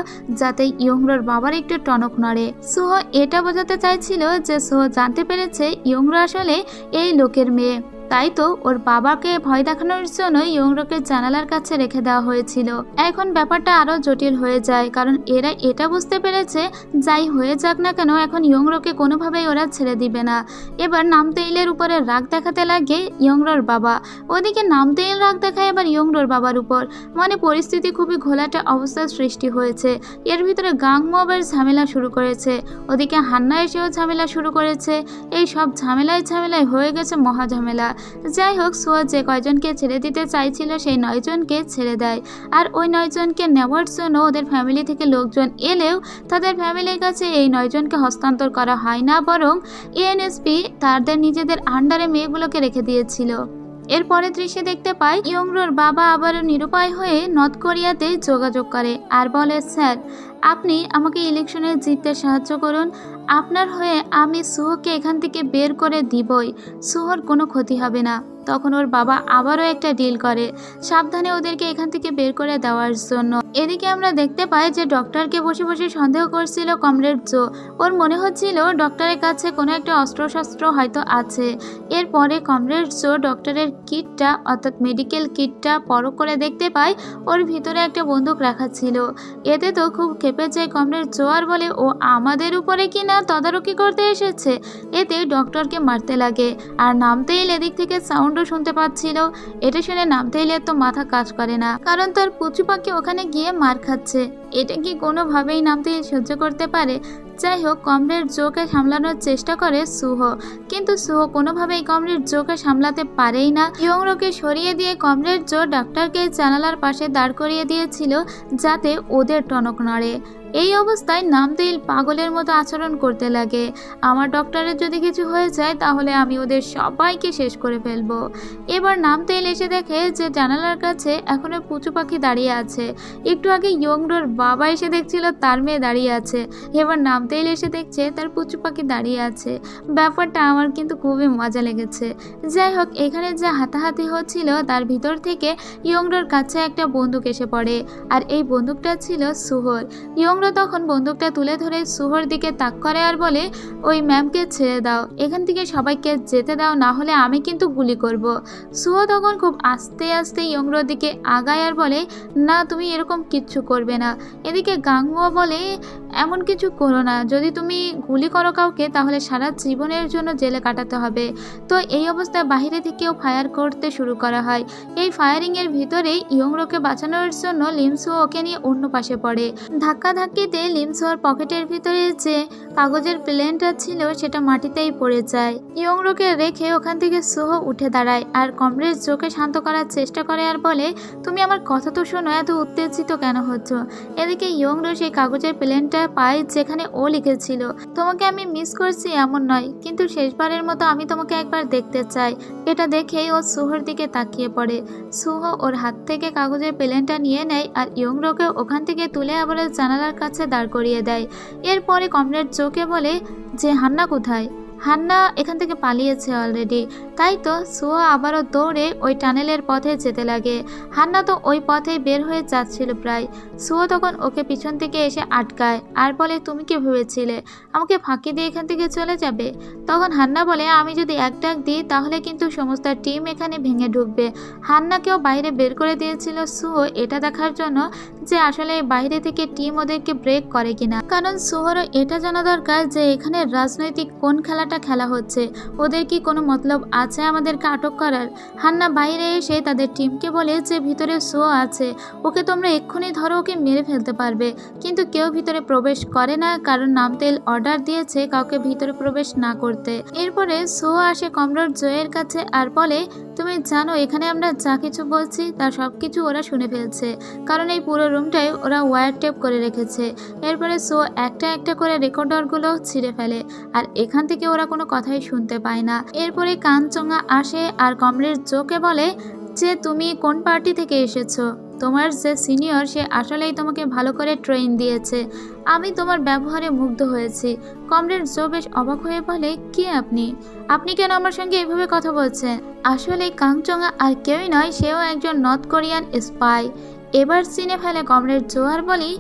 যাতে ইয়ংরোর বাবার একটু টনক নড়ে। সোহ এটা বোঝাতে চাইছিল যে সোহ জানতে পেরেছে ইয়ংরো আসলে এই লোকের মেয়ে, তাই তো ওর বাবাকে ভয় দেখানোর জন্য ইয়ংরোকে জানালার কাছে রেখে দেওয়া হয়েছিল। এখন ব্যাপারটা আরো জটিল হয়ে যায়, কারণ এরা এটা বুঝতে পেরেছে যাই হয়ে যাক না কেন এখন ইয়ংরোকে কোনোভাবেই ওরা ছেড়ে দিবে না। এবার নামতেইলের উপরে রাগ দেখাতে লাগে ইয়ংরোর বাবা। ওদিকে নামতেইল রাগ দেখায় এবার ইয়ংরোর বাবার উপর। মানে পরিস্থিতি খুবই ঘোলাটে অবস্থার সৃষ্টি হয়েছে। এর ভিতরে গাংমবের ঝামেলা শুরু করেছে, ওদিকে হান্না এসেও ঝামেলা শুরু করেছে। এই সব ঝামেলায় হয়ে গেছে মহা ঝামেলা। যাই হোক, সোয়া যে কয়জনকে ছেড়ে দিতে চাইছিল সেই 9 জনকে ছেড়ে দেয়। আর ওই 9 জনকে নেওয়ার জন্য ওদের ফ্যামিলি থেকে লোকজন এলেও তাদের ফ্যামিলির কাছে এই 9 জনকে হস্তান্তর করা হয় না, বরং এএনএসপি তাদের নিজেদের আন্ডারে মেয়েগুলোকে রেখে দিয়েছিল। এরপরে দৃশ্যে দেখতে পাই ইয়ংরোর বাবা আবারও নিরুপায় হয়ে নর্থ কোরিয়াতে যোগাযোগ করে আর বলে, স্যার আপনি আমাকে ইলেকশনে জিততে সাহায্য করুন। আপনার হয়ে আমি সুহকে এখান থেকে বের করে দিবই, সুহর কোনো ক্ষতি হবে না। তখন ওর বাবা আবারও একটা ডিল করে সাবধানে ওদেরকে এখান থেকে বের করে দেওয়ার জন্য। এদিকে আমরা দেখতে পাই যে ডক্টরকে বসে বসে সন্দেহ করছিল কমরেড জো। ওর মনে হচ্ছিল ডক্টরের কাছে কোনো একটা অস্ত্রশস্ত্র হয়তো আছে। এরপরে কমরেড জো ডক্টরের কিটটা অর্থাৎ মেডিকেল কিটটা পরখ করে দেখতে পায় ওর ভিতরে একটা বন্দুক রাখা ছিল। এতে তো খুব খেপে যায় কমরেড জো আর বলে, ও আমাদের উপরে কি না তদারকি করতে এসেছে। এতে ডক্টরকে মারতে লাগে আর নামতেইল এদিক থেকে সাউন্ডও শুনতে পাচ্ছিল। এটা শুনে নামতেইলের তো মাথা কাজ করে না, কারণ তার পুচু পাখি ওখানে গিয়ে মার খাচ্ছে। এটা কি কোনোভাবেই নামতেইল সহ্য করতে পারে? যাই হোক, কমরেড জোকে সামলানোর চেষ্টা করে সুহ, কিন্তু সুহ কোনোভাবেই কমরেড জোকে সামলাতে পারেই না। ইয়ংরোকে সরিয়ে দিয়ে কমরেড জো ডাক্তারকে জানালার পাশে দাঁড় করিয়ে দিয়েছিল যাতে ওদের টনক নড়ে। এই অবস্থায় নামতেইল পাগলের মতো আচরণ করতে লাগে, আমার ডক্টরের যদি কিছু হয়ে যায় তাহলে আমি ওদের সবাইকে শেষ করে ফেলবো। এবার নামতেইল এসে দেখে যে জানালার কাছে এখনো পুচু পাখি দাঁড়িয়ে আছে। একটু আগে ইয়ংরোর বাবা এসে দেখছিল তার মেয়ে দাঁড়িয়ে আছে, এবার নামতেইল এসে দেখছে তার পুচু পাখি দাঁড়িয়ে আছে। ব্যাপারটা আমার কিন্তু খুবই মজা লেগেছে। যাই হোক, এখানে যা হাতাহাতি হচ্ছিল তার ভিতর থেকে ইয়ংরোর কাছে একটা বন্দুক এসে পড়ে, আর এই বন্দুকটা ছিল সুহর। ইয়ংরো তখন বন্দুকটা তুলে ধরে সুহর দিকে তাক করে আর বলে, ওই ম্যামকে ছেড়ে দাও, এখান থেকে সবাইকে যেতে দাও, না হলে আমি কিন্তু গুলি করব। সুহ তখন খুব আস্তে আস্তে ইয়ংরোর দিকে আগায় আর বলে, না তুমি এরকম কিচ্ছু করবে না। এদিকে গাংমো বলে, এমন কিছু করো না, যদি তুমি গুলি করো কাউকে তাহলে সারা জীবনের জন্য জেলে কাটাতে হবে। তো এই অবস্থায় বাহিরে থেকেও ফায়ার করতে শুরু করা হয়। এই ফায়ারিং এর ভিতরে ইয়ংরোকে বাঁচানোর জন্য লিমসু ওকে নিয়ে অন্য পাশে পড়ে। ধাক্কাধাক্কিতে লিমসুর পকেটের ভিতরে যে কাগজের প্লেনটা ছিল সেটা মাটিতেই পড়ে যায়। ইয়ংরোকে রেখে ওখান থেকে সুহ উঠে দাঁড়ায় আর কমরেড জোকে শান্ত করার চেষ্টা করে আর বলে, তুমি আমার কথা তো শোনো, এত উত্তেজিত কেন হচ্ছ? এদিকে ইয়ংরো সেই কাগজের প্লেনটা পায় যেখানে ও লিখেছিল, তোমাকে আমি মিস করছি এমন নয়, কিন্তু শেষবারের মতো আমি তোমাকে একবার দেখতে চাই। এটা দেখেই ও সুহর দিকে তাকিয়ে পড়ে। সুহ ওর হাত থেকে কাগজের প্লেনটা নিয়ে নেয় আর ইয়ংরোকে ওখান থেকে তুলে আবার জানালার কাছে দাঁড় করিয়ে দেয়। এরপরে কমরেড জোকে বলে যে, হান্না কোথায়? হান্না এখান থেকে পালিয়েছে অলরেডি। তাই তো সুহো আবারও দৌড়ে ওই টানেলের পথে যেতে লাগে। হান্না তো ওই পথেই বের হয়ে যাচ্ছিল প্রায়। সুহো তখন ওকে পিছন থেকে এসে আটকায় আর বলে, তুমি কি ভেবেছিলে আমাকে ফাঁকি দিয়ে এখান থেকে চলে যাবে? তখন হান্না বলে, আমি যদি এক ডাক দিই তাহলে কিন্তু সমস্ত টিম এখানে ভেঙে ঢুকবে। হান্নাকেও বাইরে বের করে দিয়েছিল সুহো এটা দেখার জন্য যে আসলে বাইরে থেকে টিম ওদেরকে ব্রেক করে কিনা। কারণ সুহোরও এটা জানা দরকার যে এখানে রাজনৈতিক কোন খেলাটা খেলা হচ্ছে, ওদের কি কোনো মতলব আছে আমাদেরকে আটক করার। হান্না বাইরে এসে তাদের টিমকে বলে যে ভিতরে সুহো আছে, ওকে তোমরা এক্ষুনি ধরো, ওকে মেরে ফেলতে পারবে। কিন্তু কেউ ভিতরে প্রবেশ করে না, কারণ নামতেল অর্ডার দিয়েছে কাউকে ভিতরে প্রবেশ না করতে। এরপরে সুহো আসে কমরেড জয়ের কাছে আর বলে, তুমি জানো এখানে আমরা যা কিছু বলছি তার সব কিছু ওরা শুনে ফেলছে, কারণ এই পুরো রুমটাই ওরা ওয়্যার টেপ করে রেখেছে। এরপরে সুহো একটা একটা করে রেকর্ডারগুলো ছিঁড়ে ফেলে আর এখান থেকে ওরা কোনো কথাই শুনতে পায় না। এরপরে কাঞ্চঙ্গা আসে আর কমরেড জোকে বলে যে তুমি কোন পার্টি থেকে এসেছো, তোমার যে সিনিয়র সে আসলেই তোমাকে ভালো করে ট্রেন দিয়েছে, আমি তোমার ব্যবহারে মুগ্ধ হয়েছি। কমরেড জো বেশ অবাক হয়ে বলে, কে আপনি? আপনি কেন আমার সঙ্গে এভাবে কথা বলছেন? আসলে কাঞ্চঙ্গা আর কেউই নয়, সেও একজন নর্থ কোরিয়ান স্পাই। এবার চিনে ফেলে কমরেড জো আর বলি,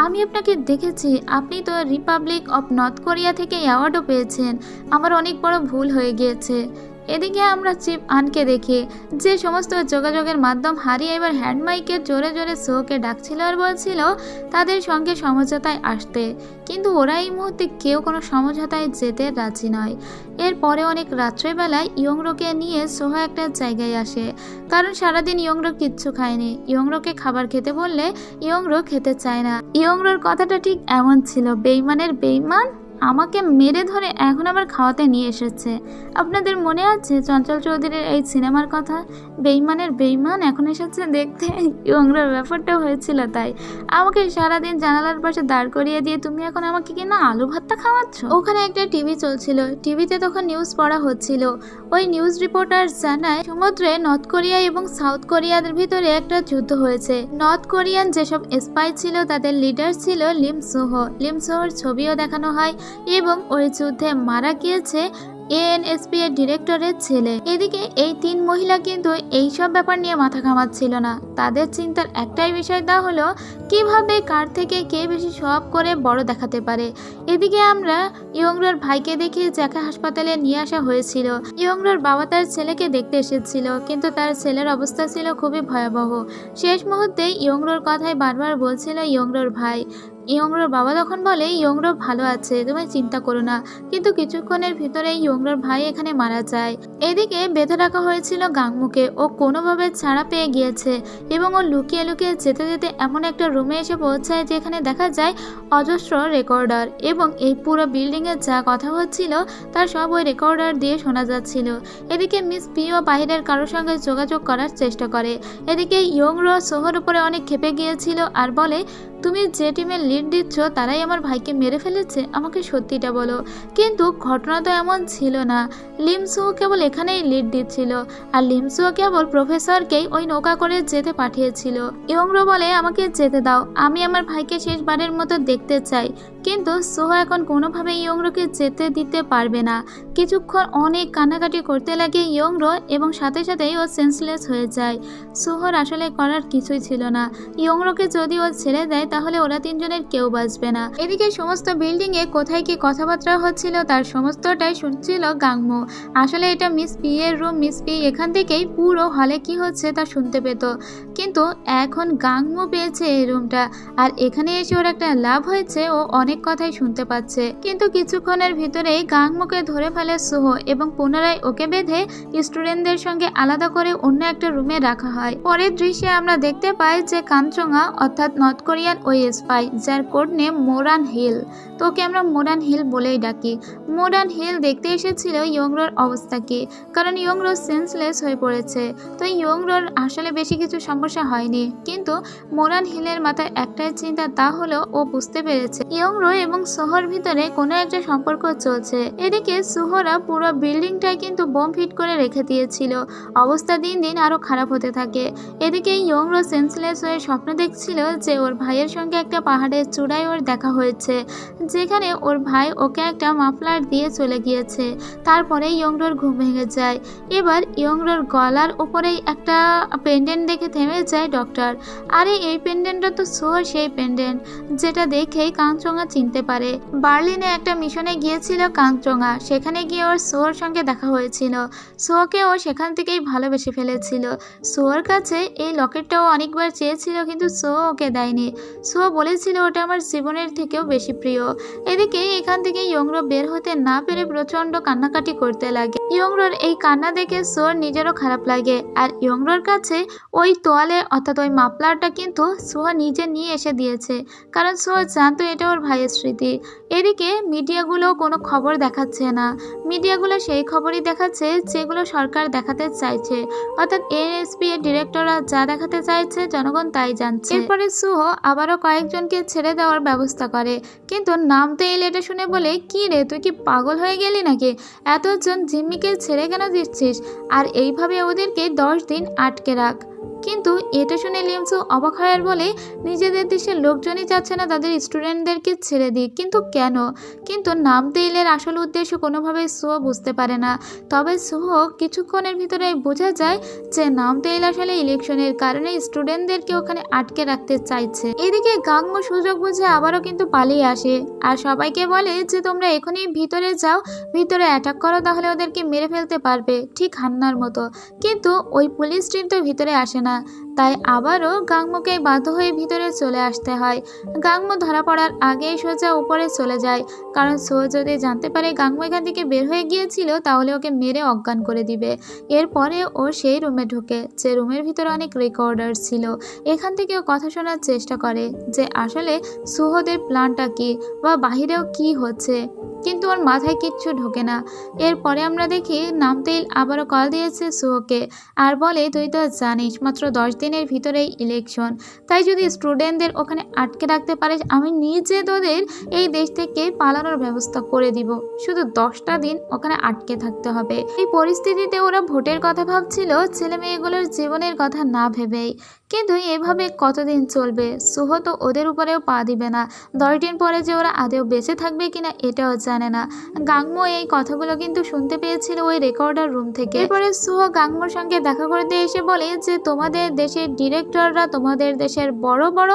আমি আপনাকে দেখেছি, আপনি তো রিপাবলিক অফ নর্থ কোরিয়া থেকে অ্যাওয়ার্ডও পেয়েছেন, আমার অনেক বড় ভুল হয়ে গিয়েছে। এদিকে আমরা চিফ আনকে দেখি যে সমস্ত যোগাযোগের মাধ্যম হারিয়ে এবার হ্যান্ড মাইকে জোরে জোরে সোকে ডাকছিল আর বলছিল তাদের সঙ্গে সমঝোতায় আসতে, কিন্তু ওরা এই মুহূর্তে কেউ কোনো সমঝোতায় যেতে রাজি নয়। এরপরে অনেক রাত্রেবেলায় ইয়ংরোকে নিয়ে সোহা একটা জায়গায় আসে, কারণ সারাদিন ইয়ংরো কিচ্ছু খায়নি। ইয়ংরোকে খাবার খেতে বললে ইয়ংরো খেতে চায় না। ইয়ংরোর কথাটা ঠিক এমন ছিল, বেইমানের বেইমান, আমাকে মেরে ধরে এখন আবার খাওয়াতে নিয়ে এসেছে। আপনাদের মনে আছে চঞ্চল চৌধুরীর এই সিনেমার কথা, বেইমানের বেইমান এখন এসেছে দেখতে? ইয়ংরোর ব্যাপারটা হয়েছিল তাই। আমাকে সারাদিন জানালার পাশে দাঁড় করিয়ে দিয়ে তুমি এখন আমাকে কিনা আলু ভর্তা খাওয়াচ্ছ। ওখানে একটা টিভি চলছিল, টিভিতে তখন নিউজ পড়া হচ্ছিল। ওই নিউজ রিপোর্টার জানায় সমুদ্রে নর্থ কোরিয়া এবং সাউথ কোরিয়ার ভিতরে একটা যুদ্ধ হয়েছে। নর্থ কোরিয়ান যেসব স্পাই ছিল তাদের লিডার ছিল লিম সোহো। লিম সোহোর ছবিও দেখানো হয় এবং ওই যুদ্ধে মারা গিয়েছে এএনএসপি এর ডিরেক্টরের ছেলে। এদিকে এই তিন মহিলা কিন্তু এইসব ব্যাপার নিয়ে মাথা ঘামাচ্ছিল না। তাদের চিন্তার একটাই বিষয়, তা হলো কিভাবে কার থেকে কে বেশি সব করে বড় দেখাতে পারে। এদিকে আমরা ইয়ংরোর ভাইকে দেখি যাকে হাসপাতালে নিয়ে আসা হয়েছিল। ইয়ংরোর বাবা তার ছেলেকে দেখতে এসেছিল, কিন্তু তার ছেলের অবস্থা ছিল খুবই ভয়াবহ। শেষ মুহূর্তে ইয়ংরোর কথাই বারবার বলছিল ইয়ংরোর ভাই। ইয়ংরোর বাবা তখন বলে, ইয়ংরো ভালো আছে, তুমি চিন্তা করো না। কিন্তু কিছুক্ষণের ভিতরেই ইয়ংরোর ভাই এখানে মারা যায়। এদিকে বেঁধে রাখা হয়েছিল গাংমুকে, ও কোনোভাবে ছাড়া পেয়ে গিয়েছে এবং ও লুকিয়ে লুকিয়ে যেতে যেতে এমন একটা রুমে এসে পৌঁছায় যেখানে দেখা যায় অজস্র রেকর্ডার, এবং এই পুরো বিল্ডিংয়ে যা কথা হচ্ছিল তার সব ওই রেকর্ডার দিয়ে শোনা যাচ্ছিল। এদিকে মিস পিও বাইরের কারোর সঙ্গে যোগাযোগ করার চেষ্টা করে। এদিকে ইয়ংরো সোহোর উপরে অনেক ক্ষেপে গিয়েছিল আর বলে, তুমি যে টিমের লিড দিচ্ছ তারাই আমার ভাইকে মেরে ফেলেছে, আমাকে সত্যিটা বলো। কিন্তু ঘটনা তো এমন ছিল না, লিমসুও কেবল এখানেই লিড দিচ্ছিল আর লিমসুও কেবল প্রফেসরকেই ওই নৌকা করে যেতে পাঠিয়েছিল। ইয়ংরো বলে, আমাকে যেতে দাও, আমি আমার ভাইকে শেষবারের মতো দেখতে চাই। কিন্তু সোহো এখন কোনোভাবেই ইয়ংরোকে যেতে দিতে পারবে না। কিছুক্ষণ অনেক কান্নাকাটি করতে লাগে ইয়ংরো এবং সাথে সাথেই ও সেন্সলেস হয়ে যায়। সোহোর আসলে করার কিছুই ছিল না। ইয়ংরোকে যদি ও ছেড়ে দেয় তাহলে ওরা তিনজনের কেউ বাঁচবে না। এদিকে সমস্ত বিল্ডিংয়ে কোথায় কি কথাবার্তা হচ্ছিল তার সমস্তটাই শুনছিল গাংমো। আসলে এটা মিস পি এর রুম। মিস পি এখান থেকেই পুরো হলে কি হচ্ছে তা শুনতে পেত, কিন্তু এখন গাংমো পেয়েছে এই রুমটা আর এখানে এসে ওর একটা লাভ হয়েছে, ও অনেক কথাই শুনতে পাচ্ছে। কিন্তু কিছুক্ষণের ভিতরেই গাংমোকে ধরে ফেলে সোহো এবং পুনরায় ওকে বেঁধে স্টুডেন্টদের সঙ্গে আলাদা করে অন্য একটা রুমে রাখা হয়। পরের দৃশ্যে আমরা দেখতে পাই যে কাঞ্চঙ্গা অর্থাৎ নর্থ কোরিয়ান ওই স্পাই যার কোড নেম মোরান হিল, তোকে আমরা মোরান হিল বলেই ডাকি, মোরান হিল দেখতে এসেছিল ইয়ংরোর অবস্থা কি, কারণ ইয়ংরো সেন্সলেস হয়ে পড়েছে। তো ইয়ংরোর আসলে বেশি কিছু সমস্যা সমস্যা হয়নি, কিন্তু মোরান হিলের মাথায় একটাই চিন্তা, তা হলো ও বুঝতে পেরেছে ইয়ংরো এবং সোহর ভিতরে কোনো একটা সম্পর্ক চলছে। এদিকে সোহরা পুরো বিল্ডিংটাই কিন্তু বোম ফিট করে রেখে দিয়েছিল। অবস্থা দিন দিন আরো খারাপ হতে থাকে। এদিকে ইয়ংরো সেন্সলেস হয়ে স্বপ্ন দেখছিল যে ওর ভাইয়ের সঙ্গে একটা পাহাড়ের চূড়ায় ওর দেখা হয়েছে, যেখানে ওর ভাই ওকে একটা মাফলার দিয়ে চলে গিয়েছে। তারপরে ইয়ংরোর ঘুম ভেঙে যায়। এবার ইয়ংরোর গলার উপরেই একটা পেন্ডেন্ট দেখে থেমে যায় ডক্টর। আরে এই পেন্ডেন্টটা তো সোহর সেই পেন্ডেন্ট যেটা দেখেই কাঞ্চঙ্গা চিনতে পারে। বার্লিনে একটা মিশনে গিয়েছিল কাঞ্চঙ্গা, সেখানে গিয়ে ওর সোহর সঙ্গে দেখা হয়েছিল। সোহকে ও সেখান থেকেই ভালোবেসে ফেলেছিল। সোহর কাছে এই লকেটটাও অনেকবার চেয়েছিল, কিন্তু সোহ ওকে দেয়নি। সোহ বলেছিল ওটা আমার জীবনের থেকেও বেশি প্রিয়। এদিকে এখান থেকে ইয়ংরো বের হতে না পেরে প্রচন্ড কান্নাকাটি করতে লাগে। ইয়ংরোর এই কান্না দেখে সোহর নিজেরও খারাপ লাগে। আর ইয়ংরোর কাছে ওই তোয়ালে অর্থাৎ ওই মাফলারটা কিন্তু সোহ নিজে নিয়ে এসে দিয়েছে, কারণ সোহ জানতো এটা ওর ভাইয়ের স্মৃতি। এদিকে মিডিয়াগুলো কোনো খবর দেখাচ্ছে না। মিডিয়াগুলো সেই খবরই দেখাচ্ছে যেগুলো সরকার দেখাতে চাইছে, অর্থাৎ এনএসপি এর ডিরেক্টররা যা দেখাতে চাইছে জনগণ তাই জানছে। এরপরে সোহ আবারও কয়েকজনকে ছেড়ে দেওয়ার ব্যবস্থা করে, কিন্তু নামতে এলে এটা শুনে বলে, কি রে তুই কি পাগল হয়ে গেলি নাকি? এতজন জিম্মিকে ছেড়ে কেন দিচ্ছিস? আর এইভাবে ওদেরকে 10 দিন আটকে রাখ। কিন্তু এটা শুনে লিমসু অবাক হয় আর বলে, নিজেদের দেশের লোকজনই চাচ্ছে না তাদের স্টুডেন্টদেরকে ছেড়ে দিক, কিন্তু কেন? কিন্তু নামতেইলের আসল উদ্দেশ্য কোনোভাবেই সোহ বুঝতে পারে না। তবে সোহ কিছুক্ষণের ভিতরে বোঝা যায় যে নামতেইল আসলে ইলেকশনের কারণে স্টুডেন্টদেরকে ওখানে আটকে রাখতে চাইছে। এদিকে গাংমো সুযোগ বুঝে আবারও কিন্তু পালিয়ে আসে আর সবাইকে বলে যে তোমরা এখনই ভিতরে যাও, ভিতরে অ্যাটাক করো, তাহলে ওদেরকে মেরে ফেলতে পারবে, ঠিক হান্নার মতো। কিন্তু ওই পুলিশ টিম তো ভিতরে আসে না, তাই আবারও গাংমোকে বাধ্য হয়ে ভিতরে চলে আসতে হয়। গাংমো ধরা পড়ার আগেই সোজা উপরে চলে যায়, কারণ সোহ যদি জানতে পারে গাংমো এখান থেকে বের হয়ে গিয়েছিল তাহলে ওকে মেরে অজ্ঞান করে দিবে। এরপরে ও সেই রুমে ঢোকে যে রুমের ভিতরে অনেক রেকর্ডার ছিল। এখান থেকে ও কথা শোনার চেষ্টা করে যে আসলে সোহদের প্ল্যানটা কি বা বাহিরেও কি হচ্ছে, কিন্তু ওর মাথায় কিচ্ছু ঢোকে না। এরপরে আমরা দেখি নামতেইল আবারও কল দিয়েছে সোহকে আর বলে, তুই তো জানিস মাত্র 10 দিনের ভিতরেই ইলেকশন, তাই যদি স্টুডেন্টদের ওখানে আটকে রাখতে পারিস আমি নিজে তোদের এই দেশ থেকে পালানোর ব্যবস্থা করে দিব। শুধু 10টা দিন ওখানে আটকে থাকতে হবে। এই পরিস্থিতিতে ওরা ভোটের কথা ভাবছিল, ছেলে মেয়েগুলোর জীবনের কথা না ভেবেই। কিন্তু এভাবে কতদিন চলবে? সোহ তো ওদের উপরেও পা দিবে না। 10 দিন পরে যে ওরা আদেও বেঁচে থাকবে কিনা এটাও জানে না। গাংমো এই কথাগুলো কিন্তু শুনতে পেয়েছিল ওই রেকর্ডার রুম থেকে। এরপরে সোহ গাংমোর সঙ্গে দেখা করতে এসে বলে যে তোমাদের দেশের ডিরেক্টররা, তোমাদের দেশের বড় বড়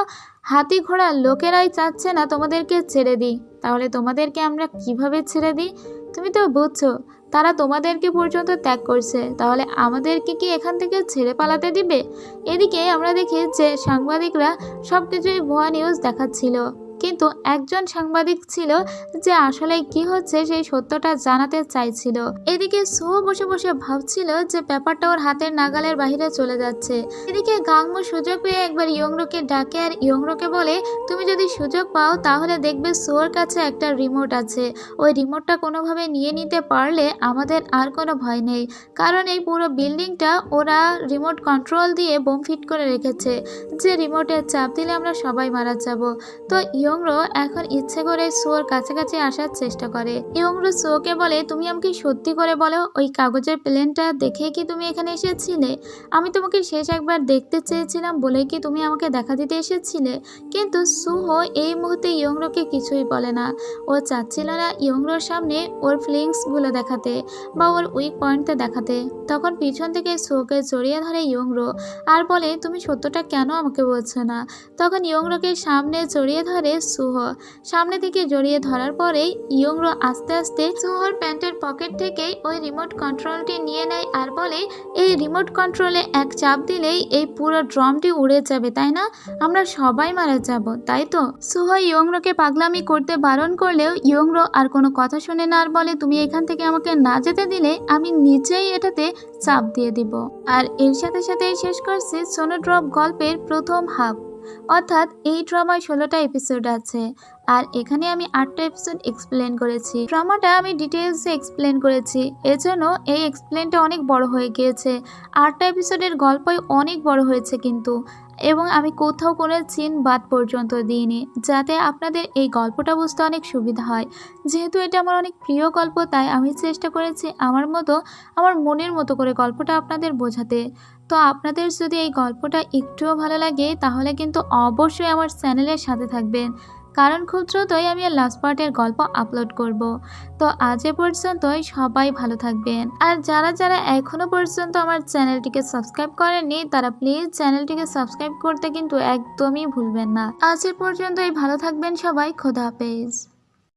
হাতি ঘোড়া লোকেরাই চাচ্ছে না তোমাদেরকে ছেড়ে দিই, তাহলে তোমাদেরকে আমরা কিভাবে ছেড়ে দিই? তুমি তো বুঝছো তারা তোমাদেরকে পর্যন্ত ত্যাগ করছে, তাহলে আমাদেরকে কি এখান থেকে ছেড়ে পালাতে দিবে? এদিকে আমরা দেখি যে সাংবাদিকরা সবকিছুই ভুয়া নিউজ দেখাচ্ছিল, কিন্তু একজন সাংবাদিক ছিল যে আসলে কি হচ্ছে সেই সত্যটা জানাতে চাইছিল। এদিকে সোহ বসে বসে ভাবছিল যে ব্যাপারটা ওর হাতের নাগালের বাইরে চলে যাচ্ছে। এদিকে গাংমো সুযোগ পেয়ে একবার ইয়ংরোকে ডাকে আর ইয়ংরোকে বলে, তুমি যদি সুযোগ পাও তাহলে দেখবে সোহর কাছে একটা রিমোট আছে, ওই রিমোটটা কোনোভাবে নিয়ে নিতে পারলে আমাদের আর কোনো ভয় নেই, কারণ এই পুরো বিল্ডিংটা ওরা রিমোট কন্ট্রোল দিয়ে বোম ফিট করে রেখেছে, যে রিমোটের চাপ দিলে আমরা সবাই মারা যাব। তো ইয়ংরো এখন ইচ্ছে করে সোহর কাছাকাছি আসার চেষ্টা করে। ইয়ংরো সোহকে বলে, তুমি আমাকে সত্যি করে বলো, ওই কাগজের প্লেনটা দেখে কি তুমি এখানে এসেছিলে? আমি তোমাকে শেষ একবার দেখতে চেয়েছিলাম বলে কি তুমি আমাকে দেখা দিতে এসেছিলে? কিন্তু সোহ এই মুহূর্তে ইয়ংরোকে কিছুই বলে না। ও চাচ্ছিল না ইয়ংরোর সামনে ওর ফিলিংসগুলো দেখাতে বা ওর উইক পয়েন্টটা দেখাতে। তখন পিছন থেকে সোহকে জড়িয়ে ধরে ইয়ংরো আর বলে, তুমি সত্যটা কেন আমাকে বলছো না? তখন ইয়ংরোকে সামনে জড়িয়ে ধরে সোহ। সামনে থেকে জড়িয়ে ধরার পরেই ইয়ংরো আস্তে আস্তে সোহর প্যান্টের পকেট থেকে ওই রিমোট কন্ট্রোলটি নিয়ে নেয় আর বলে, এই রিমোট কন্ট্রোলে এক চাপ দিলেই এই পুরো ড্রামটি উড়ে যাবে, তাই না? আমরা সবাই মারা যাব, তাই তো? সোহ ইয়ংরোকে পাগলামি করতে বারণ করলেও ইয়ংরো আর কোনো কথা শুনে না আর বলে, তুমি এখান থেকে আমাকে না যেতে দিলে আমি নিজেই এটাতে চাপ দিয়ে দিব। আর এর সাথে সাথেই শেষ করছে স্নোড্রপ গল্পের প্রথম হাফ। অর্থাৎ এই ড্রামায় 16টা এপিসোড আছে। আর এখানে আমি 8টা এপিসোড এক্সপ্লেন করেছি। ড্রামাটা আমি ডিটেলসে এক্সপ্লেন করেছি, এজন্য এই এক্সপ্লেনটা অনেক বড় হয়ে গিয়েছে। 8টা এপিসোডের গল্পই অনেক বড় হয়েছে কিন্তু, এবং আমি কোথাও কোনো সিন বাদ পর্যন্ত দিইনি, যাতে আপনাদের এই গল্পটা বুঝতে অনেক সুবিধা হয়। যেহেতু এটা আমার অনেক প্রিয় গল্প, তাই আমি চেষ্টা করেছি আমার মনের মতো করে গল্পটা আপনাদের বোঝাতে। তো আপনাদের যদি এই গল্পটা একটুও ভালো লাগে তাহলে কিন্তু অবশ্যই আমার চ্যানেলের সাথে থাকবেন, কারণ খুব দ্রুতই আমি লাস্ট পার্টের গল্প আপলোড করব। তো আজ এ পর্যন্তই, সবাই ভালো থাকবেন। আর যারা যারা এখনো পর্যন্ত আমার চ্যানেলটিকে সাবস্ক্রাইব করেননি তারা প্লিজ চ্যানেলটিকে সাবস্ক্রাইব করতে কিন্তু একদমই ভুলবেন না। আজ এ পর্যন্তই, ভালো থাকবেন সবাই। খোদা হাফেজ।